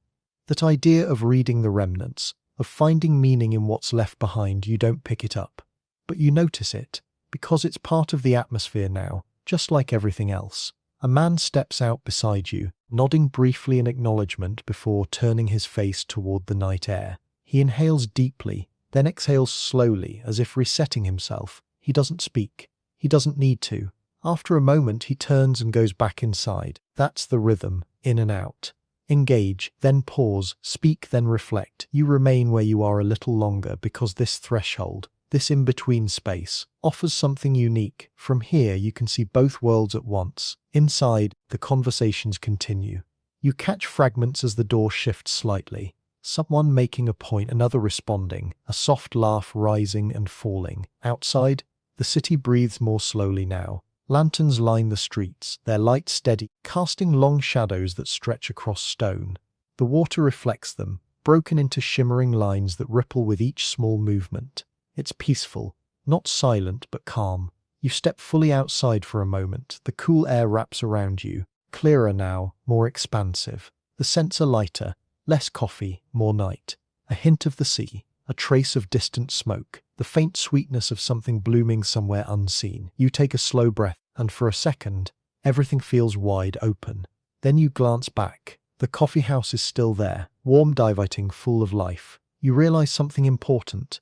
That idea of reading the remnants, of finding meaning in what's left behind. You don't pick it up, but you notice it, because it's part of the atmosphere now, just like everything else. A man steps out beside you, nodding briefly in acknowledgement before turning his face toward the night air. He inhales deeply, then exhales slowly, as if resetting himself. He doesn't speak. He doesn't need to. After a moment, he turns and goes back inside. That's the rhythm, in and out. Engage, then pause, speak, then reflect. You remain where you are a little longer because this threshold, this in-between space, offers something unique. From here, you can see both worlds at once. Inside, the conversations continue. You catch fragments as the door shifts slightly. Someone making a point, another responding, a soft laugh rising and falling. Outside, the city breathes more slowly now. Lanterns line the streets, their light steady, casting long shadows that stretch across stone. The water reflects them, broken into shimmering lines that ripple with each small movement. It's peaceful, not silent but calm. You step fully outside for a moment. The cool air wraps around you, clearer now, more expansive. The scents are lighter, less coffee, more night. A hint of the sea, a trace of distant smoke, the faint sweetness of something blooming somewhere unseen. You take a slow breath, and for a second, everything feels wide open. Then you glance back. The coffee house is still there, warm, inviting, full of life. You realize something important.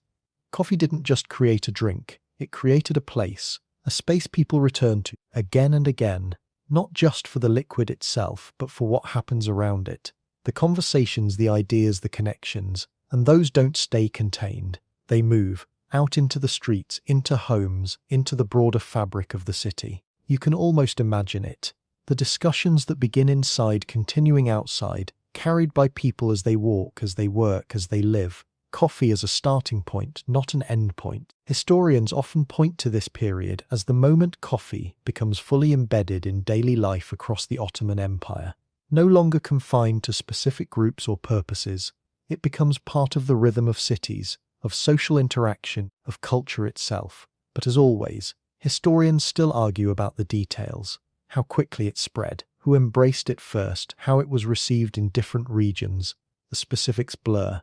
Coffee didn't just create a drink, it created a place, a space people return to again and again, not just for the liquid itself, but for what happens around it. The conversations, the ideas, the connections, and those don't stay contained. They move out into the streets, into homes, into the broader fabric of the city. You can almost imagine it. The discussions that begin inside continuing outside, carried by people as they walk, as they work, as they live. Coffee as a starting point, not an end point. Historians often point to this period as the moment coffee becomes fully embedded in daily life across the Ottoman Empire. No longer confined to specific groups or purposes, it becomes part of the rhythm of cities, of social interaction, of culture itself. But as always, historians still argue about the details, how quickly it spread, who embraced it first, how it was received in different regions. The specifics blur,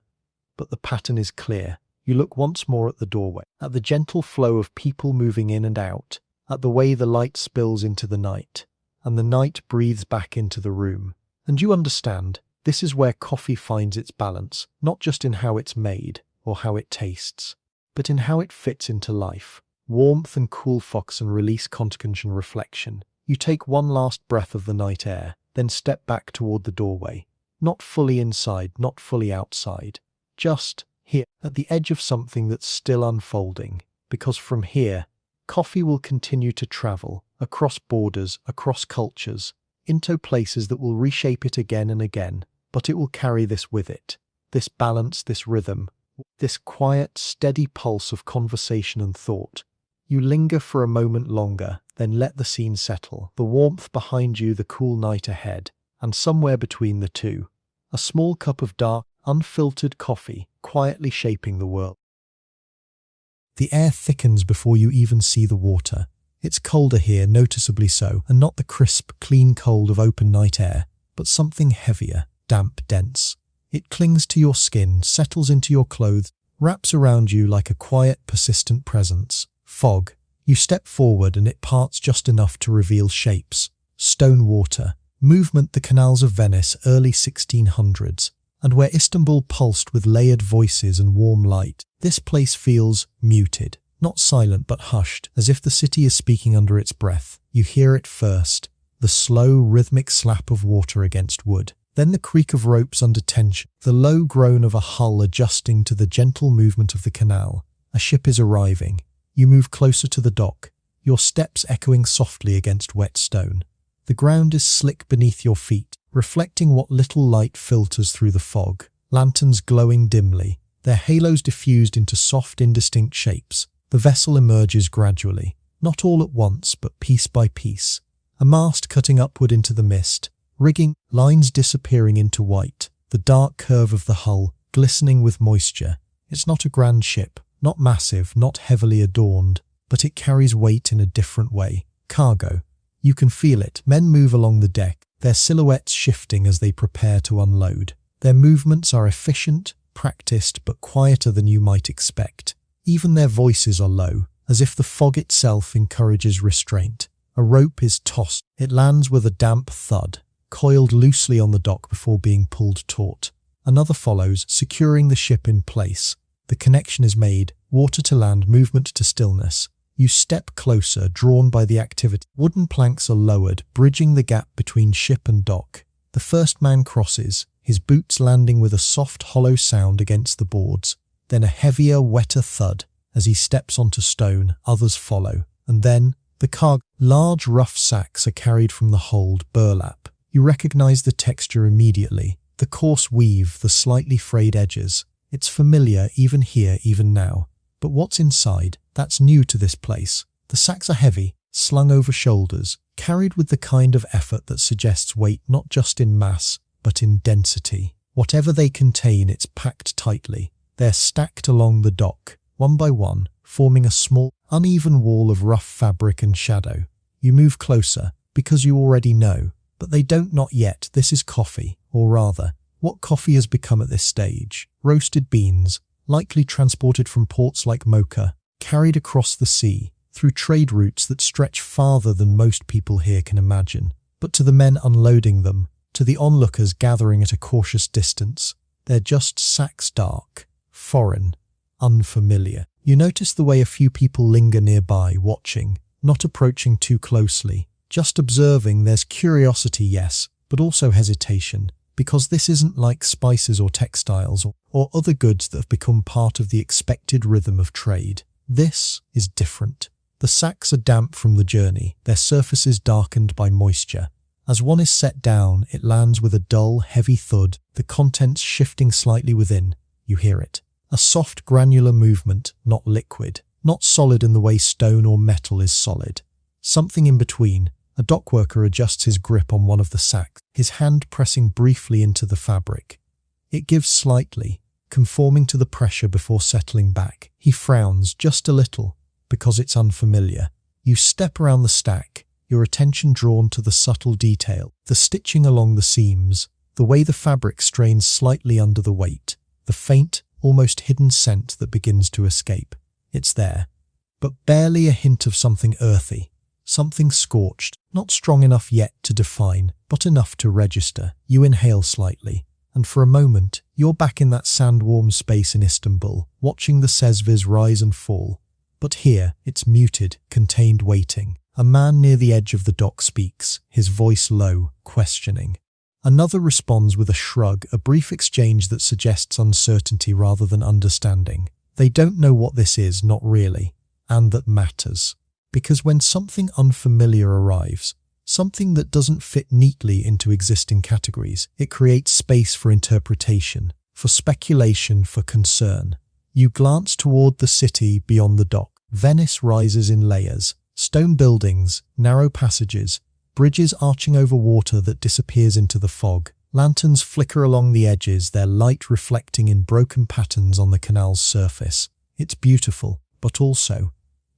but the pattern is clear. You look once more at the doorway, at the gentle flow of people moving in and out, at the way the light spills into the night, and the night breathes back into the room. And you understand, this is where coffee finds its balance, not just in how it's made, or how it tastes, but in how it fits into life. Warmth and cool focus and release, contemplation, reflection. You take one last breath of the night air, then step back toward the doorway. Not fully inside, not fully outside. Just here, at the edge of something that's still unfolding. Because from here, coffee will continue to travel, across borders, across cultures, into places that will reshape it again and again. But it will carry this with it. This balance, this rhythm, this quiet, steady pulse of conversation and thought. You linger for a moment longer, then let the scene settle. The warmth behind you, the cool night ahead, and somewhere between the two, a small cup of dark, unfiltered coffee, quietly shaping the world. The air thickens before you even see the water. It's colder here, noticeably so, and not the crisp, clean cold of open night air, but something heavier, damp, dense. It clings to your skin, settles into your clothes, wraps around you like a quiet, persistent presence. Fog. You step forward and it parts just enough to reveal shapes. Stone water. Movement the canals of Venice, early 1600s. And where Istanbul pulsed with layered voices and warm light, this place feels muted. Not silent but hushed, as if the city is speaking under its breath. You hear it first, the slow, rhythmic slap of water against wood. Then the creak of ropes under tension, the low groan of a hull adjusting to the gentle movement of the canal. A ship is arriving. You move closer to the dock, your steps echoing softly against wet stone. The ground is slick beneath your feet, reflecting what little light filters through the fog. Lanterns glowing dimly, their halos diffused into soft, indistinct shapes. The vessel emerges gradually, not all at once, but piece by piece. A mast cutting upward into the mist, rigging, lines disappearing into white, the dark curve of the hull glistening with moisture. It's not a grand ship, not massive, not heavily adorned, but it carries weight in a different way. Cargo. You can feel it. Men move along the deck, their silhouettes shifting as they prepare to unload. Their movements are efficient, practiced, but quieter than you might expect. Even their voices are low, as if the fog itself encourages restraint. A rope is tossed. It lands with a damp thud, coiled loosely on the dock before being pulled taut. Another follows, securing the ship in place. The connection is made, water to land, movement to stillness. You step closer, drawn by the activity. Wooden planks are lowered, bridging the gap between ship and dock. The first man crosses, his boots landing with a soft, hollow sound against the boards. Then a heavier, wetter thud. As he steps onto stone, others follow. And then, the cargo. Large, rough sacks are carried from the hold, burlap. You recognize the texture immediately. The coarse weave, the slightly frayed edges. It's familiar even here, even now. But what's inside? That's new to this place. The sacks are heavy, slung over shoulders, carried with the kind of effort that suggests weight not just in mass, but in density. Whatever they contain, it's packed tightly. They're stacked along the dock, one by one, forming a small, uneven wall of rough fabric and shadow. You move closer, because you already know. But they don't, not yet. This is coffee, or rather, what coffee has become at this stage. Roasted beans, likely transported from ports like Mocha, carried across the sea, through trade routes that stretch farther than most people here can imagine. But to the men unloading them, to the onlookers gathering at a cautious distance, they're just sacks, dark, foreign, unfamiliar. You notice the way a few people linger nearby, watching, not approaching too closely, just observing. There's curiosity, yes, but also hesitation, because this isn't like spices or textiles or other goods that have become part of the expected rhythm of trade. This is different. The sacks are damp from the journey, their surfaces darkened by moisture. As one is set down, it lands with a dull, heavy thud, the contents shifting slightly within. You hear it. A soft, granular movement, not liquid, not solid in the way stone or metal is solid. Something in between. A dockworker adjusts his grip on one of the sacks, his hand pressing briefly into the fabric. It gives slightly, conforming to the pressure before settling back. He frowns just a little, because it's unfamiliar. You step around the stack, your attention drawn to the subtle detail, the stitching along the seams, the way the fabric strains slightly under the weight, the faint, almost hidden scent that begins to escape. It's there, but barely a hint of something earthy, something scorched, not strong enough yet to define, but enough to register. You inhale slightly, and for a moment, you're back in that sand-warm space in Istanbul, watching the Sesviz rise and fall. But here, it's muted, contained, waiting. A man near the edge of the dock speaks, his voice low, questioning. Another responds with a shrug, a brief exchange that suggests uncertainty rather than understanding. They don't know what this is, not really, and that matters. Because when something unfamiliar arrives, something that doesn't fit neatly into existing categories, it creates space for interpretation, for speculation, for concern. You glance toward the city beyond the dock. Venice rises in layers, stone buildings, narrow passages, bridges arching over water that disappears into the fog. Lanterns flicker along the edges, their light reflecting in broken patterns on the canal's surface. It's beautiful, but also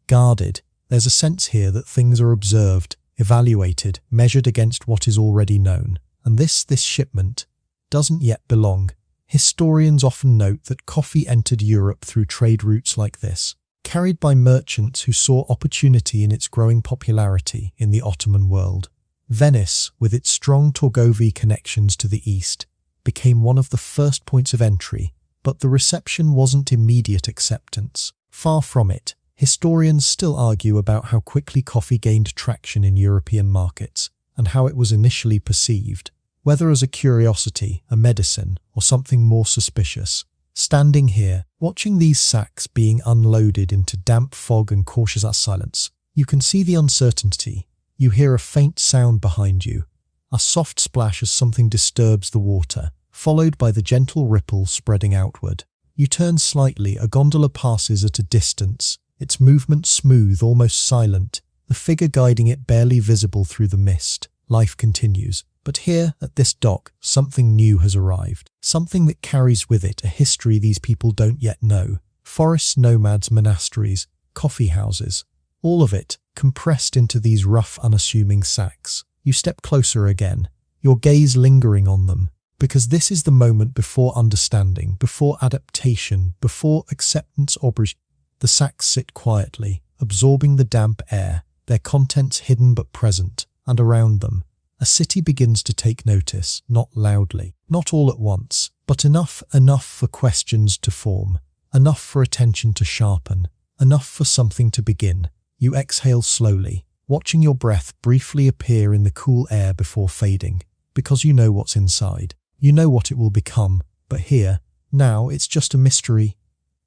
guarded. There's a sense here that things are observed, evaluated, measured against what is already known. And this shipment doesn't yet belong. Historians often note that coffee entered Europe through trade routes like this, carried by merchants who saw opportunity in its growing popularity in the Ottoman world. Venice, with its strong Torgovi connections to the east, became one of the first points of entry, but the reception wasn't immediate acceptance. Far from it. Historians still argue about how quickly coffee gained traction in European markets and how it was initially perceived, whether as a curiosity, a medicine, or something more suspicious. Standing here, watching these sacks being unloaded into damp fog and cautious silence, you can see the uncertainty. You hear a faint sound behind you, a soft splash as something disturbs the water, followed by the gentle ripple spreading outward. You turn slightly, a gondola passes at a distance, its movement smooth, almost silent, the figure guiding it barely visible through the mist. Life continues. But here, at this dock, something new has arrived. Something that carries with it a history these people don't yet know. Forests, nomads, monasteries, coffee houses. All of it compressed into these rough, unassuming sacks. You step closer again, your gaze lingering on them, because this is the moment before understanding, before adaptation, before acceptance or bridge. The sacks sit quietly, absorbing the damp air, their contents hidden but present, and around them, a city begins to take notice, not loudly, not all at once, but enough for questions to form, enough for attention to sharpen, enough for something to begin. You exhale slowly, watching your breath briefly appear in the cool air before fading, because you know what's inside. You know what it will become, but here, now, it's just a mystery.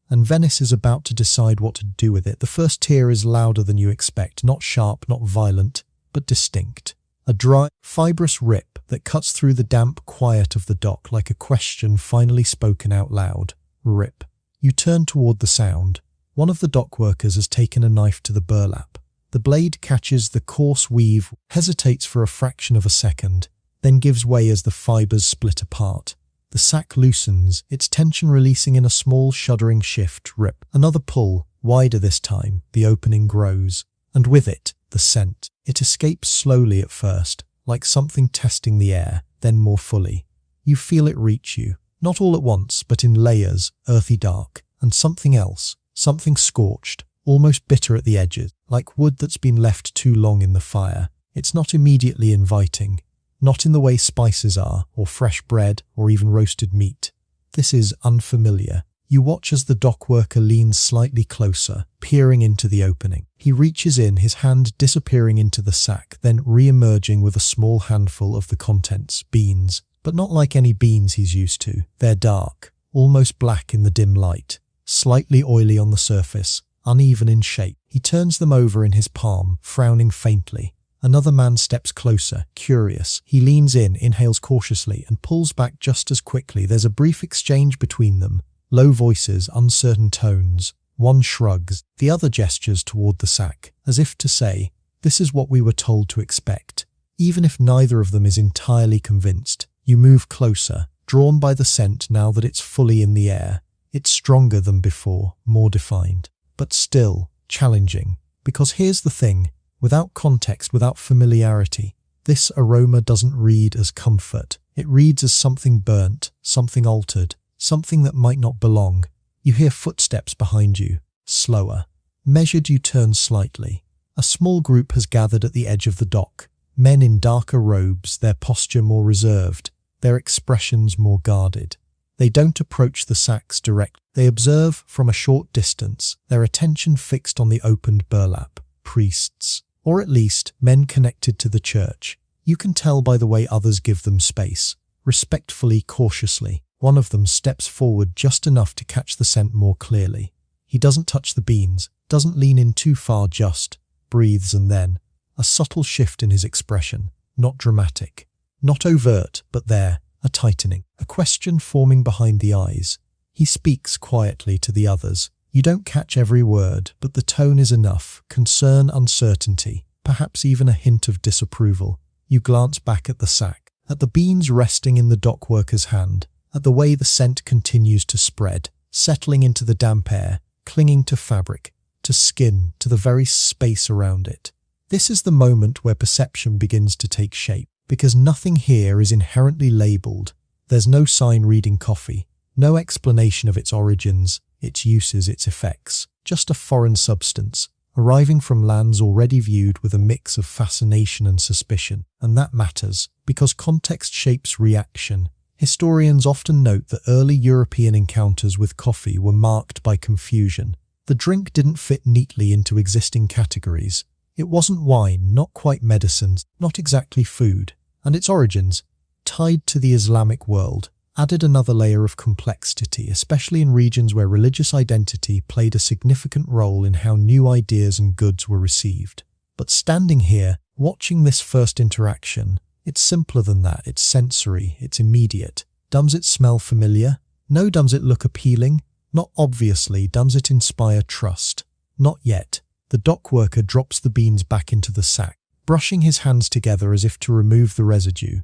And Venice is about to decide what to do with it. The first tear is louder than you expect, not sharp, not violent, but distinct. A dry, fibrous rip that cuts through the damp quiet of the dock like a question finally spoken out loud. Rip. You turn toward the sound. One of the dock workers has taken a knife to the burlap. The blade catches the coarse weave, hesitates for a fraction of a second, then gives way as the fibers split apart. The sack loosens, its tension releasing in a small shuddering shift. Rip. Another pull, wider this time. The opening grows. And with it, the scent. It escapes slowly at first, like something testing the air, then more fully. You feel it reach you, not all at once, but in layers, earthy dark, and something else, something scorched, almost bitter at the edges, like wood that's been left too long in the fire. It's not immediately inviting, not in the way spices are, or fresh bread, or even roasted meat. This is unfamiliar. You watch as the dock worker leans slightly closer, peering into the opening. He reaches in, his hand disappearing into the sack, then re-emerging with a small handful of the contents, beans. But not like any beans he's used to. They're dark, almost black in the dim light, slightly oily on the surface, uneven in shape. He turns them over in his palm, frowning faintly. Another man steps closer, curious. He leans in, inhales cautiously, and pulls back just as quickly. There's a brief exchange between them. Low voices, uncertain tones. One shrugs, the other gestures toward the sack, as if to say, this is what we were told to expect. Even if neither of them is entirely convinced, you move closer, drawn by the scent now that it's fully in the air. It's stronger than before, more defined, but still challenging. Because here's the thing, without context, without familiarity, this aroma doesn't read as comfort. It reads as something burnt, something altered, something that might not belong. You hear footsteps behind you, slower. Measured, you turn slightly. A small group has gathered at the edge of the dock. Men in darker robes, their posture more reserved, their expressions more guarded. They don't approach the sacks direct. They observe from a short distance, their attention fixed on the opened burlap. Priests, or at least men connected to the church. You can tell by the way others give them space, respectfully, cautiously. One of them steps forward just enough to catch the scent more clearly. He doesn't touch the beans, doesn't lean in too far, just breathes, and then a subtle shift in his expression, not dramatic, not overt, but there, a tightening, a question forming behind the eyes. He speaks quietly to the others. You don't catch every word, but the tone is enough, concern, uncertainty, perhaps even a hint of disapproval. You glance back at the sack, at the beans resting in the dock worker's hand, at the way the scent continues to spread, settling into the damp air, clinging to fabric. to skin, to the very space around it. This is the moment where perception begins to take shape, because nothing here is inherently labelled. There's no sign reading coffee, no explanation of its origins, its uses, its effects, just a foreign substance, arriving from lands already viewed with a mix of fascination and suspicion. And that matters, because context shapes reaction. Historians often note that early European encounters with coffee were marked by confusion. The drink didn't fit neatly into existing categories. It wasn't wine, not quite medicines, not exactly food. And its origins, tied to the Islamic world, added another layer of complexity, especially in regions where religious identity played a significant role in how new ideas and goods were received. But standing here, watching this first interaction, it's simpler than that. It's sensory, it's immediate. Does it smell familiar? No. Does it look appealing? Not obviously. Does it inspire trust? Not yet. The dock worker drops the beans back into the sack, brushing his hands together as if to remove the residue.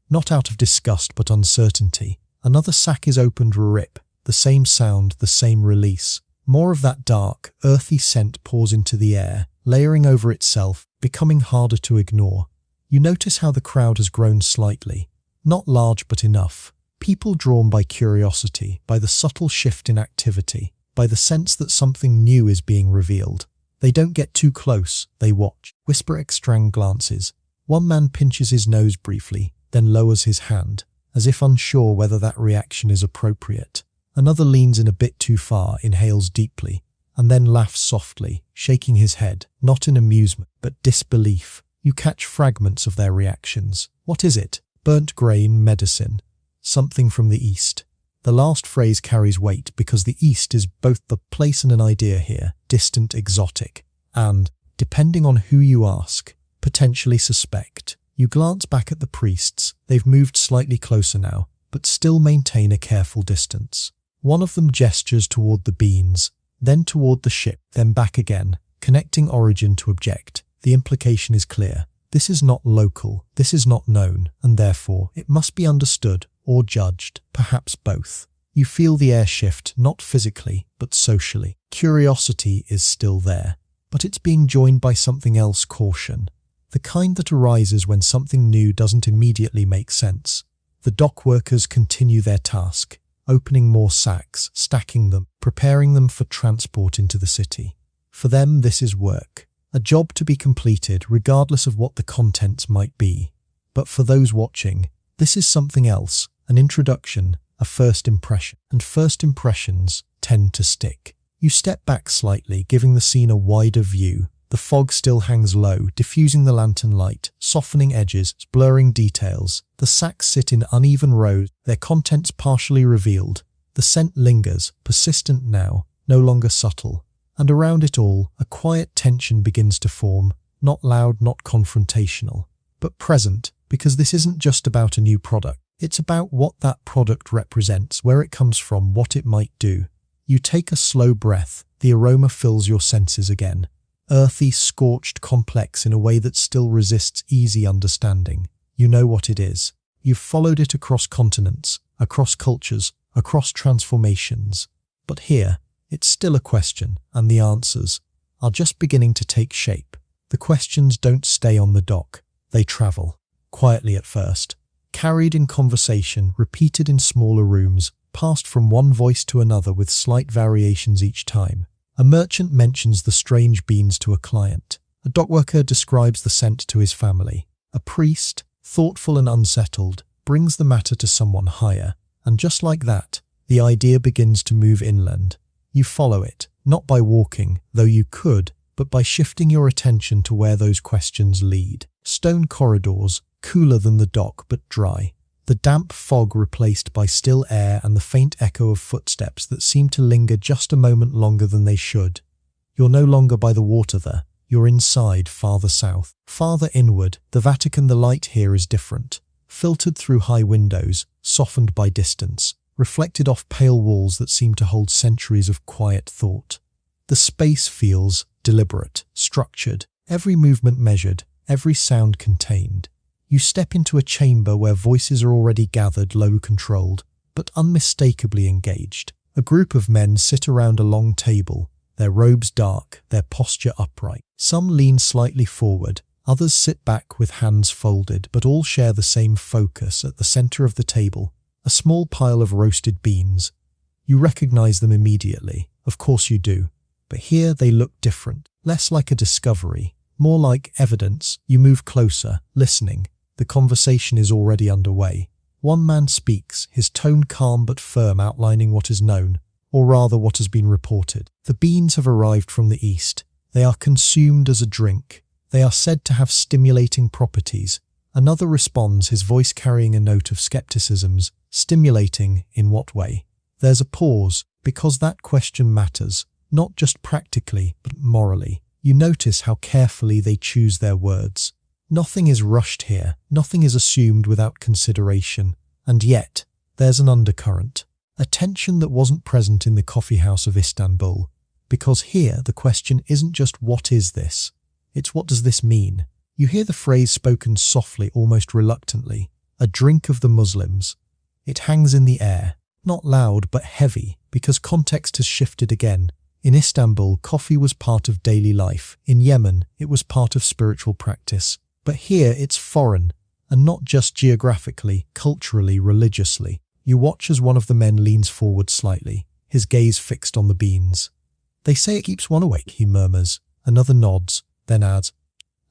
Not out of disgust but uncertainty. Another sack is opened, rip. The same sound, the same release. More of that dark, earthy scent pours into the air, layering over itself, becoming harder to ignore. You notice how the crowd has grown slightly. Not large but enough. People drawn by curiosity, by the subtle shift in activity, by the sense that something new is being revealed. They don't get too close, they watch, whisper extract glances. One man pinches his nose briefly, then lowers his hand, as if unsure whether that reaction is appropriate. Another leans in a bit too far, inhales deeply, and then laughs softly, shaking his head, not in amusement, but disbelief. You catch fragments of their reactions. What is it? Burnt grain, medicine. Something from the East. The last phrase carries weight because the East is both the place and an idea here, distant, exotic, and, depending on who you ask, potentially suspect. You glance back at the priests. They've moved slightly closer now, but still maintain a careful distance. One of them gestures toward the beans, then toward the ship, then back again, connecting origin to object. The implication is clear. This is not local, this is not known, and therefore it must be understood or judged, perhaps both. You feel the air shift, not physically, but socially. Curiosity is still there, but it's being joined by something else, caution. The kind that arises when something new doesn't immediately make sense. The dock workers continue their task, opening more sacks, stacking them, preparing them for transport into the city. For them, this is work. A job to be completed regardless of what the contents might be. But for those watching, this is something else, an introduction, a first impression. And first impressions tend to stick. You step back slightly, giving the scene a wider view. The fog still hangs low, diffusing the lantern light, softening edges, blurring details. The sacks sit in uneven rows, their contents partially revealed. The scent lingers, persistent now, no longer subtle. And around it all, a quiet tension begins to form, not loud, not confrontational, but present, because this isn't just about a new product. It's about what that product represents, where it comes from, what it might do. You take a slow breath, the aroma fills your senses again. Earthy, scorched, complex in a way that still resists easy understanding. You know what it is. You've followed it across continents, across cultures, across transformations. But here, it's still a question, and the answers are just beginning to take shape. The questions don't stay on the dock. They travel, quietly at first, carried in conversation, repeated in smaller rooms, passed from one voice to another with slight variations each time. A merchant mentions the strange beans to a client. A dockworker describes the scent to his family. A priest, thoughtful and unsettled, brings the matter to someone higher. And just like that, the idea begins to move inland. You follow it, not by walking, though you could, but by shifting your attention to where those questions lead. Stone corridors, cooler than the dock but dry. The damp fog replaced by still air and the faint echo of footsteps that seem to linger just a moment longer than they should. You're no longer by the water there. You're inside, farther south. Farther inward, the Vatican. The light here is different. Filtered through high windows, softened by distance, reflected off pale walls that seem to hold centuries of quiet thought. The space feels deliberate, structured, every movement measured, every sound contained. You step into a chamber where voices are already gathered, low controlled, but unmistakably engaged. A group of men sit around a long table, their robes dark, their posture upright. Some lean slightly forward, others sit back with hands folded, but all share the same focus at the center of the table, a small pile of roasted beans. You recognize them immediately, of course you do, but here they look different, less like a discovery, more like evidence. You move closer, listening. The conversation is already underway. One man speaks, his tone calm but firm, outlining what is known, or rather what has been reported. The beans have arrived from the east. They are consumed as a drink. They are said to have stimulating properties. Another responds, his voice carrying a note of skepticisms. Stimulating in what way? There's a pause, because that question matters, not just practically, but morally. You notice how carefully they choose their words. Nothing is rushed here, nothing is assumed without consideration, and yet, there's an undercurrent. A tension that wasn't present in the coffee house of Istanbul, because here the question isn't just what is this, it's what does this mean? You hear the phrase spoken softly, almost reluctantly, a drink of the Muslims. It hangs in the air, not loud but heavy, because context has shifted again. In Istanbul, coffee was part of daily life. In Yemen, it was part of spiritual practice. But here it's foreign, and not just geographically, culturally, religiously. You watch as one of the men leans forward slightly, his gaze fixed on the beans. They say it keeps one awake, he murmurs. Another nods, then adds,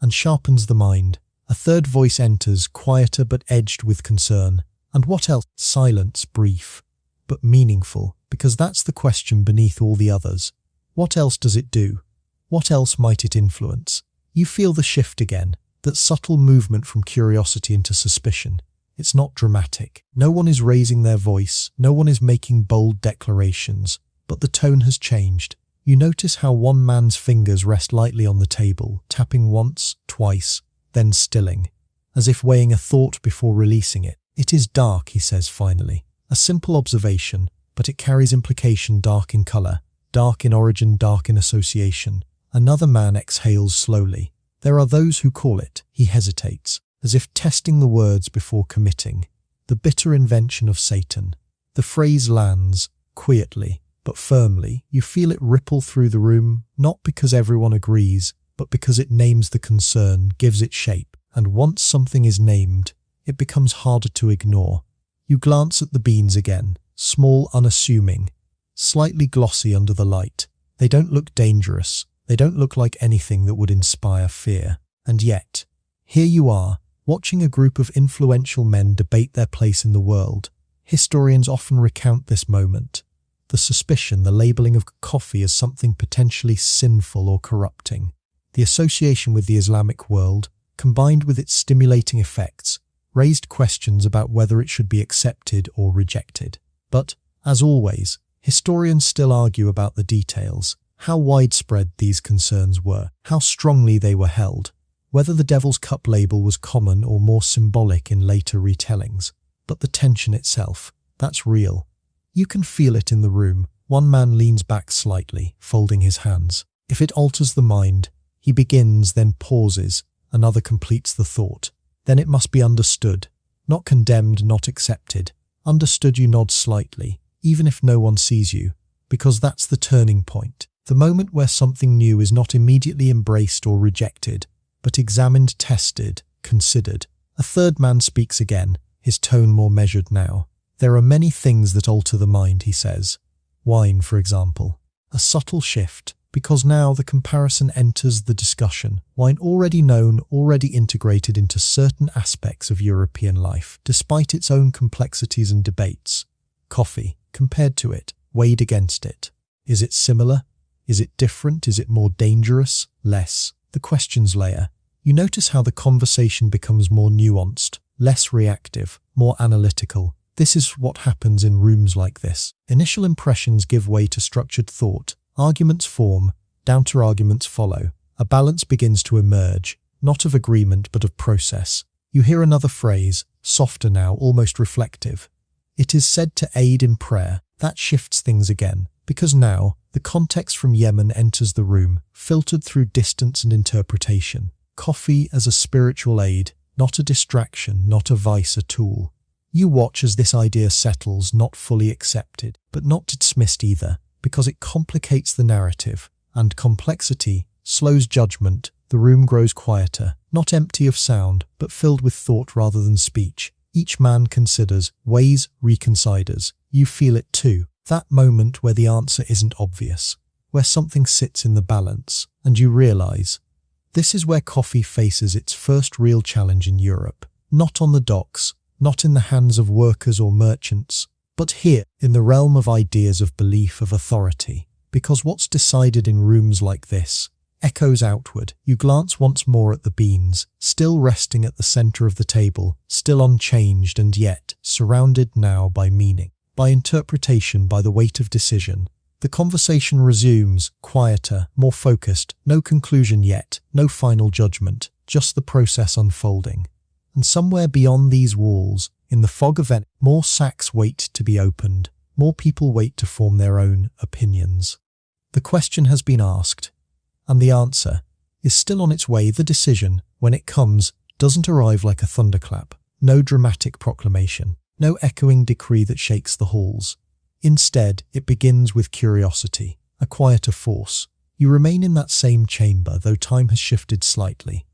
and sharpens the mind. A third voice enters, quieter but edged with concern. And what else? Silence, brief, but meaningful, because that's the question beneath all the others. What else does it do? What else might it influence? You feel the shift again. That subtle movement from curiosity into suspicion. It's not dramatic. No one is raising their voice. No one is making bold declarations. But the tone has changed. You notice how one man's fingers rest lightly on the table, tapping once, twice, then stilling, as if weighing a thought before releasing it. It is dark, he says finally. A simple observation, but it carries implication. Dark in color, dark in origin, dark in association. Another man exhales slowly. There are those who call it, he hesitates, as if testing the words before committing, the bitter invention of Satan. The phrase lands, quietly, but firmly. You feel it ripple through the room, not because everyone agrees, but because it names the concern, gives it shape. And once something is named, it becomes harder to ignore. You glance at the beans again, small, unassuming, slightly glossy under the light. They don't look dangerous. They don't look like anything that would inspire fear. And yet, here you are, watching a group of influential men debate their place in the world. Historians often recount this moment. The suspicion, the labeling of coffee as something potentially sinful or corrupting. The association with the Islamic world, combined with its stimulating effects, raised questions about whether it should be accepted or rejected. But, as always, historians still argue about the details. How widespread these concerns were, how strongly they were held, whether the Devil's Cup label was common or more symbolic in later retellings. But the tension itself, that's real. You can feel it in the room. One man leans back slightly, folding his hands. If it alters the mind, he begins, then pauses. Another completes the thought. Then it must be understood. Not condemned, not accepted. Understood. You nod slightly, even if no one sees you, because that's the turning point. The moment where something new is not immediately embraced or rejected, but examined, tested, considered. A third man speaks again, his tone more measured now. There are many things that alter the mind, he says. Wine, for example. A subtle shift, because now the comparison enters the discussion. Wine already known, already integrated into certain aspects of European life, despite its own complexities and debates. Coffee, compared to it, weighed against it. Is it similar? Is it different? Is it more dangerous? Less. The questions layer. You notice how the conversation becomes more nuanced, less reactive, more analytical. This is what happens in rooms like this. Initial impressions give way to structured thought. Arguments form, counter-arguments follow. A balance begins to emerge, not of agreement but of process. You hear another phrase, softer now, almost reflective. It is said to aid in prayer. That shifts things again, because now, the context from Yemen enters the room, filtered through distance and interpretation. Coffee as a spiritual aid, not a distraction, not a vice, a tool. You watch as this idea settles, not fully accepted, but not dismissed either. because it complicates the narrative, and complexity slows judgment. The room grows quieter, not empty of sound, but filled with thought rather than speech. Each man considers, weighs, reconsiders. You feel it too. That moment where the answer isn't obvious, where something sits in the balance, and you realize. This is where coffee faces its first real challenge in Europe. Not on the docks, not in the hands of workers or merchants, but here, in the realm of ideas, of belief, of authority. Because what's decided in rooms like this echoes outward. You glance once more at the beans, still resting at the center of the table, still unchanged and yet surrounded now by meaning, by interpretation, by the weight of decision. The conversation resumes, quieter, more focused, no conclusion yet, no final judgment, just the process unfolding. And somewhere beyond these walls, in the fog of Venice, more sacks wait to be opened, more people wait to form their own opinions. The question has been asked, and the answer is still on its way. The decision, when it comes, doesn't arrive like a thunderclap, no dramatic proclamation, no echoing decree that shakes the halls. Instead, it begins with curiosity, a quieter force. You remain in that same chamber, though time has shifted slightly.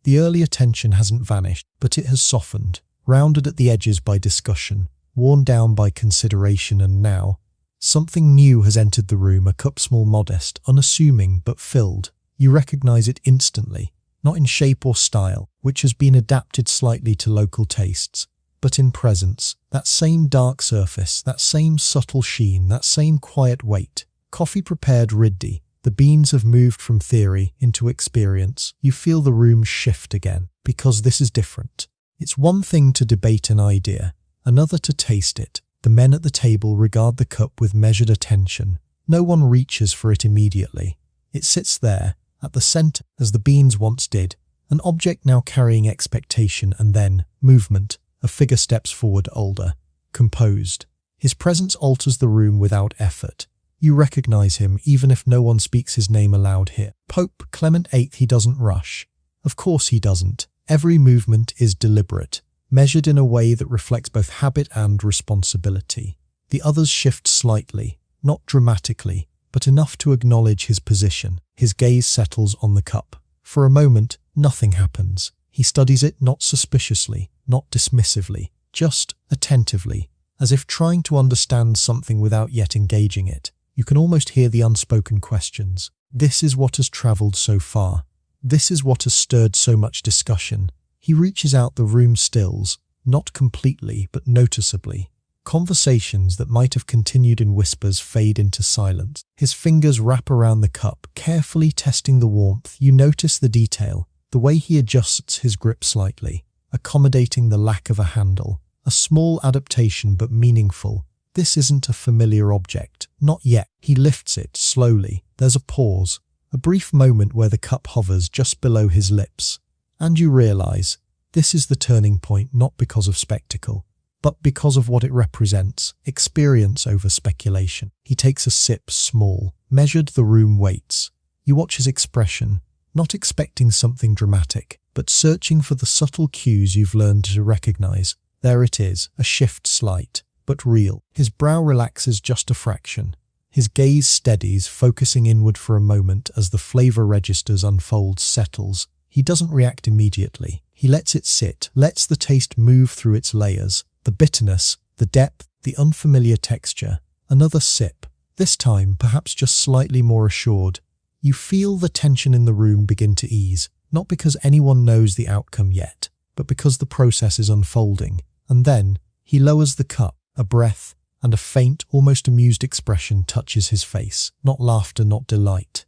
The earlier tension hasn't vanished, but it has softened, rounded at the edges by discussion, worn down by consideration, and now something new has entered the room, a cup small, modest, unassuming, but filled. You recognize it instantly, not in shape or style, which has been adapted slightly to local tastes, but in presence, that same dark surface, that same subtle sheen, that same quiet weight. Coffee prepared ready. The beans have moved from theory into experience. You feel the room shift again, because this is different. It's one thing to debate an idea, another to taste it. The men at the table regard the cup with measured attention. No one reaches for it immediately. It sits there, at the center, as the beans once did, an object now carrying expectation, and then movement. A figure steps forward, older, composed. His presence alters the room without effort. You recognize him, even if no one speaks his name aloud here. Pope Clement VIII. He doesn't rush. Of course he doesn't. Every movement is deliberate, measured in a way that reflects both habit and responsibility. The others shift slightly, not dramatically, but enough to acknowledge his position. His gaze settles on the cup. For a moment, nothing happens. He studies it, not suspiciously, not dismissively, just attentively, as if trying to understand something without yet engaging it. You can almost hear the unspoken questions. This is what has traveled so far. This is what has stirred so much discussion. He reaches out, the room stills, not completely, but noticeably. Conversations that might have continued in whispers fade into silence. His fingers wrap around the cup, carefully testing the warmth. You notice the detail, the way he adjusts his grip slightly, accommodating the lack of a handle. A small adaptation, but meaningful. This isn't a familiar object. Not yet. He lifts it slowly. There's a pause, a brief moment where the cup hovers just below his lips. And you realize, this is the turning point, not because of spectacle, but because of what it represents. Experience over speculation. He takes a sip, small, measured. The room waits. You watch his expression, not expecting something dramatic, but searching for the subtle cues you've learned to recognize. There it is, a shift, slight, but real. His brow relaxes just a fraction. His gaze steadies, focusing inward for a moment as the flavor registers, unfolds, settles. He doesn't react immediately. He lets it sit, lets the taste move through its layers, the bitterness, the depth, the unfamiliar texture. Another sip, this time perhaps just slightly more assured. You feel the tension in the room begin to ease, not because anyone knows the outcome yet, but because the process is unfolding. And then, he lowers the cup, a breath, and a faint, almost amused expression touches his face. Not laughter, not delight,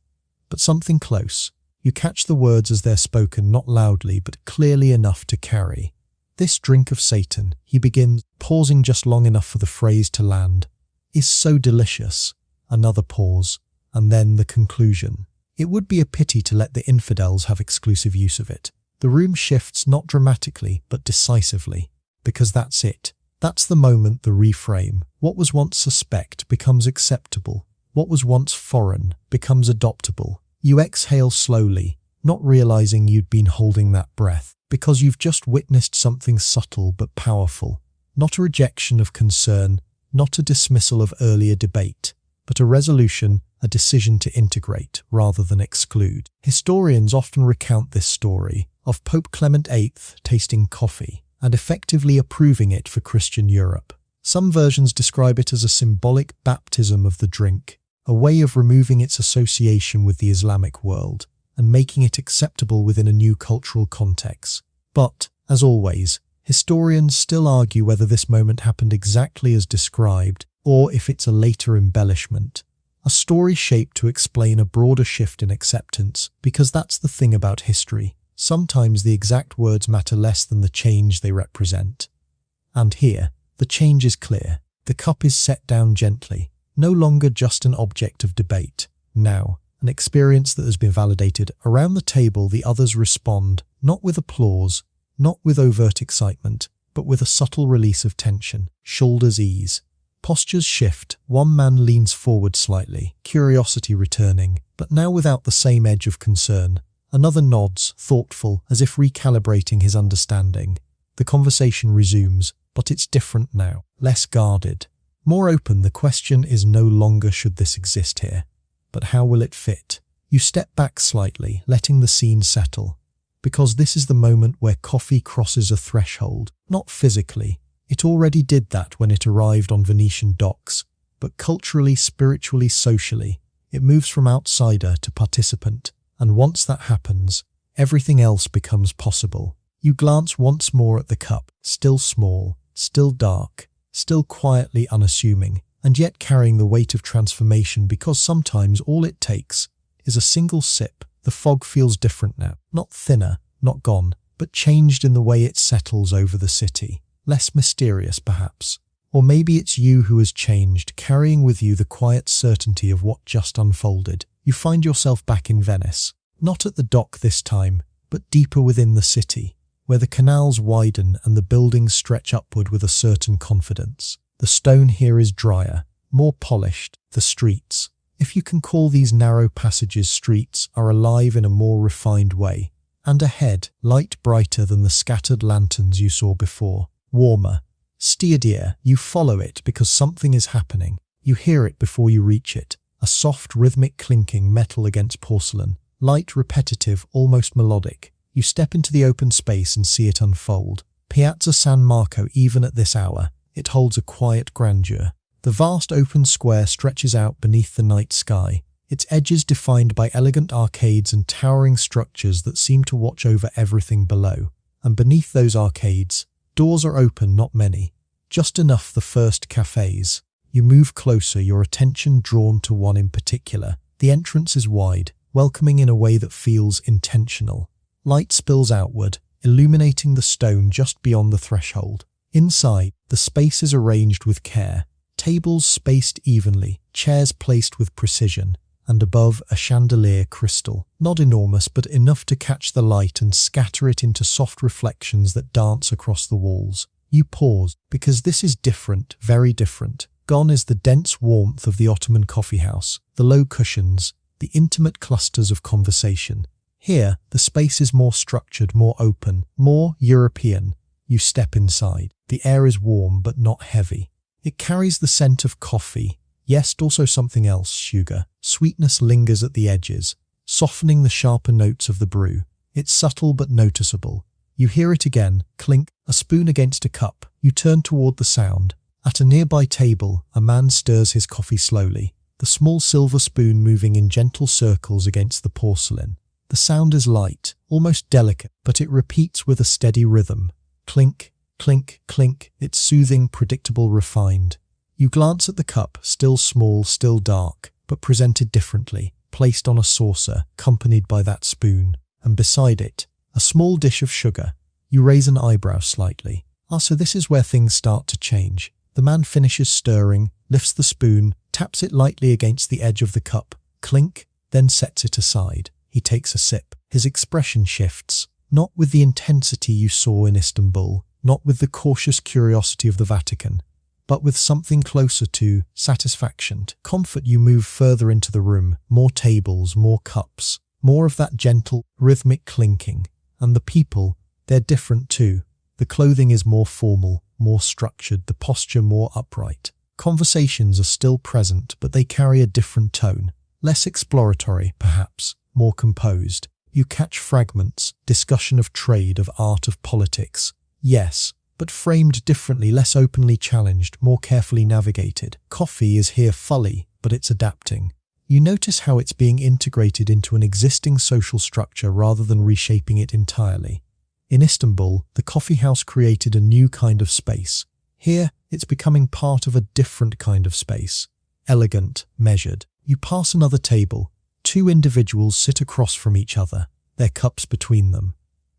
but something close. You catch the words as they're spoken, not loudly, but clearly enough to carry. This drink of Satan, he begins, pausing just long enough for the phrase to land, is so delicious. Another pause, and then the conclusion. It would be a pity to let the infidels have exclusive use of it. The room shifts, not dramatically, but decisively, because that's it. That's the moment, the reframe. What was once suspect becomes acceptable. What was once foreign becomes adoptable. You exhale slowly, not realizing you'd been holding that breath, because you've just witnessed something subtle but powerful. Not a rejection of concern, not a dismissal of earlier debate, but a resolution, a decision to integrate rather than exclude. Historians often recount this story of Pope Clement VIII tasting coffee and effectively approving it for Christian Europe. Some versions describe it as a symbolic baptism of the drink, a way of removing its association with the Islamic world and making it acceptable within a new cultural context. But, as always, historians still argue whether this moment happened exactly as described or if it's a later embellishment. A story shaped to explain a broader shift in acceptance, because that's the thing about history. Sometimes the exact words matter less than the change they represent. And here, the change is clear. The cup is set down gently, no longer just an object of debate. Now, an experience that has been validated. Around the table, the others respond, not with applause, not with overt excitement, but with a subtle release of tension. Shoulders ease. Postures shift. One man leans forward slightly, curiosity returning, but now without the same edge of concern. Another nods, thoughtful, as if recalibrating his understanding. The conversation resumes, but it's different now, less guarded. More open. The question is no longer should this exist here, but how will it fit? You step back slightly, letting the scene settle, because this is the moment where coffee crosses a threshold, not physically. It already did that when it arrived on Venetian docks, but culturally, spiritually, socially, it moves from outsider to participant, and once that happens, everything else becomes possible. You glance once more at the cup, still small, still dark, still quietly unassuming, and yet carrying the weight of transformation, because sometimes all it takes is a single sip. The fog feels different now, not thinner, not gone, but changed in the way it settles over the city. Less mysterious, perhaps. Or maybe it's you who has changed, carrying with you the quiet certainty of what just unfolded. You find yourself back in Venice, not at the dock this time, but deeper within the city, where the canals widen and the buildings stretch upward with a certain confidence. The stone here is drier, more polished. The streets, if you can call these narrow passages streets, are alive in a more refined way. And ahead, light brighter than the scattered lanterns you saw before. Warmer, steadier. You follow it because something is happening. You hear it before you reach it. A soft, rhythmic clinking metal against porcelain. Light, repetitive, almost melodic. You step into the open space and see it unfold. Piazza San Marco, even at this hour, it holds a quiet grandeur. The vast open square stretches out beneath the night sky, its edges defined by elegant arcades and towering structures that seem to watch over everything below. And beneath those arcades, doors are open, not many, just enough. The first cafes. You move closer, your attention drawn to one in particular. The entrance is wide, welcoming in a way that feels intentional. Light spills outward, illuminating the stone just beyond the threshold. Inside, the space is arranged with care. Tables spaced evenly, chairs placed with precision, and above a chandelier crystal. Not enormous, but enough to catch the light and scatter it into soft reflections that dance across the walls. You pause, because this is different, very different. Gone is the dense warmth of the Ottoman coffeehouse, the low cushions, the intimate clusters of conversation. Here, the space is more structured, more open, more European. You step inside. The air is warm but not heavy. It carries the scent of coffee. Yes, also something else, sugar. Sweetness lingers at the edges, softening the sharper notes of the brew. It's subtle but noticeable. You hear it again, clink, a spoon against a cup. You turn toward the sound. At a nearby table, a man stirs his coffee slowly, the small silver spoon moving in gentle circles against the porcelain. The sound is light, almost delicate, but it repeats with a steady rhythm. Clink, clink, clink. It's soothing, predictable, refined. You glance at the cup, still small, still dark, but presented differently, placed on a saucer, accompanied by that spoon, and beside it, a small dish of sugar. You raise an eyebrow slightly. So this is where things start to change. The man finishes stirring, lifts the spoon, taps it lightly against the edge of the cup, clink, then sets it aside. He takes a sip. His expression shifts, not with the intensity you saw in Istanbul, not with the cautious curiosity of the Vatican, but with something closer to satisfaction, comfort. You move further into the room, more tables, more cups, more of that gentle, rhythmic clinking. And the people, they're different too. The clothing is more formal, more structured, the posture more upright. Conversations are still present, but they carry a different tone. Less exploratory, perhaps, more composed. You catch fragments, discussion of trade, of art, of politics. Yes, but framed differently, less openly challenged, more carefully navigated. Coffee is here fully, but it's adapting. You notice how it's being integrated into an existing social structure rather than reshaping it entirely. In Istanbul, the coffee house created a new kind of space. Here, it's becoming part of a different kind of space. Elegant, measured. You pass another table. Two individuals sit across from each other, their cups between them.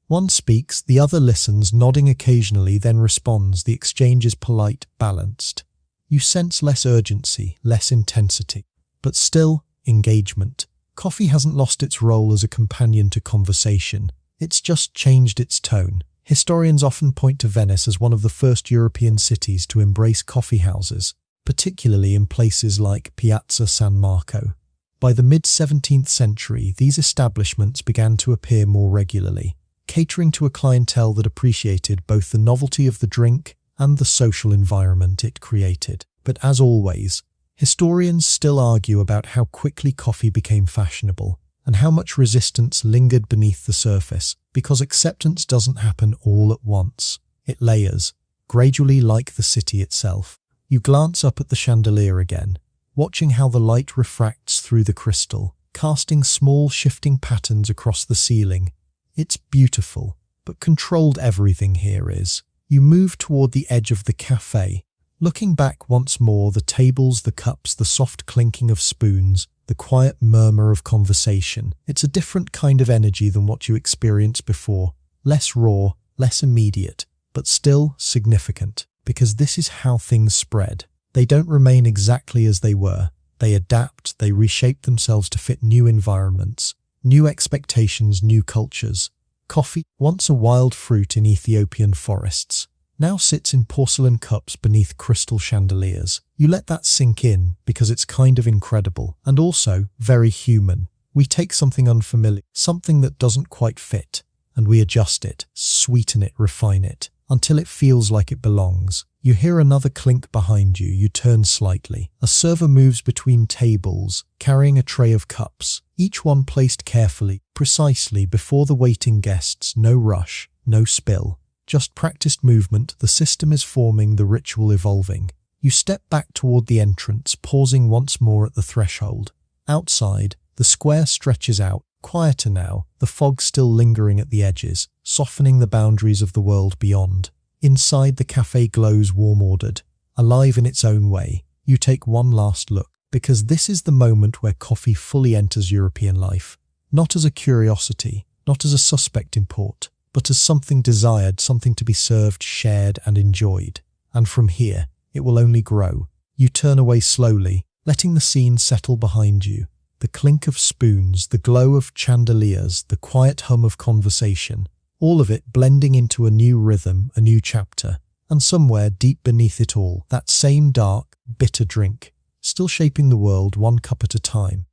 One speaks, the other listens, nodding occasionally, then responds. The exchange is polite, balanced. You sense less urgency, less intensity, but still engagement. Coffee hasn't lost its role as a companion to conversation. It's just changed its tone. Historians often point to Venice as one of the first European cities to embrace coffee houses, particularly in places like Piazza San Marco. By the mid-17th century, these establishments began to appear more regularly, catering to a clientele that appreciated both the novelty of the drink and the social environment it created. But as always, historians still argue about how quickly coffee became fashionable and how much resistance lingered beneath the surface, because acceptance doesn't happen all at once. It layers, gradually, like the city itself. You glance up at the chandelier again, watching how the light refracts through the crystal, casting small shifting patterns across the ceiling. It's beautiful, but controlled everything here is. You move toward the edge of the cafe, looking back once more, the tables, the cups, the soft clinking of spoons, the quiet murmur of conversation. It's a different kind of energy than what you experienced before, less raw, less immediate, but still significant, because this is how things spread. They don't remain exactly as they were. They adapt, they reshape themselves to fit new environments, new expectations, new cultures. Coffee, once a wild fruit in Ethiopian forests, now sits in porcelain cups beneath crystal chandeliers. You let that sink in because it's kind of incredible and also very human. We take something unfamiliar, something that doesn't quite fit, and we adjust it, sweeten it, refine it, until it feels like it belongs. You hear another clink behind you. You turn slightly. A server moves between tables, carrying a tray of cups, each one placed carefully, precisely before the waiting guests. No rush, no spill. Just practiced movement. The system is forming, the ritual evolving. You step back toward the entrance, pausing once more at the threshold. Outside, the square stretches out, quieter now, the fog still lingering at the edges, softening the boundaries of the world beyond. Inside, the cafe glows warm-ordered, alive in its own way. You take one last look, because this is the moment where coffee fully enters European life. Not as a curiosity, not as a suspect import, but as something desired, something to be served, shared, and enjoyed. And from here, it will only grow. You turn away slowly, letting the scene settle behind you. The clink of spoons, the glow of chandeliers, the quiet hum of conversation, all of it blending into a new rhythm, a new chapter. And somewhere deep beneath it all, that same dark, bitter drink, still shaping the world one cup at a time.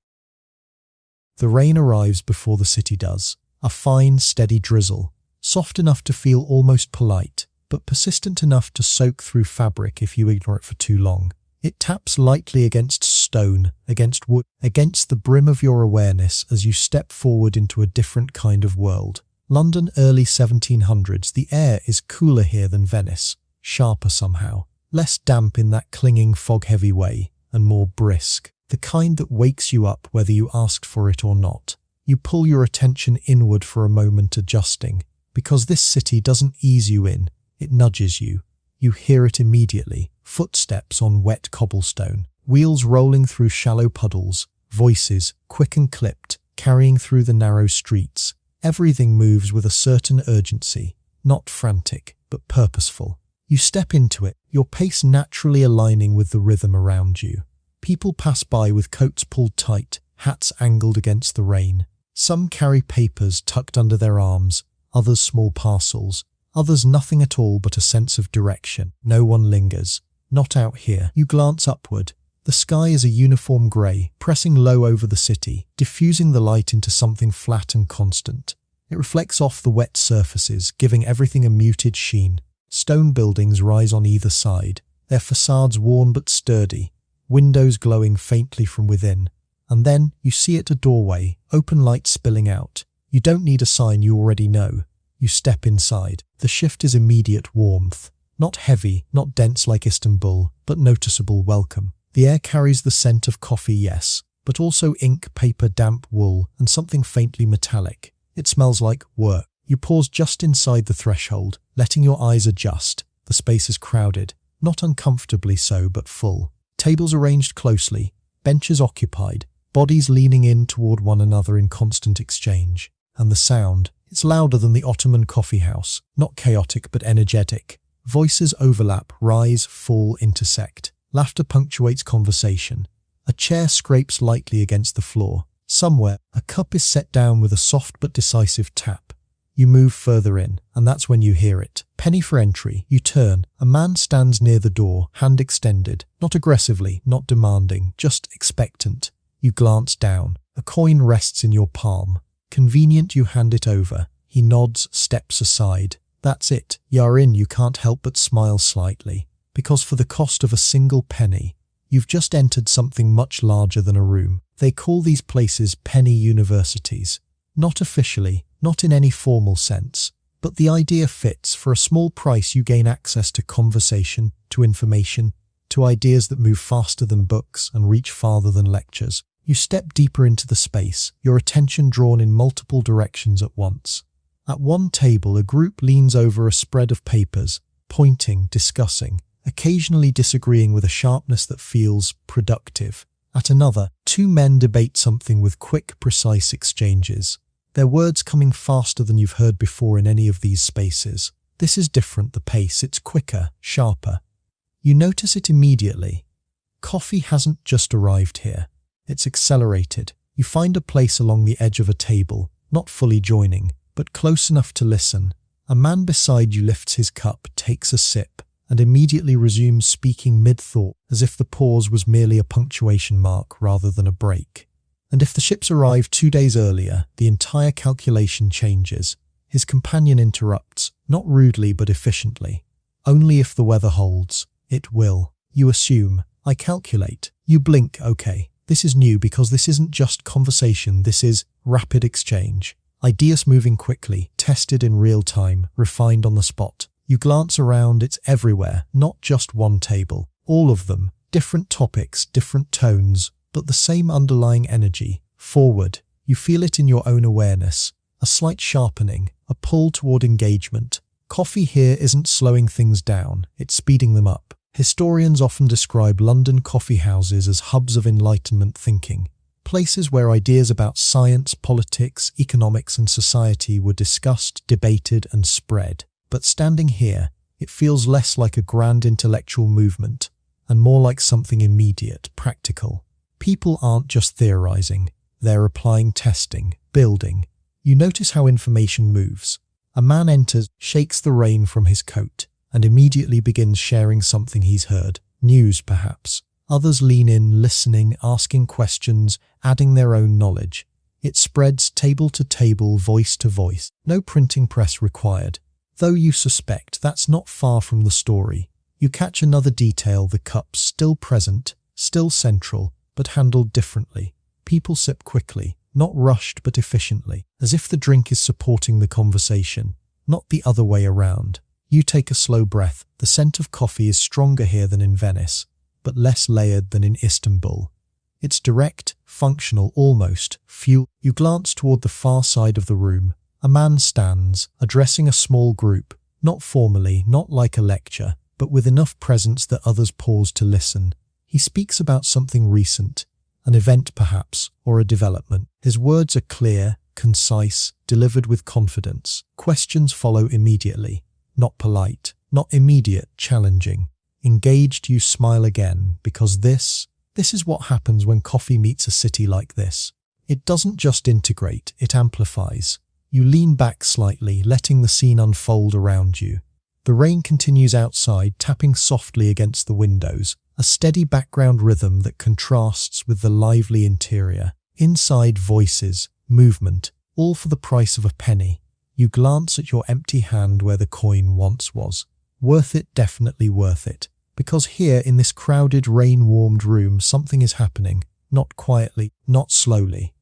The rain arrives before the city does, a fine, steady drizzle, soft enough to feel almost polite, but persistent enough to soak through fabric if you ignore it for too long. It taps lightly against stone, against wood, against the brim of your awareness as you step forward into a different kind of world. London, early 1700s. The air is cooler here than Venice, sharper somehow, less damp in that clinging fog-heavy way, and more brisk, the kind that wakes you up whether you asked for it or not. You pull your attention inward for a moment, adjusting, because this city doesn't ease you in, it nudges you. You hear it immediately, footsteps on wet cobblestone, wheels rolling through shallow puddles, voices, quick and clipped, carrying through the narrow streets. Everything moves with a certain urgency, not frantic, but purposeful. You step into it, your pace naturally aligning with the rhythm around you. People pass by with coats pulled tight, hats angled against the rain. Some carry papers tucked under their arms, others small parcels, others nothing at all but a sense of direction. No one lingers. Not out here. You glance upward. The sky is a uniform grey, pressing low over the city, diffusing the light into something flat and constant. It reflects off the wet surfaces, giving everything a muted sheen. Stone buildings rise on either side, their facades worn but sturdy, windows glowing faintly from within. And then you see it, a doorway, open light spilling out. You don't need a sign, you already know. You step inside. The shift is immediate warmth. Not heavy, not dense like Istanbul, but noticeable welcome. The air carries the scent of coffee, yes, but also ink, paper, damp wool, and something faintly metallic. It smells like work. You pause just inside the threshold, letting your eyes adjust. The space is crowded, not uncomfortably so, but full. Tables arranged closely, benches occupied, bodies leaning in toward one another in constant exchange. And the sound, it's louder than the Ottoman coffee house, not chaotic but energetic. Voices overlap, rise, fall, intersect. Laughter punctuates conversation. A chair scrapes lightly against the floor. Somewhere, a cup is set down with a soft but decisive tap. You move further in, and that's when you hear it. Penny for entry. You turn. A man stands near the door, hand extended. Not aggressively, not demanding, just expectant. You glance down. A coin rests in your palm. Convenient, you hand it over. He nods, steps aside. That's it. You're in. You can't help but smile slightly. Because for the cost of a single penny, you've just entered something much larger than a room. They call these places penny universities. Not officially, not in any formal sense, but the idea fits. For a small price you gain access to conversation, to information, to ideas that move faster than books and reach farther than lectures. You step deeper into the space, your attention drawn in multiple directions at once. At one table, a group leans over a spread of papers, pointing, discussing, occasionally disagreeing with a sharpness that feels productive. At another, two men debate something with quick, precise exchanges, their words coming faster than you've heard before in any of these spaces. This is different, the pace, it's quicker, sharper. You notice it immediately. Coffee hasn't just arrived here. It's accelerated. You find a place along the edge of a table, not fully joining, but close enough to listen. A man beside you lifts his cup, takes a sip, and immediately resumes speaking mid-thought, as if the pause was merely a punctuation mark rather than a break. And if the ships arrived 2 days earlier, the entire calculation changes. His companion interrupts, not rudely but efficiently. Only if the weather holds. It will. You assume. I calculate. You blink, okay. This is new because this isn't just conversation, this is rapid exchange. Ideas moving quickly, tested in real time, refined on the spot. You glance around, it's everywhere, not just one table. All of them, different topics, different tones, but the same underlying energy. Forward. You feel it in your own awareness. A slight sharpening, a pull toward engagement. Coffee here isn't slowing things down, it's speeding them up. Historians often describe London coffee houses as hubs of Enlightenment thinking, places where ideas about science, politics, economics and society were discussed, debated and spread. But standing here, it feels less like a grand intellectual movement and more like something immediate, practical. People aren't just theorizing, they're applying, testing, building. You notice how information moves. A man enters, shakes the rain from his coat, and immediately begins sharing something he's heard. News, perhaps. Others lean in, listening, asking questions, adding their own knowledge. It spreads table to table, voice to voice. No printing press required. Though you suspect that's not far from the story. You catch another detail, the cups still present, still central, but handled differently. People sip quickly, not rushed but efficiently, as if the drink is supporting the conversation, not the other way around. You take a slow breath. The scent of coffee is stronger here than in Venice, but less layered than in Istanbul. It's direct, functional, almost fuel. You glance toward the far side of the room. A man stands, addressing a small group, not formally, not like a lecture, but with enough presence that others pause to listen. He speaks about something recent, an event perhaps, or a development. His words are clear, concise, delivered with confidence. Questions follow immediately. Not polite, not immediate, challenging. Engaged, you smile again, because this is what happens when coffee meets a city like this. It doesn't just integrate, it amplifies. You lean back slightly, letting the scene unfold around you. The rain continues outside, tapping softly against the windows, a steady background rhythm that contrasts with the lively interior. Inside, voices, movement, all for the price of a penny. You glance at your empty hand where the coin once was. Worth it, definitely worth it. Because here, in this crowded, rain-warmed room, something is happening. Not quietly, not slowly,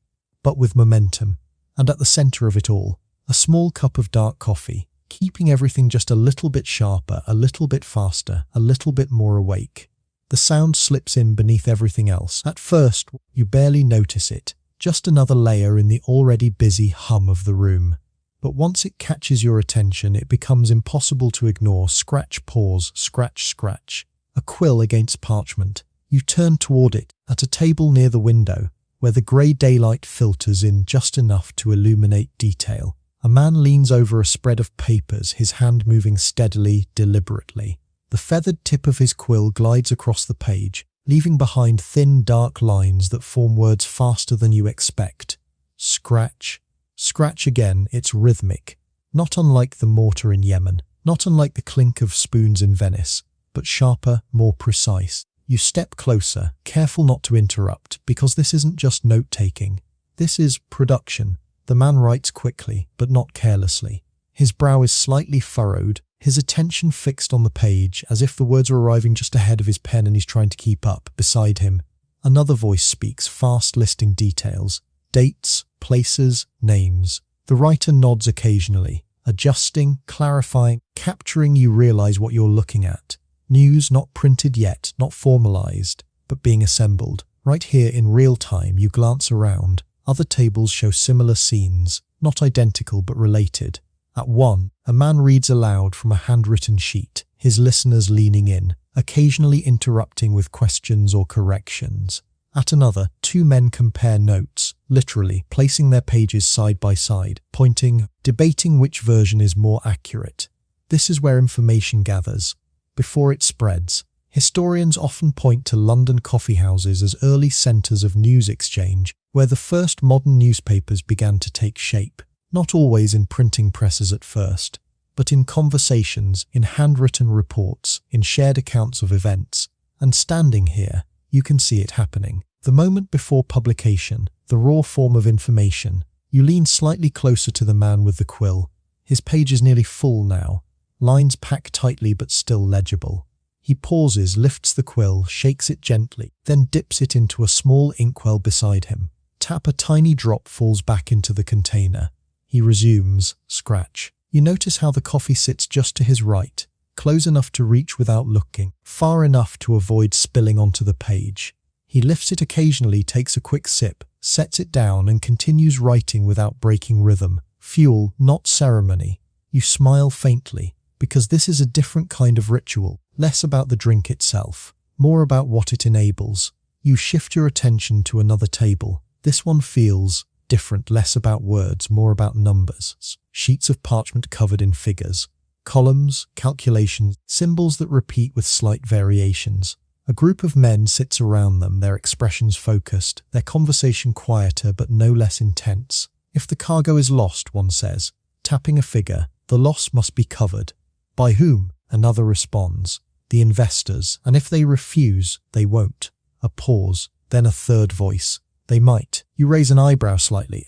but with momentum. And at the center of it all, a small cup of dark coffee, keeping everything just a little bit sharper, a little bit faster, a little bit more awake. The sound slips in beneath everything else. At first, you barely notice it, just another layer in the already busy hum of the room. But once it catches your attention, it becomes impossible to ignore. Scratch, pause, scratch, scratch. A quill against parchment. You turn toward it, at a table near the window, where the grey daylight filters in just enough to illuminate detail. A man leans over a spread of papers, his hand moving steadily, deliberately. The feathered tip of his quill glides across the page, leaving behind thin, dark lines that form words faster than you expect. Scratch. Scratch again, it's rhythmic. Not unlike the mortar in Yemen, not unlike the clink of spoons in Venice, but sharper, more precise. You step closer, careful not to interrupt, because this isn't just note-taking. This is production. The man writes quickly, but not carelessly. His brow is slightly furrowed, his attention fixed on the page, as if the words are arriving just ahead of his pen and he's trying to keep up. Beside him, another voice speaks, fast listing details. Dates, places, names. The writer nods occasionally, adjusting, clarifying, capturing. You realize what you're looking at. News not printed yet, not formalized, but being assembled. Right here in real time, you glance around. Other tables show similar scenes, not identical but related. At one, a man reads aloud from a handwritten sheet, his listeners leaning in, occasionally interrupting with questions or corrections. At another, two men compare notes, literally placing their pages side by side, pointing, debating which version is more accurate. This is where information gathers. Before it spreads, historians often point to London coffeehouses as early centres of news exchange, where the first modern newspapers began to take shape. Not always in printing presses at first, but in conversations, in handwritten reports, in shared accounts of events. And standing here, you can see it happening. The moment before publication, the raw form of information. You lean slightly closer to the man with the quill. His page is nearly full now, lines packed tightly but still legible. He pauses, lifts the quill, shakes it gently, then dips it into a small inkwell beside him. Tap, a tiny drop falls back into the container. He resumes, scratch. You notice how the coffee sits just to his right, close enough to reach without looking, far enough to avoid spilling onto the page. He lifts it occasionally, takes a quick sip, sets it down and continues writing without breaking rhythm. Fuel, not ceremony. You smile faintly, because this is a different kind of ritual, less about the drink itself, more about what it enables. You shift your attention to another table. This one feels different, less about words, more about numbers. Sheets of parchment covered in figures. Columns, calculations, symbols that repeat with slight variations. A group of men sits around them, their expressions focused, their conversation quieter but no less intense. If the cargo is lost, one says, tapping a figure, the loss must be covered. By whom? Another responds. The investors. And if they refuse, they won't. A pause, then a third voice. They might. You raise an eyebrow slightly.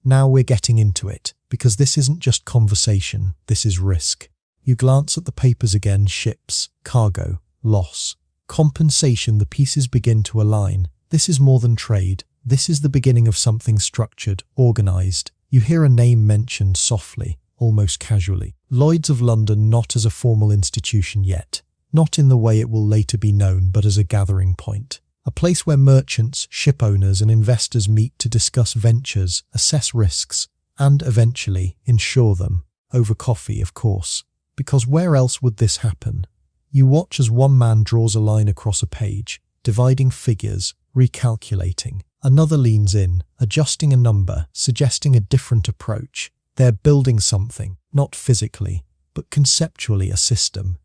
Now we're getting into it, because this isn't just conversation, this is risk. You glance at the papers again, ships, cargo, loss, compensation. The pieces begin to align. This is more than trade. This is the beginning of something structured, organized. You hear a name mentioned softly, almost casually. Lloyd's of London, not as a formal institution yet, not in the way it will later be known, but as a gathering point. A place where merchants, ship owners and investors meet to discuss ventures, assess risks, and eventually insure them. Over coffee, of course. Because where else would this happen? You watch as one man draws a line across a page, dividing figures, recalculating. Another leans in, adjusting a number, suggesting a different approach. They're building something, not physically, but conceptually a system.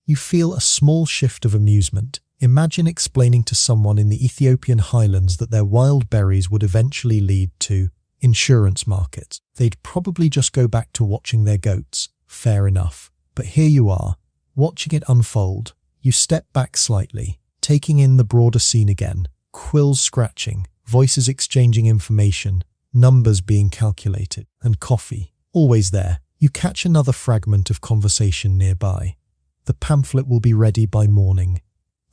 You feel a small shift of amusement. Imagine explaining to someone in the Ethiopian Highlands that their wild berries would eventually lead to insurance markets. They'd probably just go back to watching their goats. Fair enough. But here you are, watching it unfold. You step back slightly, taking in the broader scene again. Quills scratching, voices exchanging information, numbers being calculated, and coffee, always there. You catch another fragment of conversation nearby. The pamphlet will be ready by morning.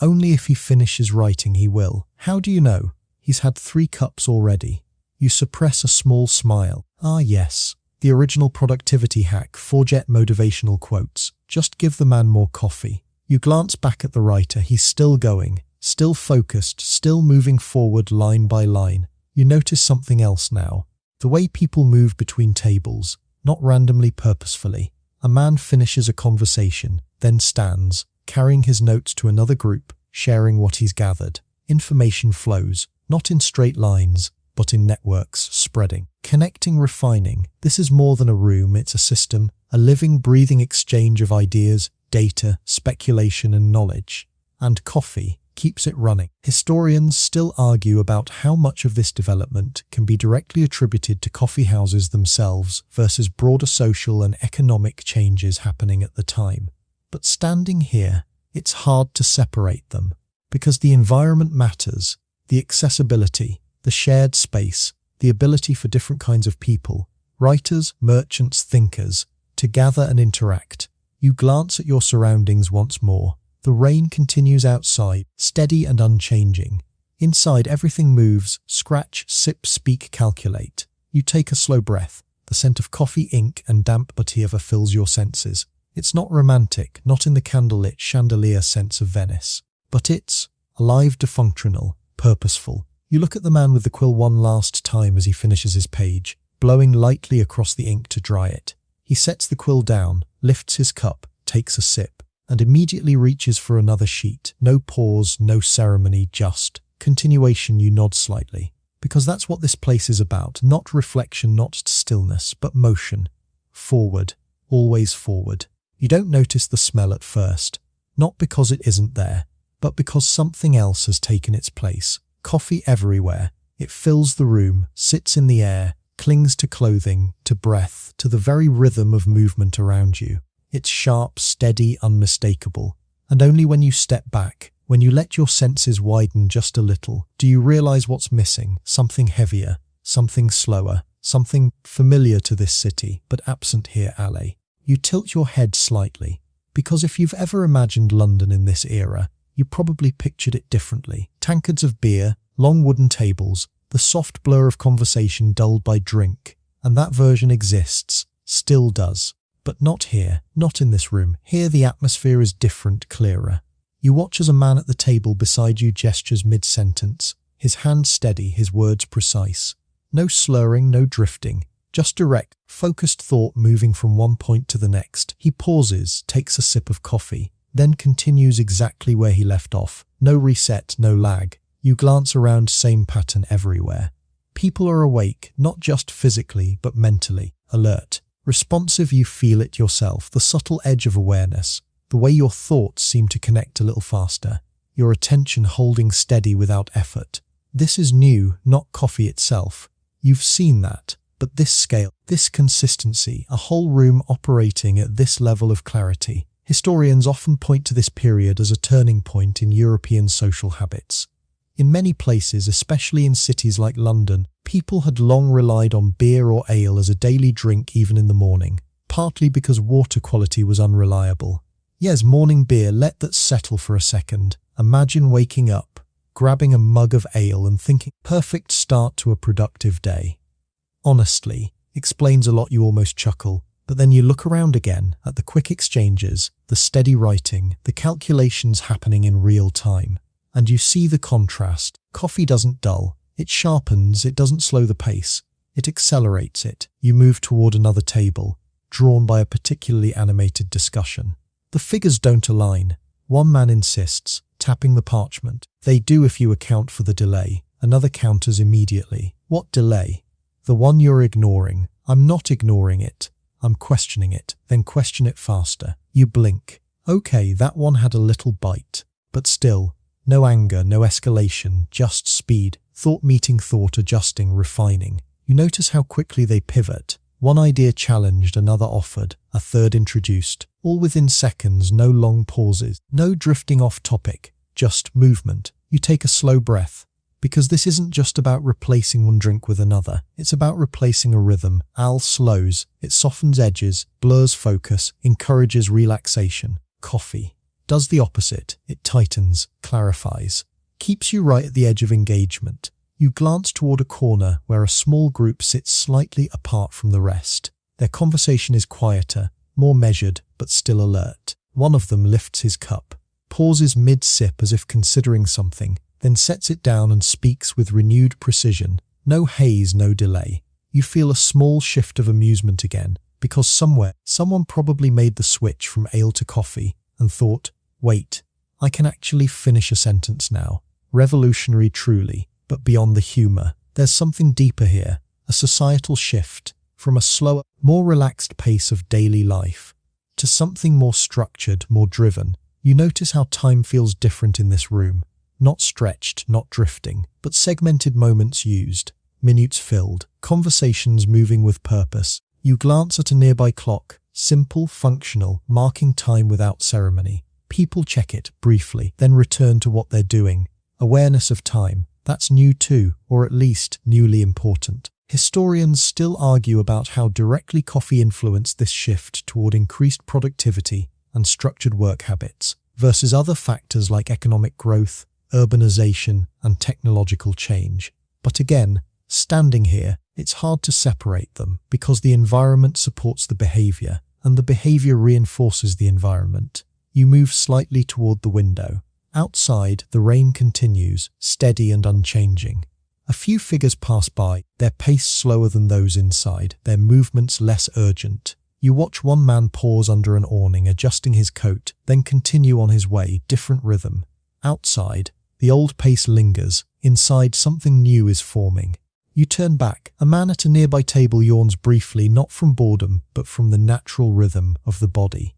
Only if he finishes writing he will. How do you know? He's had 3 cups already. You suppress a small smile. Ah yes, the original productivity hack, forget motivational quotes. Just give the man more coffee. You glance back at the writer. He's still going, still focused, still moving forward line by line. You notice something else now. The way people move between tables, not randomly, purposefully. A man finishes a conversation, then stands, carrying his notes to another group, sharing what he's gathered. Information flows, not in straight lines, but in networks, spreading, connecting, refining. This is more than a room, it's a system, a living, breathing exchange of ideas, data, speculation and knowledge. And coffee keeps it running. Historians still argue about how much of this development can be directly attributed to coffee houses themselves versus broader social and economic changes happening at the time. But standing here, it's hard to separate them, because the environment matters, the accessibility, the shared space, the ability for different kinds of people, writers, merchants, thinkers, to gather and interact. You glance at your surroundings once more. The rain continues outside, steady and unchanging. Inside, everything moves, scratch, sip, speak, calculate. You take a slow breath. The scent of coffee, ink and damp vetiver fills your senses. It's not romantic, not in the candlelit chandelier sense of Venice, but it's alive, defunctional, purposeful. You look at the man with the quill one last time as he finishes his page, blowing lightly across the ink to dry it. He sets the quill down, lifts his cup, takes a sip, and immediately reaches for another sheet. No pause, no ceremony, just continuation. You nod slightly, because that's what this place is about. Not reflection, not stillness, but motion. Forward, always forward. You don't notice the smell at first, not because it isn't there, but because something else has taken its place. Coffee everywhere. It fills the room, sits in the air, clings to clothing, to breath, to the very rhythm of movement around you. It's sharp, steady, unmistakable. And only when you step back, when you let your senses widen just a little, do you realize what's missing. Something heavier, something slower, something familiar to this city, but absent here, Ale. You tilt your head slightly, because if you've ever imagined London in this era, you probably pictured it differently. Tankards of beer, long wooden tables, the soft blur of conversation dulled by drink. And that version exists, still does. But not here, not in this room. Here the atmosphere is different, clearer. You watch as a man at the table beside you gestures mid-sentence, his hand steady, his words precise. No slurring, no drifting, just direct, focused thought moving from one point to the next. He pauses, takes a sip of coffee, then continues exactly where he left off. No reset, no lag. You glance around, same pattern everywhere. People are awake, not just physically, but mentally, alert. Responsive, you feel it yourself, the subtle edge of awareness, the way your thoughts seem to connect a little faster, your attention holding steady without effort. This is new, not coffee itself. You've seen that, but this scale, this consistency, a whole room operating at this level of clarity. Historians often point to this period as a turning point in European social habits. In many places, especially in cities like London, people had long relied on beer or ale as a daily drink even in the morning, partly because water quality was unreliable. Yes, morning beer, let that settle for a second. Imagine waking up, grabbing a mug of ale and thinking, perfect start to a productive day. Honestly, explains a lot. You almost chuckle, but then you look around again at the quick exchanges, the steady writing, the calculations happening in real time. And you see the contrast. Coffee doesn't dull. It sharpens, it doesn't slow the pace. It accelerates it. You move toward another table, drawn by a particularly animated discussion. The figures don't align. One man insists, tapping the parchment. They do if you account for the delay. Another counters immediately. What delay? The one you're ignoring. I'm not ignoring it. I'm questioning it. Then question it faster. You blink. Okay, that one had a little bite. But still, no anger, no escalation, just speed. Thought meeting thought, adjusting, refining. You notice how quickly they pivot. One idea challenged, another offered, a third introduced. All within seconds, no long pauses, no drifting off topic, just movement. You take a slow breath, because this isn't just about replacing one drink with another. It's about replacing a rhythm. Ale slows, it softens edges, blurs focus, encourages relaxation. Coffee does the opposite. It tightens, clarifies, keeps you right at the edge of engagement. You glance toward a corner where a small group sits slightly apart from the rest. Their conversation is quieter, more measured, but still alert. One of them lifts his cup, pauses mid-sip as if considering something, then sets it down and speaks with renewed precision. No haze, no delay. You feel a small shift of amusement again, because somewhere, someone probably made the switch from ale to coffee and thought, wait, I can actually finish a sentence now. Revolutionary truly, but beyond the humour, there's something deeper here, a societal shift from a slower, more relaxed pace of daily life to something more structured, more driven. You notice how time feels different in this room. Not stretched, not drifting, but segmented moments used, minutes filled, conversations moving with purpose. You glance at a nearby clock, simple, functional, marking time without ceremony. People check it briefly, then return to what they're doing. Awareness of time, that's new too, or at least newly important. Historians still argue about how directly coffee influenced this shift toward increased productivity and structured work habits, versus other factors like economic growth, urbanization, and technological change. But again, standing here, it's hard to separate them because the environment supports the behavior, and the behavior reinforces the environment. You move slightly toward the window. Outside, the rain continues, steady and unchanging. A few figures pass by, their pace slower than those inside, their movements less urgent. You watch one man pause under an awning, adjusting his coat, then continue on his way, different rhythm. Outside, the old pace lingers. Inside, something new is forming. You turn back. A man at a nearby table yawns briefly, not from boredom, but from the natural rhythm of the body.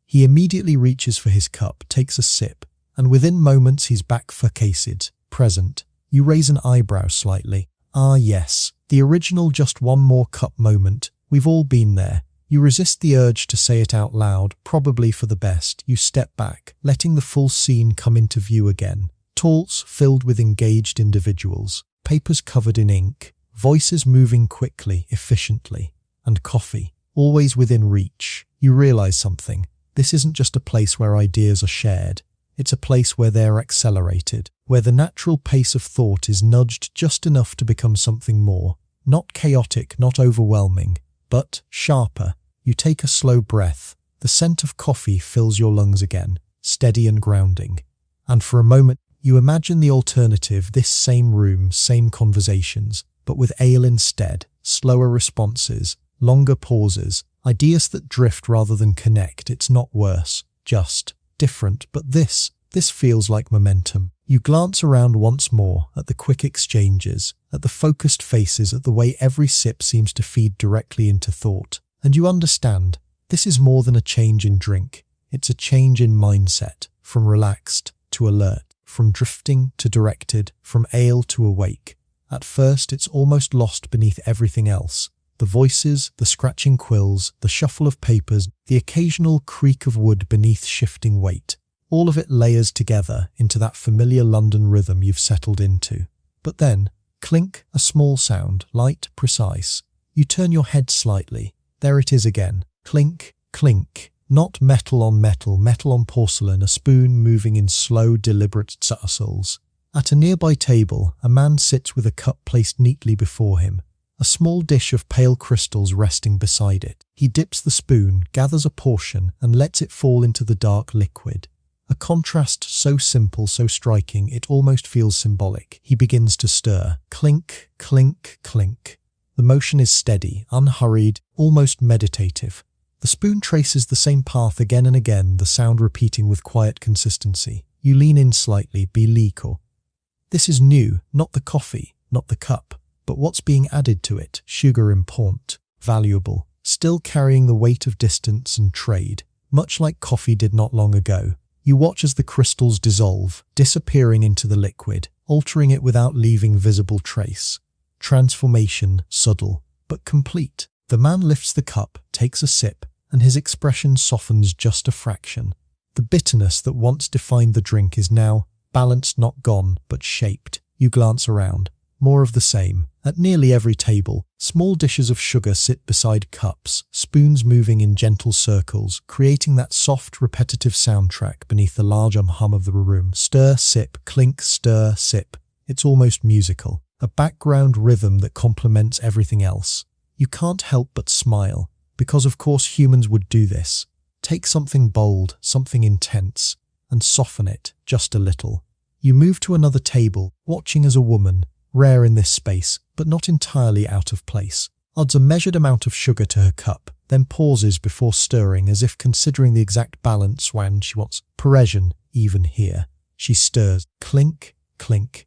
He immediately reaches for his cup, takes a sip, and within moments he's back faced, present. You raise an eyebrow slightly. Ah yes, the original just one more cup moment. We've all been there. You resist the urge to say it out loud, probably for the best. You step back, letting the full scene come into view again. Talks filled with engaged individuals, papers covered in ink, voices moving quickly, efficiently, and coffee, always within reach. You realize something. This isn't just a place where ideas are shared. It's a place where they're accelerated, where the natural pace of thought is nudged just enough to become something more. Not chaotic, not overwhelming, but sharper. You take a slow breath. The scent of coffee fills your lungs again, steady and grounding. And for a moment, you imagine the alternative, this same room, same conversations, but with ale instead, slower responses, longer pauses, ideas that drift rather than connect. It's not worse, just different, but this feels like momentum. You glance around once more at the quick exchanges, at the focused faces, at the way every sip seems to feed directly into thought. And you understand, this is more than a change in drink. It's a change in mindset, from relaxed to alert, from drifting to directed, from ale to awake. At first, it's almost lost beneath everything else. The voices, the scratching quills, the shuffle of papers, the occasional creak of wood beneath shifting weight. All of it layers together into that familiar London rhythm you've settled into. But then, clink, a small sound, light, precise. You turn your head slightly. There it is again. Clink, clink. Not metal on metal, metal on porcelain, a spoon moving in slow, deliberate tussles. At a nearby table, a man sits with a cup placed neatly before him, a small dish of pale crystals resting beside it. He dips the spoon, gathers a portion, and lets it fall into the dark liquid. A contrast so simple, so striking, it almost feels symbolic. He begins to stir. Clink, clink, clink. The motion is steady, unhurried, almost meditative. The spoon traces the same path again and again, the sound repeating with quiet consistency. You lean in slightly, bilico. This is new, not the coffee, not the cup, but what's being added to it. Sugar important, valuable, still carrying the weight of distance and trade, much like coffee did not long ago. You watch as the crystals dissolve, disappearing into the liquid, altering it without leaving visible trace. Transformation, subtle, but complete. The man lifts the cup, takes a sip, and his expression softens just a fraction. The bitterness that once defined the drink is now balanced, not gone, but shaped. You glance around. More of the same. At nearly every table, small dishes of sugar sit beside cups, spoons moving in gentle circles, creating that soft, repetitive soundtrack beneath the large hum of the room. Stir, sip, clink, stir, sip. It's almost musical. A background rhythm that complements everything else. You can't help but smile, because of course humans would do this. Take something bold, something intense, and soften it just a little. You move to another table, watching as a woman, rare in this space, but not entirely out of place, adds a measured amount of sugar to her cup, then pauses before stirring as if considering the exact balance when she wants Parisian, even here. She stirs, clink, clink.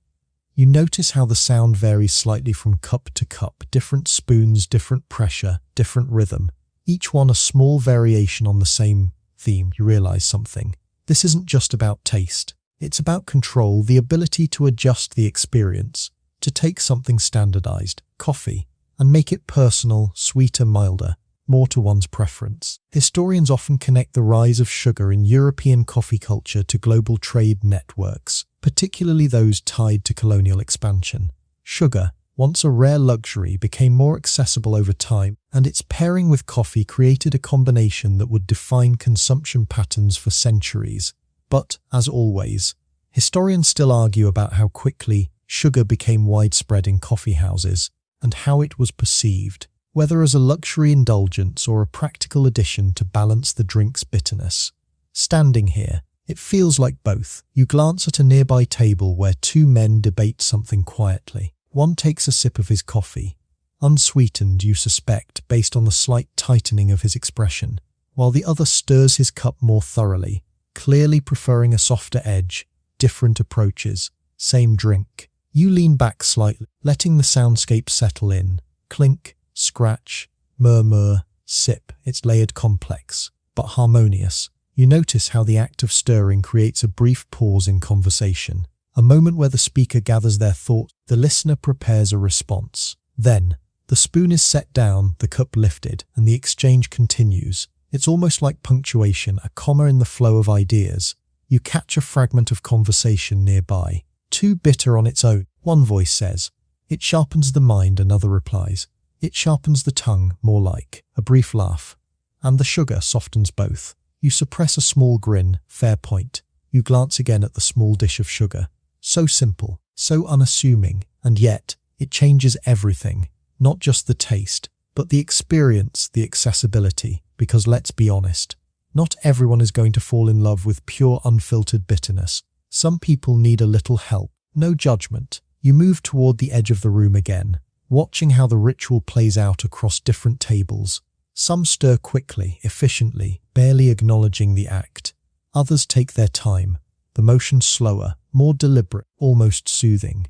You notice how the sound varies slightly from cup to cup, different spoons, different pressure, different rhythm. Each one a small variation on the same theme. You realize something. This isn't just about taste. It's about control, the ability to adjust the experience, to take something standardized, coffee, and make it personal, sweeter, milder, more to one's preference. Historians often connect the rise of sugar in European coffee culture to global trade networks, particularly those tied to colonial expansion. Sugar, once a rare luxury, became more accessible over time, and its pairing with coffee created a combination that would define consumption patterns for centuries. But, as always, historians still argue about how quickly sugar became widespread in coffee houses and how it was perceived, whether as a luxury indulgence or a practical addition to balance the drink's bitterness. Standing here, it feels like both. You glance at a nearby table where two men debate something quietly. One takes a sip of his coffee, unsweetened, you suspect, based on the slight tightening of his expression, while the other stirs his cup more thoroughly, clearly preferring a softer edge. Different approaches, same drink. You lean back slightly, letting the soundscape settle in. Clink, scratch, murmur, sip. It's layered, complex, but harmonious. You notice how the act of stirring creates a brief pause in conversation, a moment where the speaker gathers their thoughts, the listener prepares a response. Then, the spoon is set down, the cup lifted, and the exchange continues. It's almost like punctuation, a comma in the flow of ideas. You catch a fragment of conversation nearby. Too bitter on its own, one voice says. It sharpens the mind, another replies. It sharpens the tongue, more like. A brief laugh. And the sugar softens both. You suppress a small grin, fair point. You glance again at the small dish of sugar. So simple, so unassuming, and yet it changes everything. Not just the taste, but the experience, the accessibility. Because let's be honest, not everyone is going to fall in love with pure, unfiltered bitterness. Some people need a little help. No judgment. You move toward the edge of the room again, watching how the ritual plays out across different tables. Some stir quickly, efficiently, barely acknowledging the act. Others take their time, the motion slower, more deliberate, almost soothing.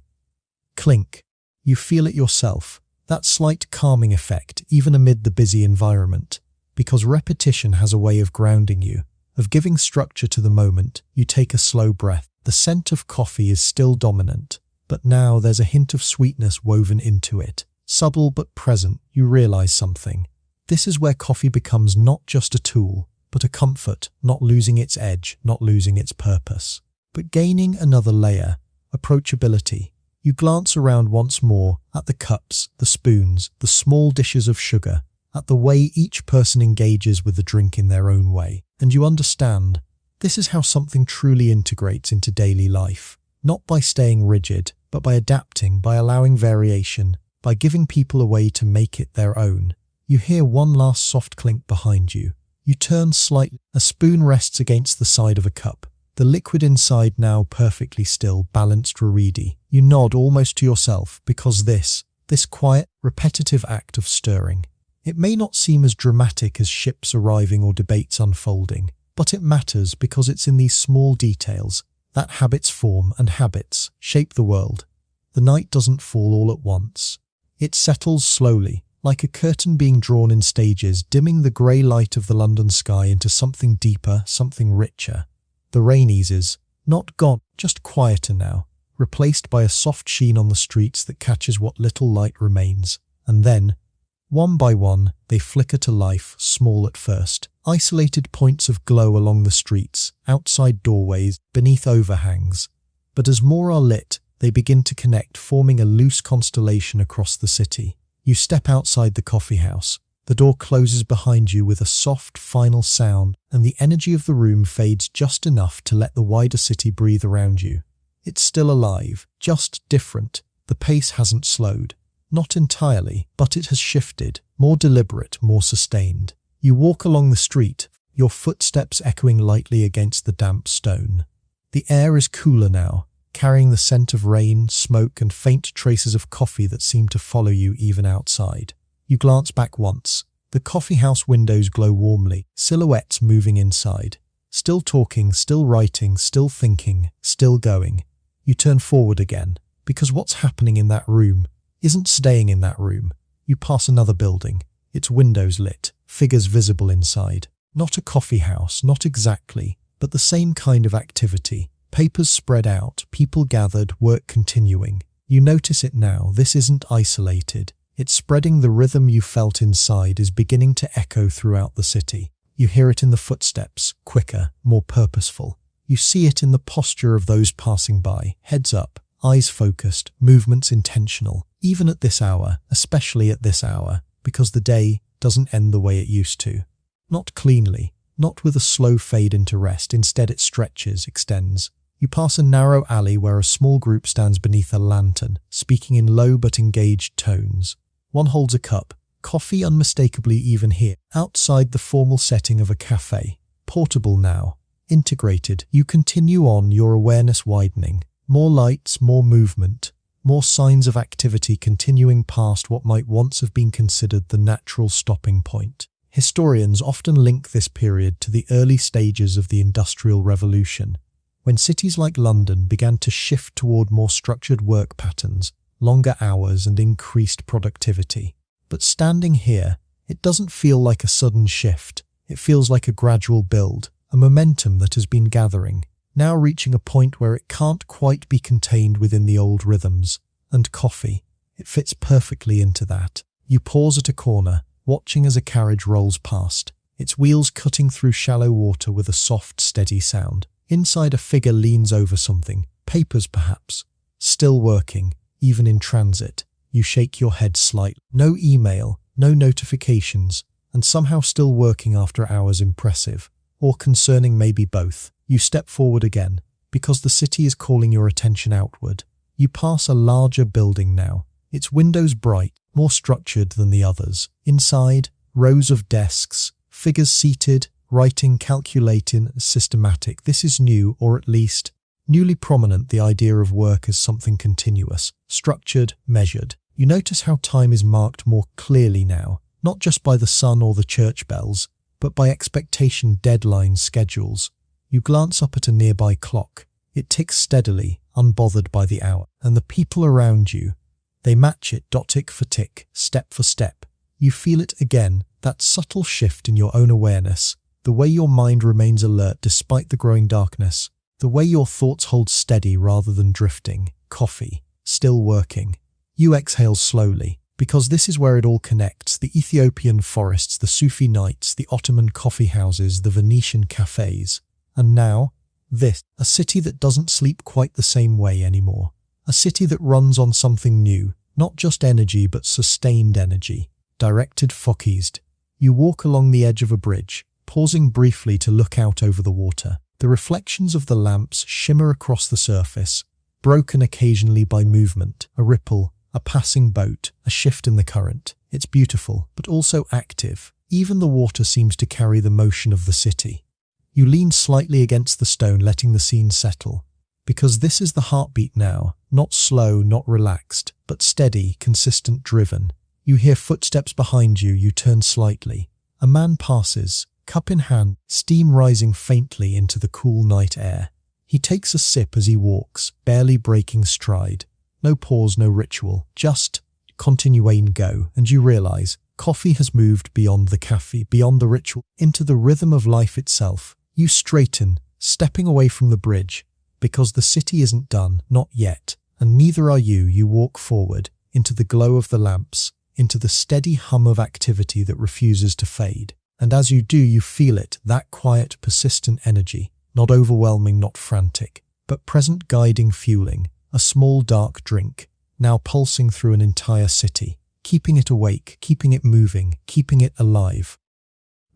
Clink. You feel it yourself, that slight calming effect, even amid the busy environment. Because repetition has a way of grounding you, of giving structure to the moment. You take a slow breath. The scent of coffee is still dominant, but now there's a hint of sweetness woven into it. Subtle but present, you realize something. This is where coffee becomes not just a tool, but a comfort, not losing its edge, not losing its purpose, but gaining another layer, approachability. You glance around once more at the cups, the spoons, the small dishes of sugar, at the way each person engages with the drink in their own way, and you understand. This is how something truly integrates into daily life, not by staying rigid, but by adapting, by allowing variation, by giving people a way to make it their own. You hear one last soft clink behind you. You turn slightly. A spoon rests against the side of a cup, the liquid inside now perfectly still, balanced, reedy. You nod almost to yourself, because this quiet, repetitive act of stirring, it may not seem as dramatic as ships arriving or debates unfolding, but it matters because it's in these small details that habits form, and habits shape the world. The night doesn't fall all at once. It settles slowly, like a curtain being drawn in stages, dimming the grey light of the London sky into something deeper, something richer. The rain eases, not gone, just quieter now, replaced by a soft sheen on the streets that catches what little light remains. And then, one by one, they flicker to life, small at first. Isolated points of glow along the streets, outside doorways, beneath overhangs. But as more are lit, They begin to connect, forming a loose constellation across the city. You step outside the coffee house. The door closes behind you with a soft, final sound, and the energy of the room fades just enough to let the wider city breathe around you. It's still alive, just different. The pace hasn't slowed. Not entirely, but it has shifted, more deliberate, more sustained. You walk along the street, your footsteps echoing lightly against the damp stone. The air is cooler now, carrying the scent of rain, smoke, and faint traces of coffee that seem to follow you even outside. You glance back once. The coffee house windows glow warmly, silhouettes moving inside. Still talking, still writing, still thinking, still going. You turn forward again, because what's happening in that room isn't staying in that room. You pass another building, its windows lit, figures visible inside. Not a coffee house, not exactly, but the same kind of activity. Papers spread out, people gathered, work continuing. You notice it now, this isn't isolated. It's spreading. The rhythm you felt inside is beginning to echo throughout the city. You hear it in the footsteps, quicker, more purposeful. You see it in the posture of those passing by, heads up, eyes focused, movements intentional. Even at this hour, especially at this hour, because the day doesn't end the way it used to. Not cleanly, not with a slow fade into rest, instead it stretches, extends. You pass a narrow alley where a small group stands beneath a lantern, speaking in low but engaged tones. One holds a cup, coffee unmistakably even here, outside the formal setting of a cafe. Portable now, integrated. You continue on, your awareness widening. More lights, more movement, more signs of activity continuing past what might once have been considered the natural stopping point. Historians often link this period to the early stages of the Industrial Revolution, when cities like London began to shift toward more structured work patterns, longer hours, and increased productivity. But standing here, it doesn't feel like a sudden shift. It feels like a gradual build, a momentum that has been gathering, now reaching a point where it can't quite be contained within the old rhythms. And coffee, it fits perfectly into that. You pause at a corner, watching as a carriage rolls past, its wheels cutting through shallow water with a soft, steady sound. Inside, a figure leans over something, papers perhaps, still working, even in transit. You shake your head slightly. No email, no notifications, and somehow still working after hours. Impressive. Or concerning, maybe both. You step forward again, because the city is calling your attention outward. You pass a larger building now, its windows bright, more structured than the others. Inside, rows of desks, figures seated, writing, calculating, systematic. This is new, or at least newly prominent, the idea of work as something continuous, structured, measured. You notice how time is marked more clearly now, not just by the sun or the church bells, but by expectation, deadlines, schedules. You glance up at a nearby clock. It ticks steadily, unbothered by the hour. And the people around you, they match it, tick for tick, step for step. You feel it again, that subtle shift in your own awareness, the way your mind remains alert despite the growing darkness, the way your thoughts hold steady rather than drifting. Coffee, still working. You exhale slowly, because this is where it all connects. The Ethiopian forests, the Sufi nights, the Ottoman coffee houses, the Venetian cafes. And now, this, a city that doesn't sleep quite the same way anymore. A city that runs on something new, not just energy but sustained energy. Directed, focused. You walk along the edge of a bridge, pausing briefly to look out over the water. The reflections of the lamps shimmer across the surface, broken occasionally by movement, a ripple, a passing boat, a shift in the current. It's beautiful, but also active. Even the water seems to carry the motion of the city. You lean slightly against the stone, letting the scene settle. Because this is the heartbeat now, not slow, not relaxed, but steady, consistent, driven. You hear footsteps behind you. You turn slightly. A man passes, cup in hand, steam rising faintly into the cool night air. He takes a sip as he walks, barely breaking stride. No pause, no ritual, just continuing go. And you realize coffee has moved beyond the cafe, beyond the ritual, into the rhythm of life itself. You straighten, stepping away from the bridge, because the city isn't done, not yet, and neither are you. You walk forward, into the glow of the lamps, into the steady hum of activity that refuses to fade. And as you do, you feel it, that quiet, persistent energy, not overwhelming, not frantic, but present, guiding, fueling. a small dark drink, now pulsing through an entire city, keeping it awake, keeping it moving, keeping it alive.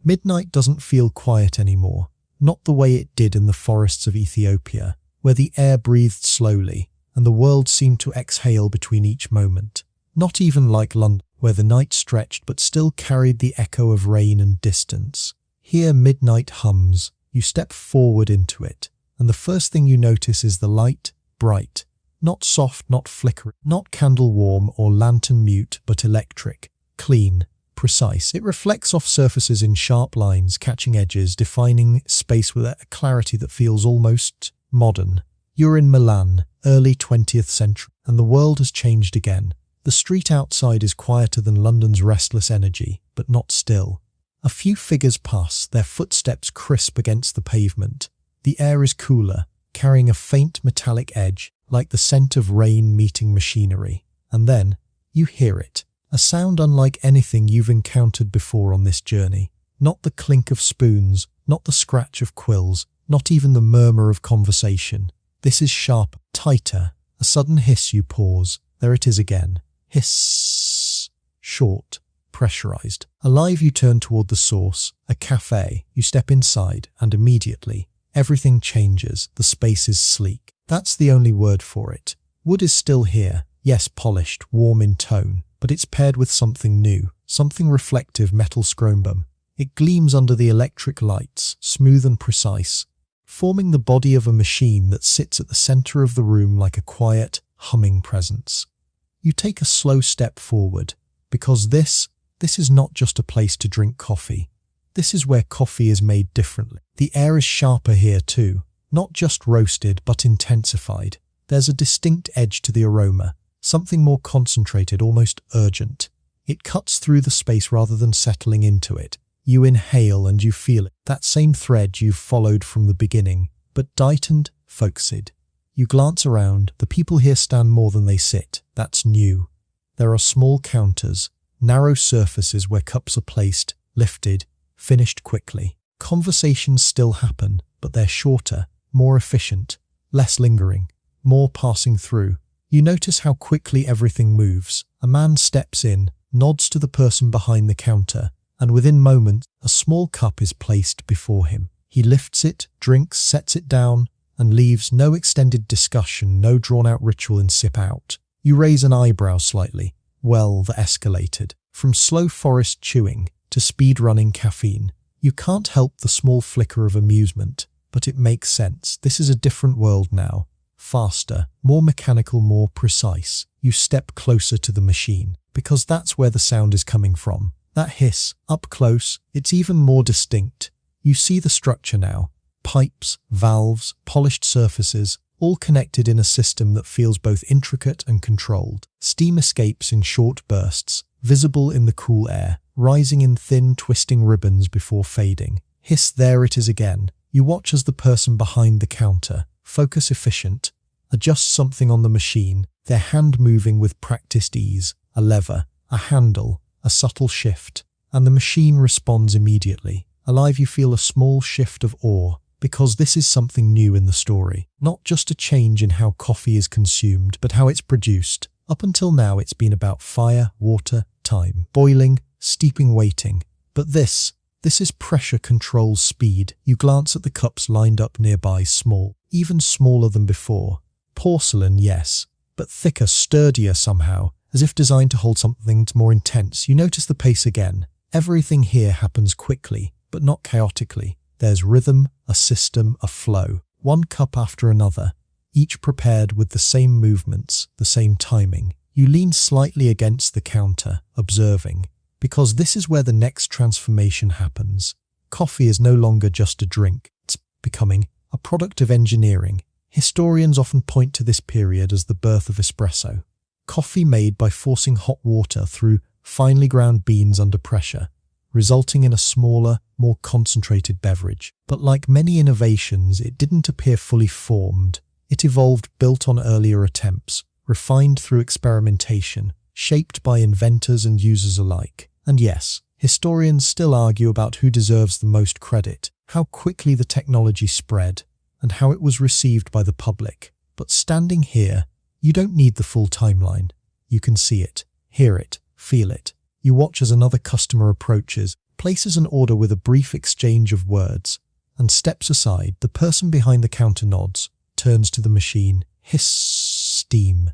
Midnight doesn't feel quiet anymore, not the way it did in the forests of Ethiopia, where the air breathed slowly and the world seemed to exhale between each moment. Not even like London, where the night stretched but still carried the echo of rain and distance. Here midnight hums. You step forward into it, and the first thing you notice is the light, bright, not soft, not flickering, not candle warm or lantern mute, but electric, clean, precise. It reflects off surfaces in sharp lines, catching edges, defining space with a clarity that feels almost modern. You're in Milan, early 20th century, and the world has changed again. The street outside is quieter than London's restless energy, but not still. A few figures pass, their footsteps crisp against the pavement. The air is cooler, carrying a faint metallic edge, like the scent of rain meeting machinery. And then, you hear it. A sound unlike anything you've encountered before on this journey. Not the clink of spoons, not the scratch of quills, not even the murmur of conversation. This is sharp, tighter. A sudden hiss, you pause. There it is again. Hiss. Short, pressurized. Alive, you turn toward the source, a cafe. You step inside, and immediately, everything changes. The space is sleek. That's the only word for it. Wood is still here. Yes, polished, warm in tone. But it's paired with something new, something reflective, metal scrombum. It gleams under the electric lights, smooth and precise, forming the body of a machine that sits at the center of the room like a quiet, humming presence. You take a slow step forward, because this is not just a place to drink coffee. This is where coffee is made differently. The air is sharper here too, not just roasted but intensified. There's a distinct edge to the aroma, something more concentrated, almost urgent. It cuts through the space rather than settling into it. You inhale and you feel it, that same thread you've followed from the beginning, but dightened, focused. You glance around, the people here stand more than they sit. That's new. There are small counters, narrow surfaces where cups are placed, lifted, finished quickly. Conversations still happen, but they're shorter, more efficient, less lingering, more passing through. You notice how quickly everything moves. A man steps in, nods to the person behind the counter, and within moments, a small cup is placed before him. He lifts it, drinks, sets it down, and leaves. No extended discussion, no drawn-out ritual in sip out. You raise an eyebrow slightly. Well, that escalated. From slow forest chewing to speed-running caffeine. You can't help the small flicker of amusement, but it makes sense. This is a different world now. Faster, more mechanical, more precise. You step closer to the machine, because that's where the sound is coming from. That hiss, up close, it's even more distinct. You see the structure now. Pipes, valves, polished surfaces, all connected in a system that feels both intricate and controlled. Steam escapes in short bursts, visible in the cool air, rising in thin, twisting ribbons before fading. Hiss, there it is again. You watch as the person behind the counter, focus efficient, adjust something on the machine, their hand moving with practiced ease, a lever, a handle, a subtle shift, and the machine responds immediately. Alive, you feel a small shift of awe, because this is something new in the story. Not just a change in how coffee is consumed, but how it's produced. Up until now, it's been about fire, water, time, boiling, steeping, waiting. But this is pressure control speed. You glance at the cups lined up nearby, small, even smaller than before. Porcelain, yes, but thicker, sturdier somehow, as if designed to hold something more intense. You notice the pace again. Everything here happens quickly, but not chaotically. There's rhythm, a system, a flow. One cup after another, each prepared with the same movements, the same timing. You lean slightly against the counter, observing, because this is where the next transformation happens. Coffee is no longer just a drink. It's becoming a product of engineering. Historians often point to this period as the birth of espresso. Coffee made by forcing hot water through finely ground beans under pressure, resulting in a smaller, more concentrated beverage. But like many innovations, it didn't appear fully formed. It evolved built on earlier attempts, refined through experimentation, shaped by inventors and users alike. And yes, historians still argue about who deserves the most credit, how quickly the technology spread, and how it was received by the public. But standing here, You don't need the full timeline. You can see it, hear it, feel it. You watch as another customer approaches, places an order with a brief exchange of words, and steps aside. The person behind the counter nods, turns to the machine. Hiss, steam,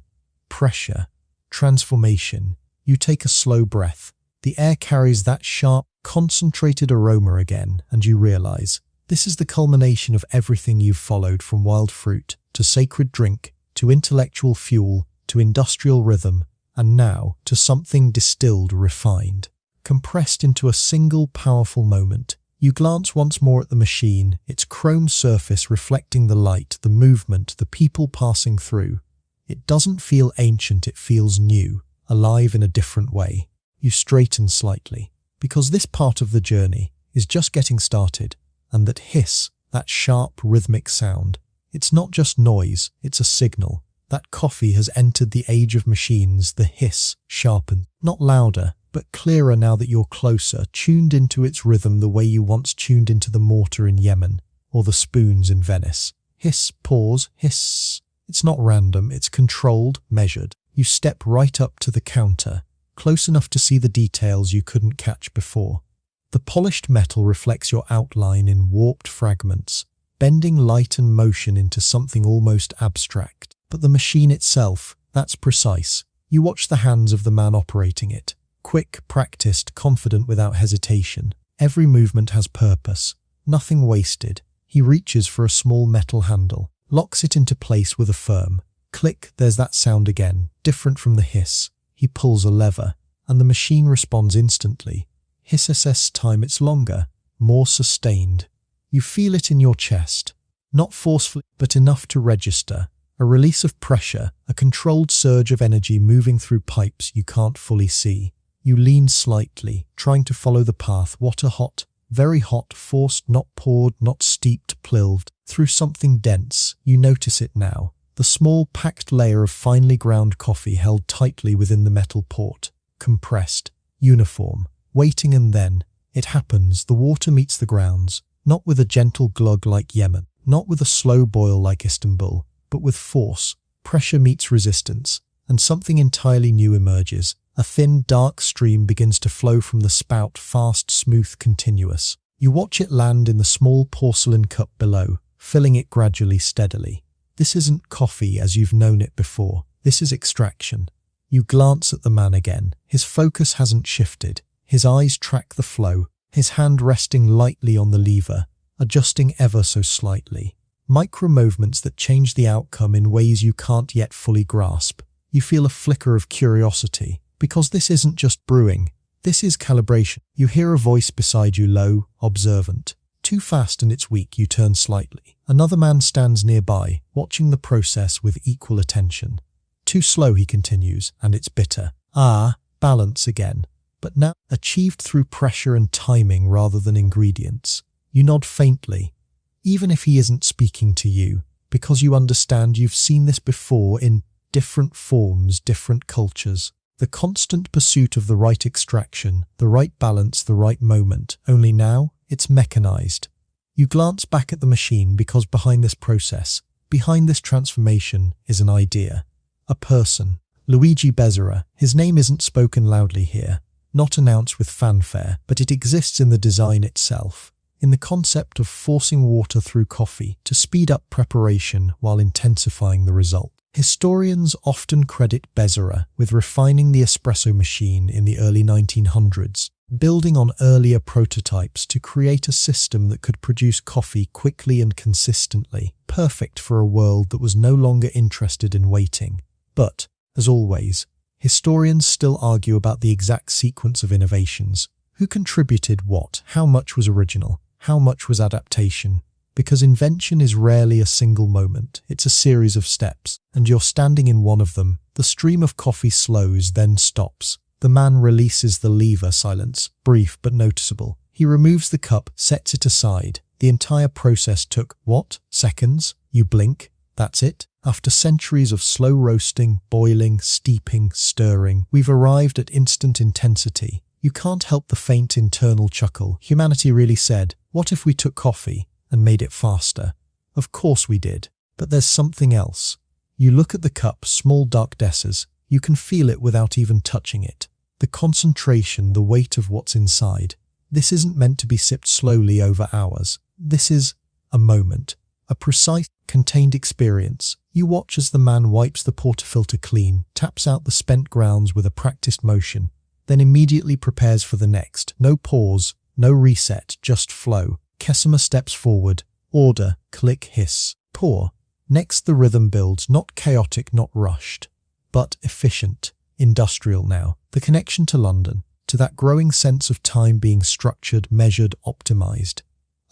pressure, transformation. You take a slow breath. The air carries that sharp, concentrated aroma again, and you realize this is the culmination of everything you've followed, from wild fruit to sacred drink to intellectual fuel to industrial rhythm, and now to something distilled, refined, compressed into a single powerful moment. You glance once more at the machine, its chrome surface reflecting the light, the movement, the people passing through. It doesn't feel ancient, it feels new, alive in a different way. You straighten slightly, because this part of the journey is just getting started, and that hiss, that sharp rhythmic sound, it's not just noise, it's a signal. That coffee has entered the age of machines. The hiss sharpened, not louder, but clearer now that you're closer, tuned into its rhythm the way you once tuned into the mortar in Yemen or the spoons in Venice. Hiss, pause, hiss. It's not random, it's controlled, measured. You step right up to the counter, close enough to see the details you couldn't catch before. The polished metal reflects your outline in warped fragments, bending light and motion into something almost abstract. But the machine itself, that's precise. You watch the hands of the man operating it. Quick, practiced, confident without hesitation. Every movement has purpose. Nothing wasted. He reaches for a small metal handle, locks it into place with a firm click. There's that sound again, different from the hiss. He pulls a lever, and the machine responds instantly. Hiss time, it's longer, more sustained. You feel it in your chest. Not forcefully, but enough to register. A release of pressure, a controlled surge of energy moving through pipes you can't fully see. You lean slightly, trying to follow the path. Water hot, very hot, forced, not poured, not steeped, plilled, through something dense. You notice it now. The small, packed layer of finely ground coffee held tightly within the metal port. Compressed, uniform, waiting, and then it happens. The water meets the grounds, not with a gentle glug like Yemen, not with a slow boil like Istanbul, but with force. Pressure meets resistance, and something entirely new emerges. A thin, dark stream begins to flow from the spout, fast, smooth, continuous. You watch it land in the small porcelain cup below, filling it gradually, steadily. This isn't coffee as you've known it before. This is extraction. You glance at the man again. His focus hasn't shifted. His eyes track the flow, his hand resting lightly on the lever, adjusting ever so slightly. Micro movements that change the outcome in ways you can't yet fully grasp. You feel a flicker of curiosity, because this isn't just brewing, this is calibration. You hear a voice beside you, low, observant. Too fast and it's weak. You turn slightly. Another man stands nearby, watching the process with equal attention. Too slow, he continues, and it's bitter. Balance again. But now achieved through pressure and timing rather than ingredients. You nod faintly, even if he isn't speaking to you, because you understand you've seen this before in different forms, different cultures. The constant pursuit of the right extraction, the right balance, the right moment. Only now, it's mechanized. You glance back at the machine because behind this process, behind this transformation, is an idea. A person. Luigi Bezzera. His name isn't spoken loudly here, not announced with fanfare, but it exists in the design itself. In the concept of forcing water through coffee to speed up preparation while intensifying the result. Historians often credit Bezzera with refining the espresso machine in the early 1900s, building on earlier prototypes to create a system that could produce coffee quickly and consistently, perfect for a world that was no longer interested in waiting. But, as always, historians still argue about the exact sequence of innovations. Who contributed what? How much was original? How much was adaptation? Because invention is rarely a single moment, it's a series of steps, and you're standing in one of them. The stream of coffee slows, then stops. The man releases the lever, silence, brief but noticeable. He removes the cup, sets it aside. The entire process took, what? Seconds? You blink. That's it. After centuries of slow roasting, boiling, steeping, stirring, we've arrived at instant intensity. You can't help the faint internal chuckle. Humanity really said, what if we took coffee and made it faster? Of course we did. But there's something else. You look at the cup, small dark decers. You can feel it without even touching it. The concentration, the weight of what's inside. This isn't meant to be sipped slowly over hours. This is a moment, a precise, contained experience. You watch as the man wipes the portafilter clean, taps out the spent grounds with a practiced motion, then immediately prepares for the next. No pause, no reset, just flow. Kesema steps forward. Order, click, hiss, pour. Next the rhythm builds, not chaotic, not rushed, but efficient, industrial now. The connection to London, to that growing sense of time being structured, measured, optimized.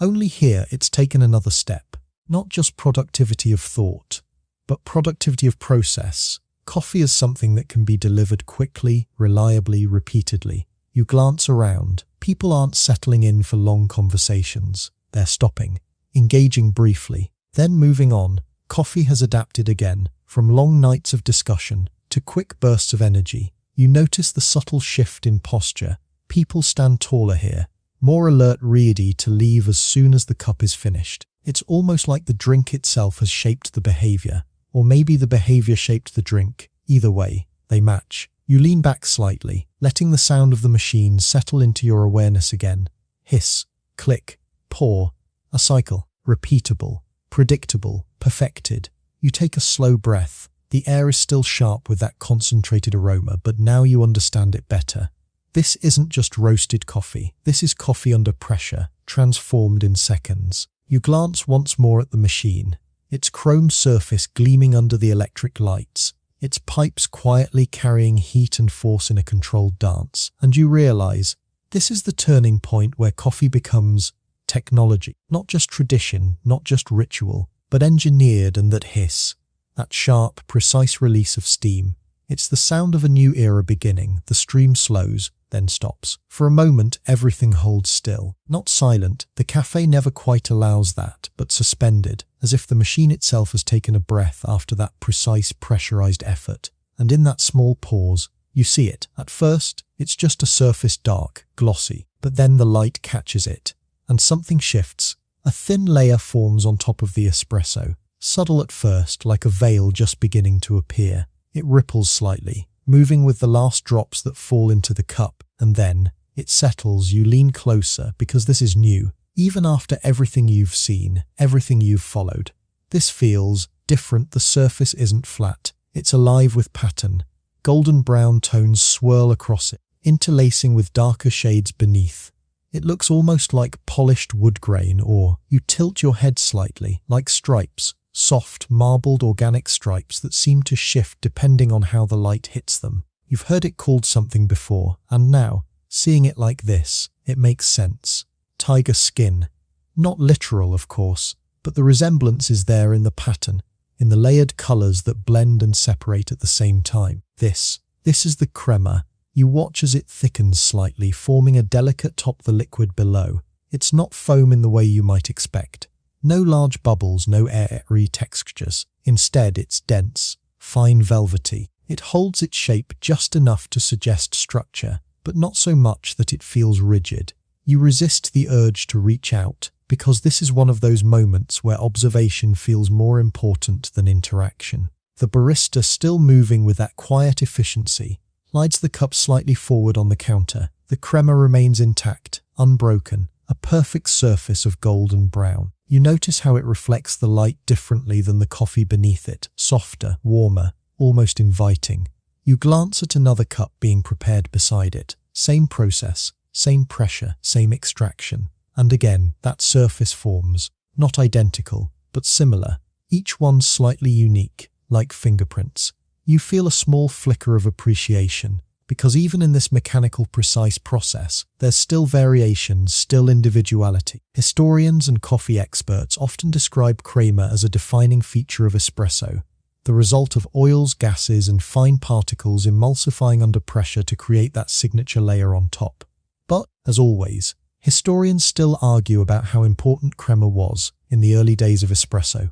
Only here it's taken another step. Not just productivity of thought, but productivity of process. Coffee is something that can be delivered quickly, reliably, repeatedly. You glance around. People aren't settling in for long conversations. They're stopping, engaging briefly, then moving on. Coffee has adapted again, from long nights of discussion to quick bursts of energy. You notice the subtle shift in posture. People stand taller here, more alert, ready to leave as soon as the cup is finished. It's almost like the drink itself has shaped the behavior, or maybe the behavior shaped the drink. Either way, they match. You lean back slightly, letting the sound of the machine settle into your awareness again. Hiss, click, pour. A cycle. Repeatable, predictable, perfected. You take a slow breath. The air is still sharp with that concentrated aroma, but now you understand it better. This isn't just roasted coffee. This is coffee under pressure, transformed in seconds. You glance once more at the machine, its chrome surface gleaming under the electric lights, its pipes quietly carrying heat and force in a controlled dance, and you realize this is the turning point where coffee becomes technology. Not just tradition, not just ritual, but engineered. And that hiss, that sharp, precise release of steam. It's the sound of a new era beginning. The stream slows, then stops. For a moment, everything holds still. Not silent, the cafe never quite allows that, but suspended, as if the machine itself has taken a breath after that precise, pressurized effort. And in that small pause, you see it. At first, it's just a surface, dark, glossy, but then the light catches it, and something shifts. A thin layer forms on top of the espresso, subtle at first, like a veil just beginning to appear. It ripples slightly, moving with the last drops that fall into the cup, and then it settles. You lean closer because this is new, even after everything you've seen, everything you've followed. This feels different. The surface isn't flat, it's alive with pattern. Golden brown tones swirl across it, interlacing with darker shades beneath. It looks almost like polished wood grain, or you tilt your head slightly, like stripes. Soft, marbled organic stripes that seem to shift depending on how the light hits them. You've heard it called something before, and now, seeing it like this, it makes sense. Tiger skin. Not literal, of course, but the resemblance is there in the pattern, in the layered colors that blend and separate at the same time. This is the crema. You watch as it thickens slightly, forming a delicate top the liquid below. It's not foam in the way you might expect. No large bubbles, no airy textures. Instead, it's dense, fine, velvety. It holds its shape just enough to suggest structure, but not so much that it feels rigid. You resist the urge to reach out, because this is one of those moments where observation feels more important than interaction. The barista, still moving with that quiet efficiency, slides the cup slightly forward on the counter. The crema remains intact, unbroken, a perfect surface of golden brown. You notice how it reflects the light differently than the coffee beneath it, softer, warmer, almost inviting. You glance at another cup being prepared beside it. Same process, same pressure, same extraction. And again, that surface forms, not identical, but similar, each one slightly unique, like fingerprints. You feel a small flicker of appreciation, because even in this mechanical, precise process, there's still variation, still individuality. Historians and coffee experts often describe crema as a defining feature of espresso, the result of oils, gases, and fine particles emulsifying under pressure to create that signature layer on top. But, as always, historians still argue about how important crema was in the early days of espresso,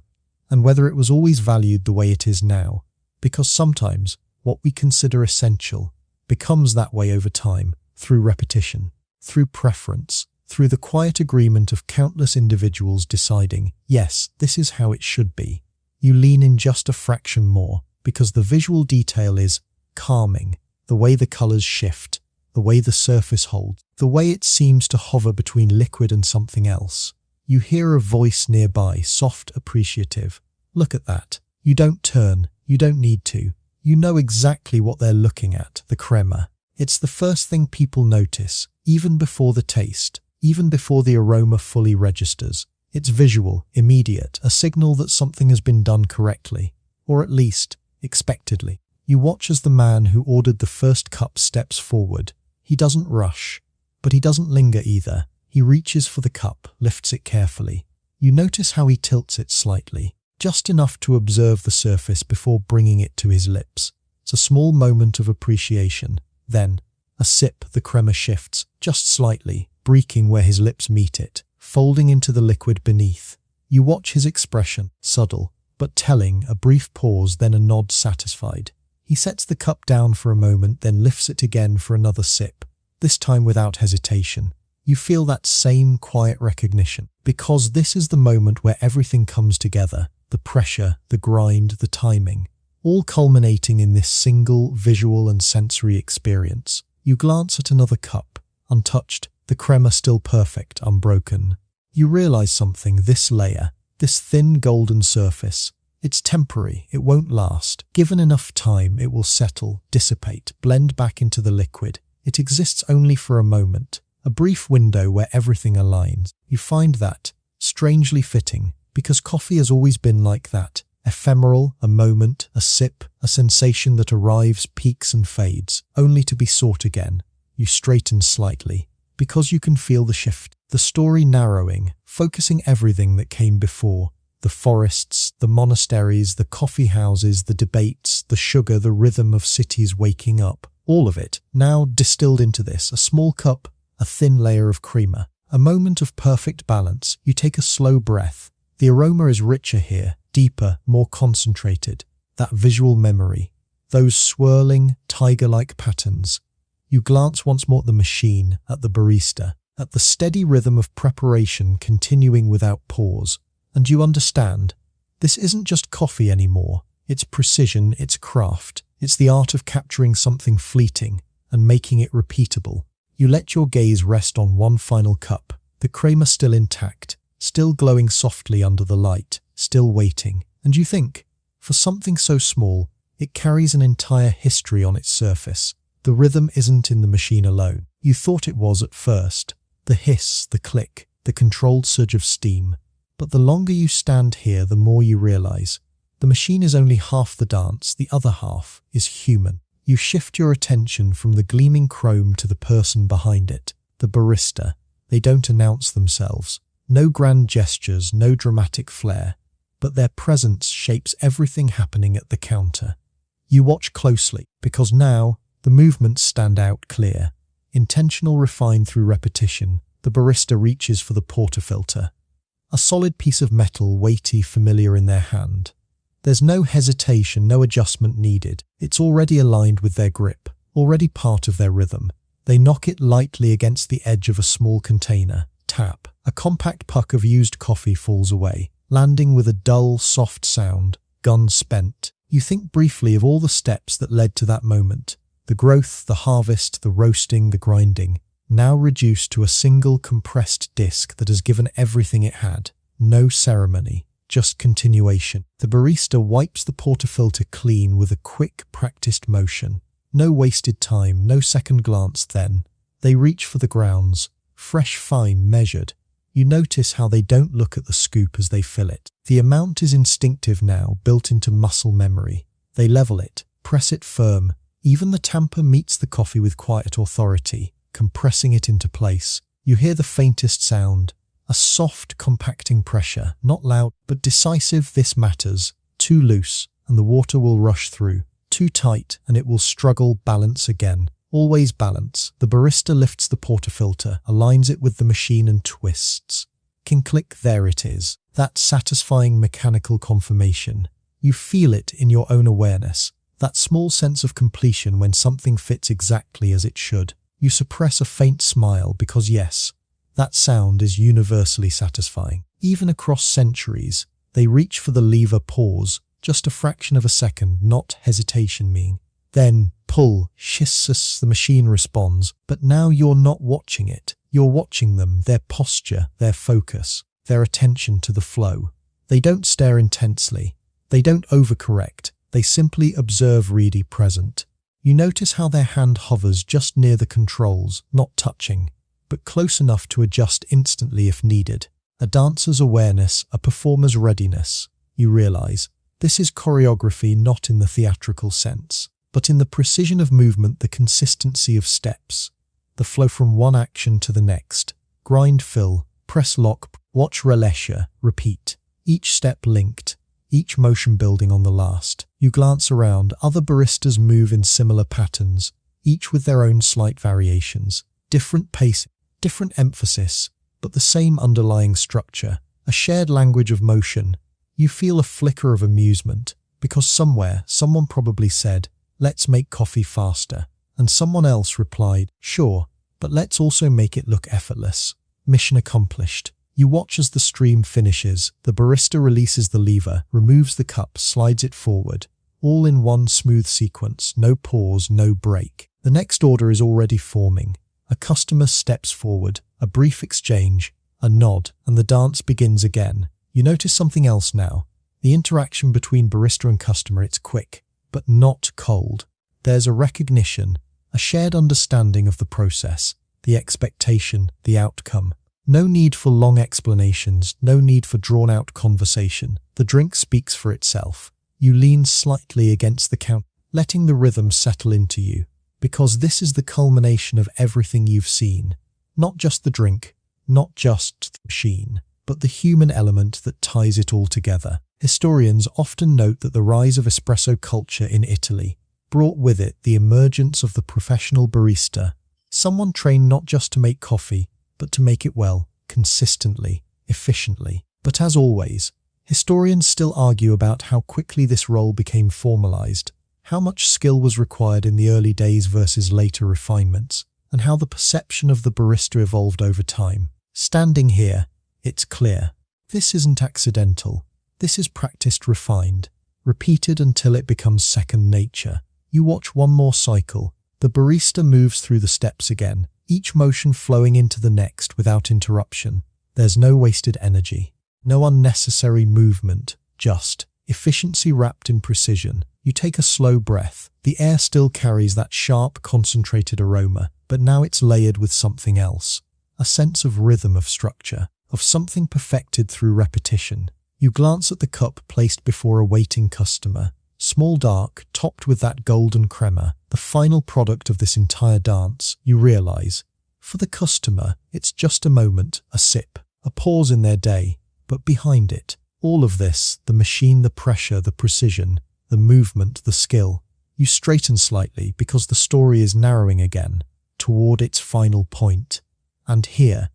and whether it was always valued the way it is now, because sometimes what we consider essential becomes that way over time, through repetition, through preference, through the quiet agreement of countless individuals deciding, yes, this is how it should be. You lean in just a fraction more because the visual detail is calming. The way the colors shift, the way the surface holds, the way it seems to hover between liquid and something else. You hear a voice nearby, soft, appreciative. Look at that. You don't turn. You don't need to. You know exactly what they're looking at, the crema. It's the first thing people notice, even before the taste, even before the aroma fully registers. It's visual, immediate, a signal that something has been done correctly, or at least, expectedly. You watch as the man who ordered the first cup steps forward. He doesn't rush, but he doesn't linger either. He reaches for the cup, lifts it carefully. You notice how he tilts it slightly, just enough to observe the surface before bringing it to his lips. It's a small moment of appreciation. Then, a sip, the crema shifts, just slightly, breaking where his lips meet it, folding into the liquid beneath. You watch his expression, subtle, but telling, a brief pause, then a nod satisfied. He sets the cup down for a moment, then lifts it again for another sip, this time without hesitation. You feel that same quiet recognition, because this is the moment where everything comes together, the pressure, the grind, the timing, all culminating in this single visual and sensory experience. You glance at another cup, untouched, the crema still perfect, unbroken. You realize something, this layer, this thin golden surface, it's temporary, it won't last. Given enough time, it will settle, dissipate, blend back into the liquid. It exists only for a moment, a brief window where everything aligns. You find that strangely fitting, because coffee has always been like that. Ephemeral, a moment, a sip, a sensation that arrives, peaks and fades, only to be sought again. You straighten slightly, because you can feel the shift. The story narrowing, focusing everything that came before. The forests, the monasteries, the coffee houses, the debates, the sugar, the rhythm of cities waking up. All of it, now distilled into this, a small cup, a thin layer of crema. A moment of perfect balance. You take a slow breath. The aroma is richer here, deeper, more concentrated. That visual memory, those swirling, tiger-like patterns. You glance once more at the machine, at the barista, at the steady rhythm of preparation continuing without pause. And you understand, this isn't just coffee anymore. It's precision, it's craft. It's the art of capturing something fleeting and making it repeatable. You let your gaze rest on one final cup, the crema still intact, still glowing softly under the light, still waiting. And you think, for something so small, it carries an entire history on its surface. The rhythm isn't in the machine alone. You thought it was at first. The hiss, the click, the controlled surge of steam. But the longer you stand here, the more you realize the machine is only half the dance, the other half is human. You shift your attention from the gleaming chrome to the person behind it, the barista. They don't announce themselves. No grand gestures, no dramatic flair, but their presence shapes everything happening at the counter. You watch closely, because now the movements stand out clear. Intentional, refined through repetition. The barista reaches for the portafilter. A solid piece of metal, weighty, familiar in their hand. There's no hesitation, no adjustment needed. It's already aligned with their grip, already part of their rhythm. They knock it lightly against the edge of a small container. Tap. A compact puck of used coffee falls away, landing with a dull, soft sound. Gun spent. You think briefly of all the steps that led to that moment. The growth, the harvest, the roasting, the grinding. Now reduced to a single compressed disc that has given everything it had. No ceremony, just continuation. The barista wipes the portafilter clean with a quick, practiced motion. No wasted time, no second glance then. They reach for the grounds, fresh, fine, measured. You notice how they don't look at the scoop as they fill it. The amount is instinctive now, built into muscle memory. They level it, press it firm. Even the tamper meets the coffee with quiet authority, compressing it into place. You hear the faintest sound, a soft, compacting pressure, not loud, but decisive. This matters. Too loose, and the water will rush through. Too tight, and it will struggle. Balance again. Always balance. The barista lifts the portafilter, aligns it with the machine and twists. Click, there it is. That satisfying mechanical confirmation. You feel it in your own awareness. That small sense of completion when something fits exactly as it should. You suppress a faint smile because yes, that sound is universally satisfying. Even across centuries, They reach for the lever, pause, just a fraction of a second, not hesitation meaning. Then pull, shiss, the machine responds, but now you're not watching it. You're watching them, their posture, their focus, their attention to the flow. They don't stare intensely. They don't overcorrect. They simply observe, ready, present. You notice how their hand hovers just near the controls, not touching, but close enough to adjust instantly if needed. A dancer's awareness, a performer's readiness. You realize this is choreography not in the theatrical sense, but in the precision of movement, the consistency of steps, the flow from one action to the next. Grind, fill, press, lock, watch, relâche, repeat. Each step linked, each motion building on the last. You glance around, other baristas move in similar patterns, each with their own slight variations. Different pace, different emphasis, but the same underlying structure, a shared language of motion. You feel a flicker of amusement, because somewhere, someone probably said, "Let's make coffee faster." And someone else replied, "Sure, but let's also make it look effortless." Mission accomplished. You watch as the stream finishes. The barista releases the lever, removes the cup, slides it forward. All in one smooth sequence, no pause, no break. The next order is already forming. A customer steps forward, a brief exchange, a nod, and the dance begins again. You notice something else now. The interaction between barista and customer, it's quick, but not cold. There's a recognition, a shared understanding of the process, the expectation, the outcome. No need for long explanations, no need for drawn-out conversation. The drink speaks for itself. You lean slightly against the counter, letting the rhythm settle into you, because this is the culmination of everything you've seen. Not just the drink, not just the machine, but the human element that ties it all together. Historians often note that the rise of espresso culture in Italy brought with it the emergence of the professional barista, someone trained not just to make coffee, but to make it well, consistently, efficiently. But as always, historians still argue about how quickly this role became formalized, how much skill was required in the early days versus later refinements, and how the perception of the barista evolved over time. Standing here, it's clear. This isn't accidental. This is practiced, refined, repeated until it becomes second nature. You watch one more cycle. The barista moves through the steps again, each motion flowing into the next without interruption. There's no wasted energy, no unnecessary movement, just efficiency wrapped in precision. You take a slow breath. The air still carries that sharp, concentrated aroma, but now it's layered with something else. A sense of rhythm, of structure, of something perfected through repetition. You glance at the cup placed before a waiting customer. Small, dark, topped with that golden crema, the final product of this entire dance. You realize, for the customer, it's just a moment, a sip, a pause in their day, but behind it, all of this, the machine, the pressure, the precision, the movement, the skill. You straighten slightly because the story is narrowing again, toward its final point. And here,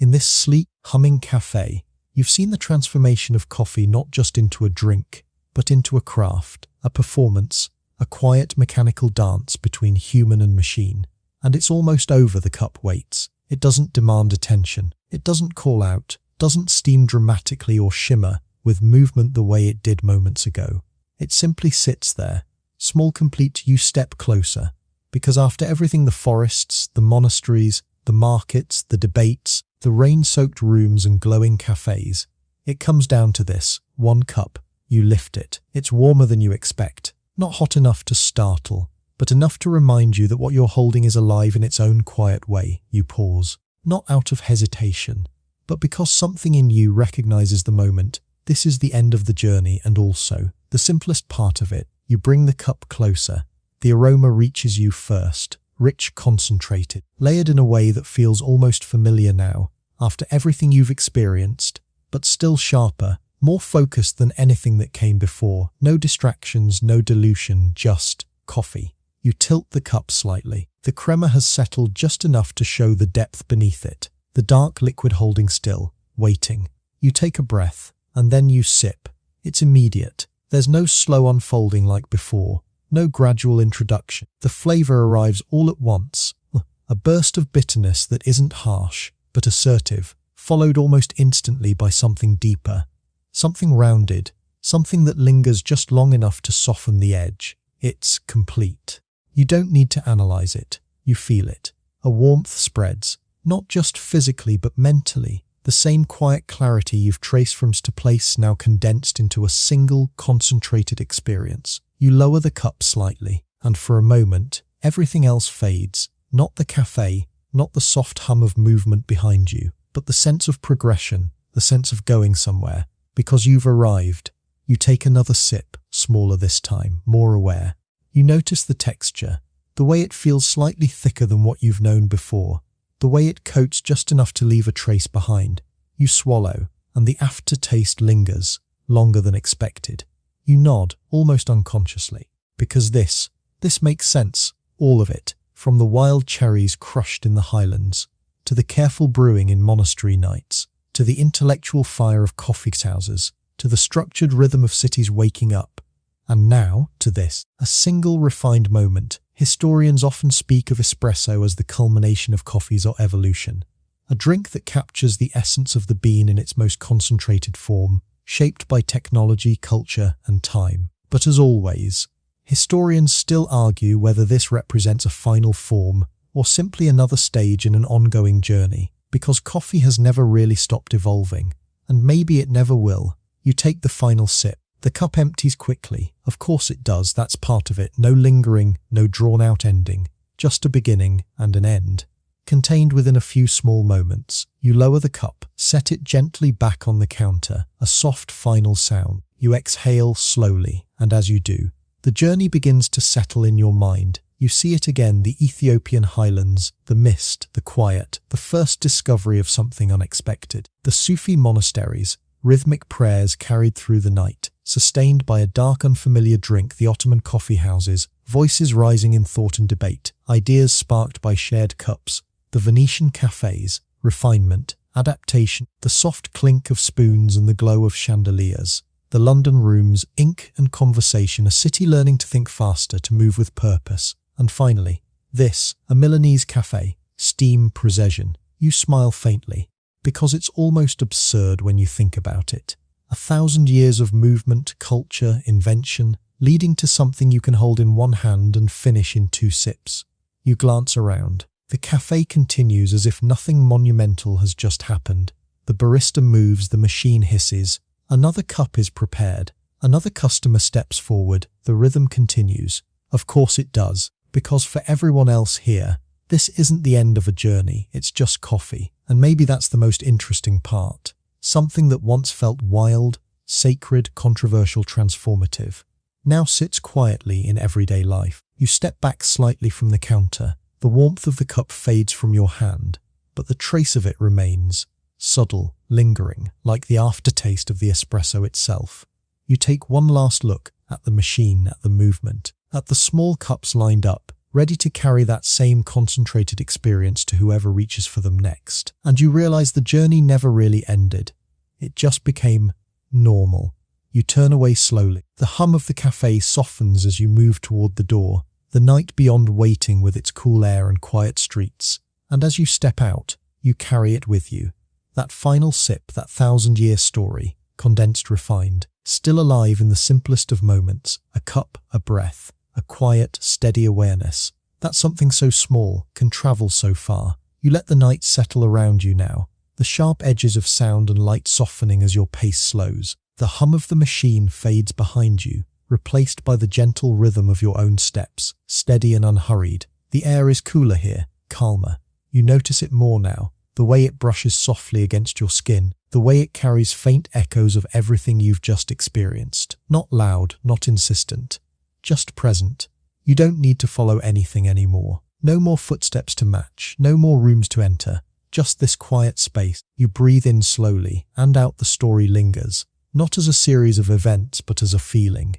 in this sleek, humming cafe, you've seen the transformation of coffee not just into a drink, but into a craft, a performance, a quiet mechanical dance between human and machine. And it's almost over. The cup waits. It doesn't demand attention. It doesn't call out, doesn't steam dramatically or shimmer with movement the way it did moments ago. It simply sits there, small, complete. You step closer, because after everything, the forests, the monasteries, the markets, the debates, the rain-soaked rooms and glowing cafes, it comes down to this, one cup. You lift it. It's warmer than you expect. Not hot enough to startle, but enough to remind you that what you're holding is alive in its own quiet way. You pause, not out of hesitation, but because something in you recognizes the moment. This is the end of the journey and also the simplest part of it. You bring the cup closer. The aroma reaches you first, rich, concentrated, layered in a way that feels almost familiar now, after everything you've experienced, but still sharper, more focused than anything that came before. No distractions, no dilution, just coffee. You tilt the cup slightly. The crema has settled just enough to show the depth beneath it. The dark liquid holding still, waiting. You take a breath, and then you sip. It's immediate. There's no slow unfolding like before. No gradual introduction. The flavor arrives all at once. A burst of bitterness that isn't harsh, but assertive, followed almost instantly by something deeper. something rounded, something that lingers just long enough to soften the edge. It's complete. You don't need to analyze it. You feel it. A warmth spreads, not just physically but mentally. The same quiet clarity you've traced from to place now condensed into a single, concentrated experience. You lower the cup slightly, and for a moment, everything else fades. Not the cafe, not the soft hum of movement behind you, but the sense of progression, the sense of going somewhere. Because you've arrived, you take another sip, smaller this time, more aware. You notice the texture, the way it feels slightly thicker than what you've known before, the way it coats just enough to leave a trace behind. You swallow, and the aftertaste lingers, longer than expected. You nod, almost unconsciously, because this makes sense, all of it, from the wild cherries crushed in the highlands, to the careful brewing in monastery nights, to the intellectual fire of coffee houses, to the structured rhythm of cities waking up, and now to this, a single refined moment. Historians often speak of espresso as the culmination of coffee's evolution, a drink that captures the essence of the bean in its most concentrated form, shaped by technology, culture, and time. But as always, historians still argue whether this represents a final form or simply another stage in an ongoing journey, because coffee has never really stopped evolving, and maybe it never will. You take the final sip. The cup empties quickly. Of course it does, that's part of it. No lingering, no drawn-out ending, just a beginning and an end, contained within a few small moments. You lower the cup, set it gently back on the counter, a soft final sound. You exhale slowly, and as you do, the journey begins to settle in your mind. You see it again, the Ethiopian Highlands, the mist, the quiet, the first discovery of something unexpected. The Sufi monasteries, rhythmic prayers carried through the night, sustained by a dark unfamiliar drink, the Ottoman coffee houses, voices rising in thought and debate, ideas sparked by shared cups, the Venetian cafes, refinement, adaptation, the soft clink of spoons and the glow of chandeliers, the London rooms, ink and conversation, a city learning to think faster, to move with purpose. And finally, this, a Milanese cafe, steam precision. You smile faintly, because it's almost absurd when you think about it. 1,000 years of movement, culture, invention, leading to something you can hold in one hand and finish in 2 sips. You glance around. The cafe continues as if nothing monumental has just happened. The barista moves, the machine hisses. Another cup is prepared. Another customer steps forward. The rhythm continues. Of course it does, because for everyone else here, this isn't the end of a journey, it's just coffee. And maybe that's the most interesting part. Something that once felt wild, sacred, controversial, transformative, now sits quietly in everyday life. You step back slightly from the counter. The warmth of the cup fades from your hand, but the trace of it remains, subtle, lingering, like the aftertaste of the espresso itself. You take one last look at the machine, at the movement, at the small cups lined up, ready to carry that same concentrated experience to whoever reaches for them next. And you realize the journey never really ended. It just became normal. You turn away slowly. The hum of the cafe softens as you move toward the door, the night beyond waiting with its cool air and quiet streets. And as you step out, you carry it with you. That final sip, that 1,000-year story, condensed, refined, still alive in the simplest of moments, a cup, a breath, a quiet, steady awareness that something so small can travel so far. You let the night settle around you now, the sharp edges of sound and light softening as your pace slows. The hum of the machine fades behind you, replaced by the gentle rhythm of your own steps, steady and unhurried. The air is cooler here, calmer. You notice it more now, the way it brushes softly against your skin, the way it carries faint echoes of everything you've just experienced. Not loud, not insistent, just present. You don't need to follow anything anymore. No more footsteps to match, no more rooms to enter, just this quiet space. You breathe in slowly, and out. The story lingers, not as a series of events, but as a feeling.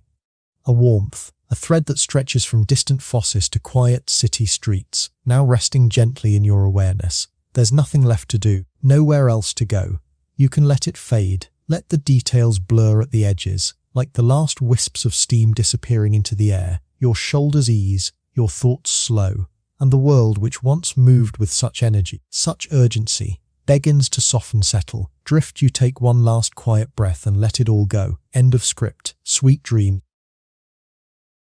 A warmth, a thread that stretches from distant fosses to quiet city streets, now resting gently in your awareness. There's nothing left to do, nowhere else to go. You can let it fade, let the details blur at the edges, like the last wisps of steam disappearing into the air. Your shoulders ease, your thoughts slow, and the world which once moved with such energy, such urgency, Begins to soften settle. Drift, you take one last quiet breath and let it all go. End of script. Sweet dreams.